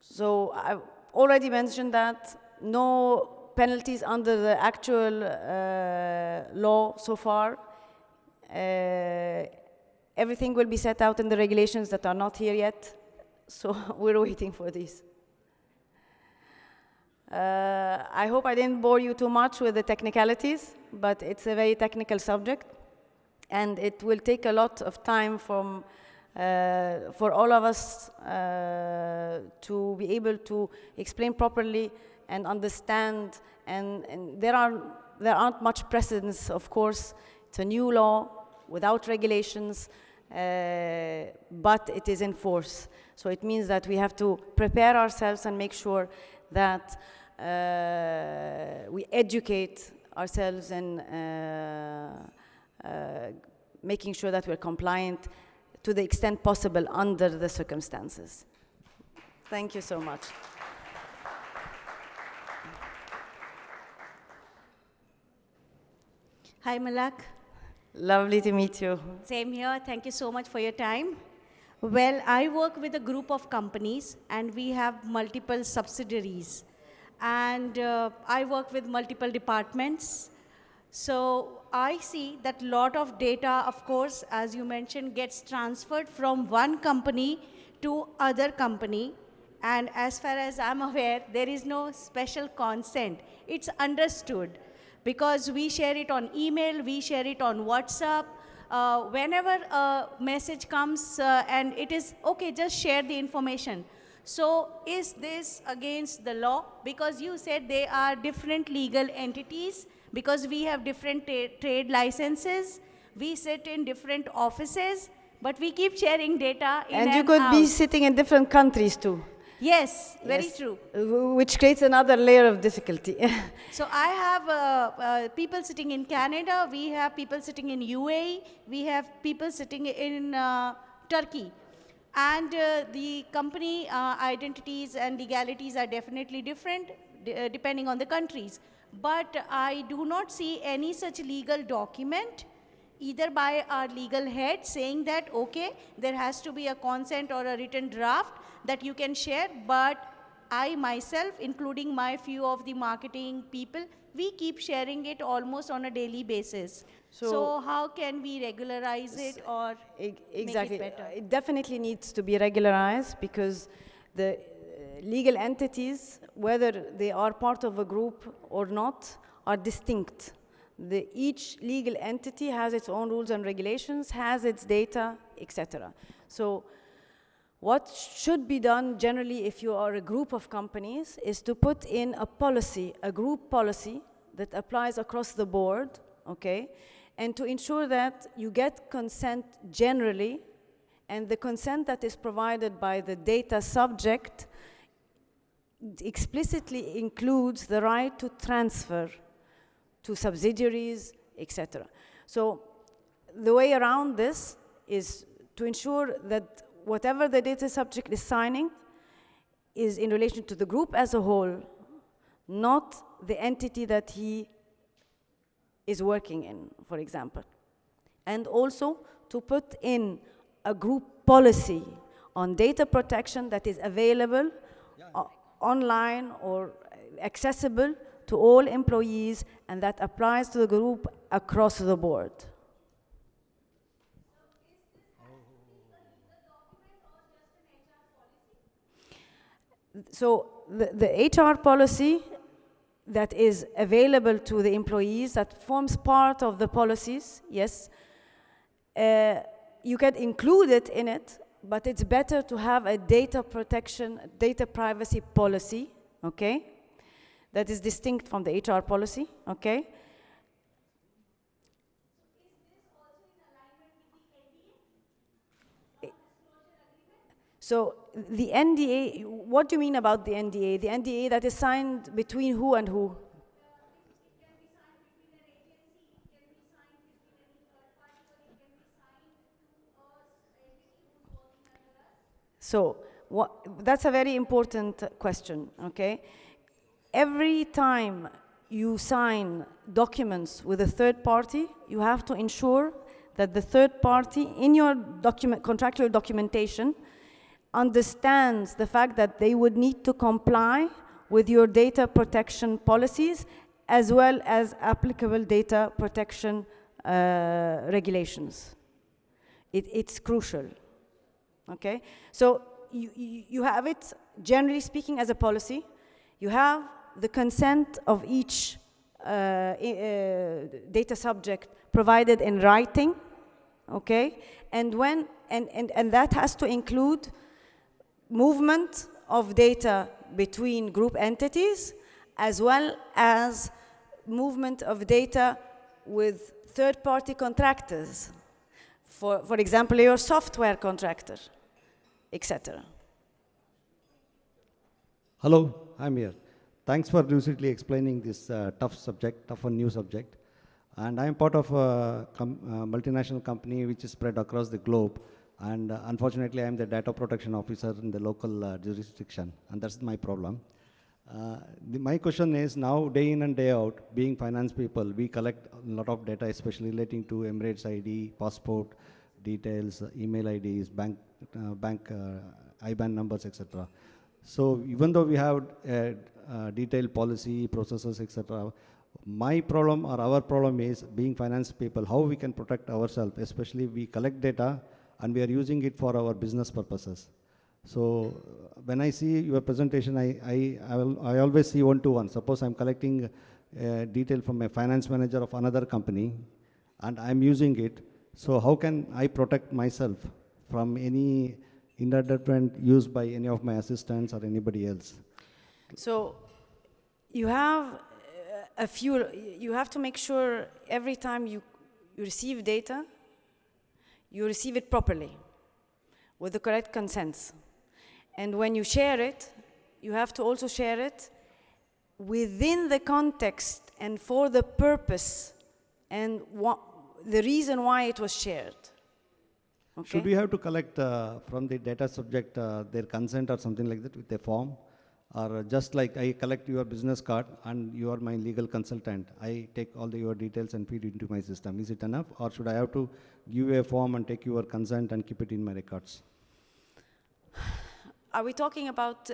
So I've already mentioned that no penalties under the actual law so far. Everything will be set out in the regulations that are not here yet, so we're waiting for these. I hope I didn't bore you too much with the technicalities, but it's a very technical subject, and it will take a lot of time for all of us to be able to explain properly and understand, and there aren't much precedents, of course. It's a new law without regulations, but it is in force. So it means that we have to prepare ourselves and make sure that we educate ourselves in making sure that we're compliant to the extent possible under the circumstances. Thank you so much. Hi, Malak. Lovely to meet you. Same here. Thank you so much for your time. Well, I work with a group of companies, and we have multiple subsidiaries. And I work with multiple departments. So I see that a lot of data, of course, as you mentioned, gets transferred from one company to other company. And as far as I'm aware, there is no special consent. It's understood. Because we share it on email, we share it on WhatsApp. Whenever a message comes and it is, okay, just share the information. So is this against the law? Because you said they are different legal entities, because we have different trade licenses, we sit in different offices, but we keep sharing data in And you could be out. sitting in different countries too. Yes, very Yes, true. Which creates another layer of difficulty. So I have people sitting in Canada, we have people sitting in UAE, we have people sitting in Turkey. And the company identities and legalities are definitely different depending on the countries. But I do not see any such legal document either by our legal head saying that, okay, there has to be a consent or a written draft that you can share, but I myself, including my few of the marketing people, we keep sharing it almost on a daily basis. So how can we regularize it or Exactly. make it better? It definitely needs to be regularized because the legal entities, whether they are part of a group or not, are distinct. Each legal entity has its own rules and regulations, has its data, etc. So what should be done generally if you are a group of companies is to put in a policy, a group policy that applies across the board, okay? And to ensure that you get consent generally, and the consent that is provided by the data subject explicitly includes the right to transfer to subsidiaries, etc. So the way around this is to ensure that whatever the data subject is signing is in relation to the group as a whole, not the entity that he is working in, for example. And also to put in a group policy on data protection that is available online or accessible to all employees, and that applies to the group across the board. So the HR policy that is available to the employees, that forms part of the policies, yes, you can include it in it, but it's better to have a data protection, data privacy policy, okay, that is distinct from the HR policy, okay? So the NDA, what do you mean about the NDA? The NDA that is signed between who and who? So that's a very important question, okay? Every time you sign documents with a third party, you have to ensure that the third party in your contractual documentation understands the fact that they would need to comply with your data protection policies as well as applicable data protection regulations. It's crucial, okay? So you have it, generally speaking, as a policy. You have the consent of each data subject provided in writing, okay? And that has to include movement of data between group entities, as well as movement of data with third-party contractors. For example, your software contractor, etc. Hello, I'm here. Thanks for lucidly explaining this tough and new subject. And I'm part of a multinational company which is spread across the globe. And unfortunately, I'm the data protection officer in the local jurisdiction, and that's my problem. My question is, now day in and day out, being finance people, we collect a lot of data, especially relating to Emirates ID, passport details, email IDs, bank IBAN numbers, etc. So even though we have detailed policy, processes, etc., my problem or our problem is, being finance people, how we can protect ourselves, especially we collect data and we are using it for our business purposes. So when I see your presentation, I always see one-to-one. Suppose I'm collecting detail from a finance manager of another company and I'm using it. So how can I protect myself from any inadvertent use by any of my assistants or anybody else. So you have you have to make sure every time you receive data, you receive it properly with the correct consents. And when you share it, you have to also share it within the context and for the purpose and the reason why it was shared. Okay? Should we have to collect from the data subject their consent or something like that with a form? Or just like I collect your business card and you are my legal consultant, I take all your details and feed it into my system. Is it enough? Or should I have to give you a form and take your consent and keep it in my records? Are we talking about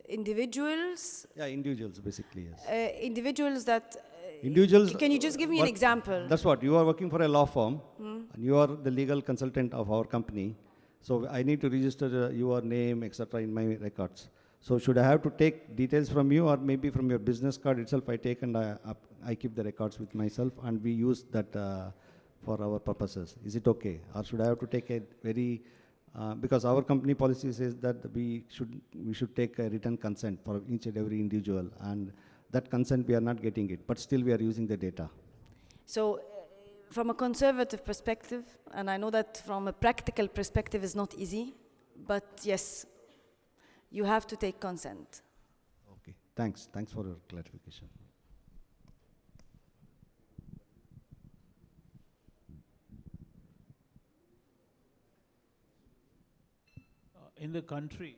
individuals? Yeah, individuals basically, yes. Individuals that... Individuals. Can you just give me an example? That's what, you are working for a law firm and you are the legal consultant of our company. So I need to register your name, etc. in my records. So should I have to take details from you or maybe from your business card itself I take and I keep the records with myself and we use that for our purposes? Is it okay? Or should I have to take a very, because our company policy says that we should take a written consent for each and every individual and that consent we are not getting it, but still we are using the data. So from a conservative perspective, and I know that from a practical perspective is not easy, but yes, you have to take consent. Okay, thanks. Thanks for your clarification. In the country,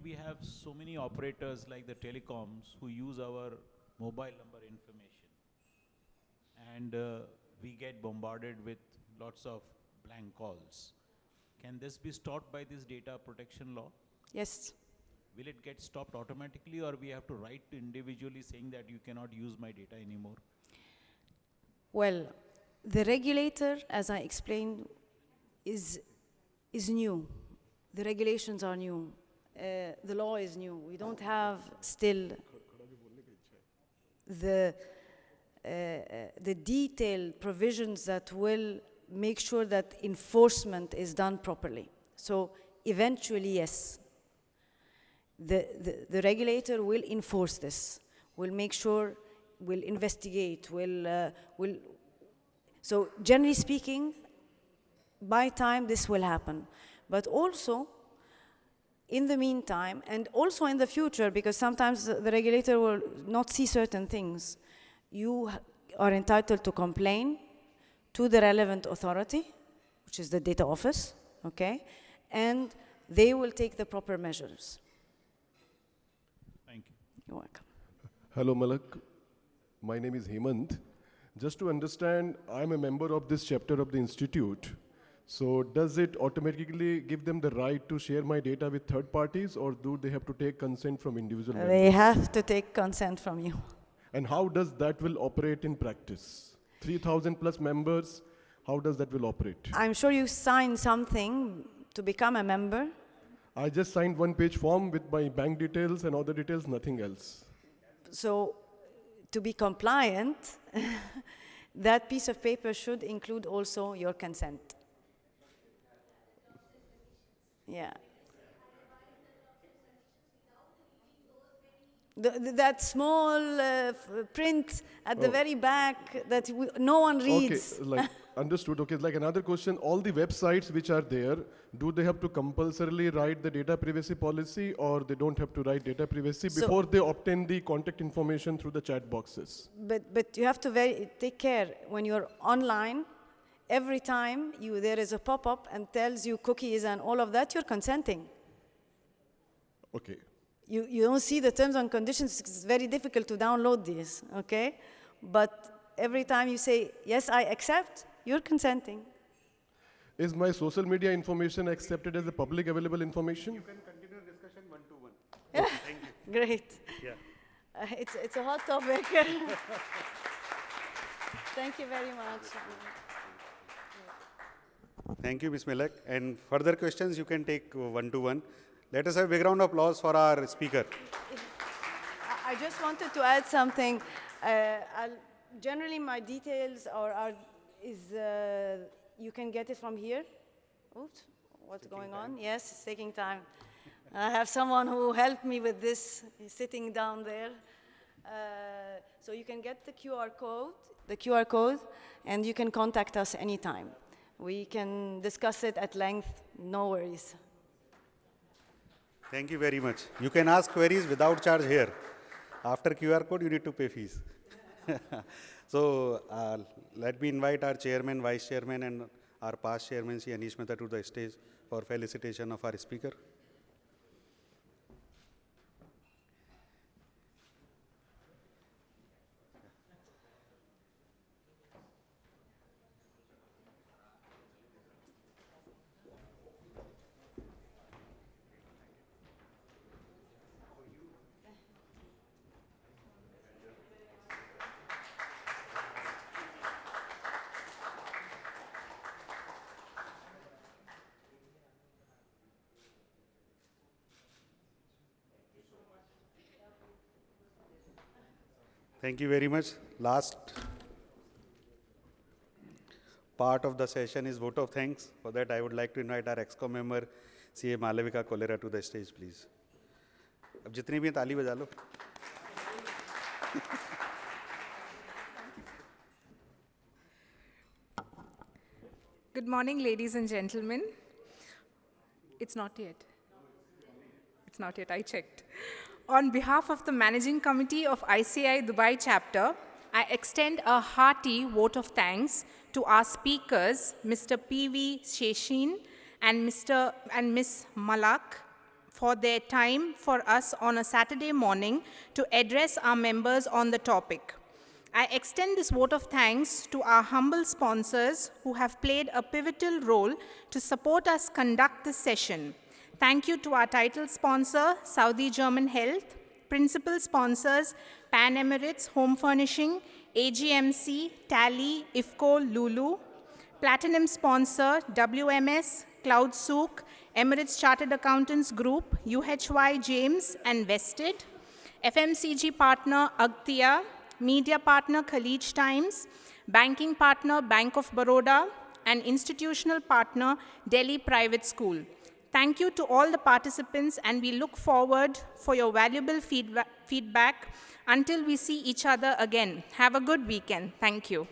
we have so many operators like the telecoms who use our mobile number information. And we get bombarded with lots of blank calls. Can this be stopped by this data protection law? Yes. Will it get stopped automatically or we have to write to individually saying that you cannot use my data anymore? Well, the regulator, as I explained, is new. The regulations are new. The law is new. We don't have still the detailed provisions that will make sure that enforcement is done properly. So eventually, yes, the regulator will enforce this, will make sure, will investigate, will. So generally speaking, by time this will happen. But also, in the meantime, and also in the future, because sometimes the regulator will not see certain things, you are entitled to complain to the relevant authority, which is the data office, okay? And they will take the proper measures. Thank you. You're welcome. Hello, Malak. My name is Hemant. Just to understand, I'm a member of this chapter of the institute. So does it automatically give them the right to share my data with third parties, or do they have to take consent from individual members? They have to take consent from you. And how does that will operate in practice? 3,000 plus members, how does that will operate? I'm sure you signed something to become a member. I just signed one-page form with my bank details and other details, nothing else. So to be compliant, that piece of paper should include also your consent. Yeah. That small print at the very back that no one reads. Okay, like understood. Okay, like another question, all the websites which are there, do they have to compulsorily write the data privacy policy, or they don't have to write data privacy before they obtain the contact information through the chat boxes? But you have to take care when you're online. Every time there is a pop-up and tells you cookies and all of that, you're consenting. Okay. You don't see the terms and conditions. It's very difficult to download these, okay? But every time you say, yes, I accept, you're consenting. Is my social media information accepted as a public available information? You can continue discussion one-to-one. Okay, thank you. Great. Yeah. It's a hot topic. Thank you very much. Thank you, Ms. Malak. And further questions you can take one-to-one. Let us have a big round of applause for our speaker. I just wanted to add something. Generally, my details are you can get it from here. Oops, what's going on? Yes, it's taking time. I have someone who helped me with this. He's sitting down there. So you can get the QR code, and you can contact us anytime. We can discuss it at length, no worries. Thank you very much. You can ask queries without charge here. After QR code, you need to pay fees. So let me invite our chairman, vice chairman, and our past chairman, Shri Anish Mehta, to the stage for felicitation of our speaker. Thank you very much. Last part of the session is vote of thanks. For that, I would like to invite our ExCom member, CA Malavika Kolera, to the stage, please. अब जितनी भी हैं ताली बजा लो. Good morning, ladies and gentlemen. It's not yet. It's not yet, I checked. On behalf of the Managing Committee of ICI Dubai Chapter, I extend a hearty vote of thanks to our speakers, Mr. P.V. Sheshin and Ms. Malak, for their time for us on a Saturday morning to address our members on the topic. I extend this vote of thanks to our humble sponsors who have played a pivotal role to support us conduct this session. Thank you to our title sponsor, Saudi German Health, principal sponsors, Pan Emirates Home Furnishing, AGMC, Tally, IFCO, Lulu, platinum sponsor, WMS, Cloud Souk, Emirates Chartered Accountants Group, UHY James, and Vested, FMCG partner, Agtia, media partner, Khalij Times, banking partner, Bank of Baroda, and institutional partner, Delhi Private School. Thank you to all the participants, and we look forward for your valuable feedback until we see each other again. Have a good weekend. Thank you.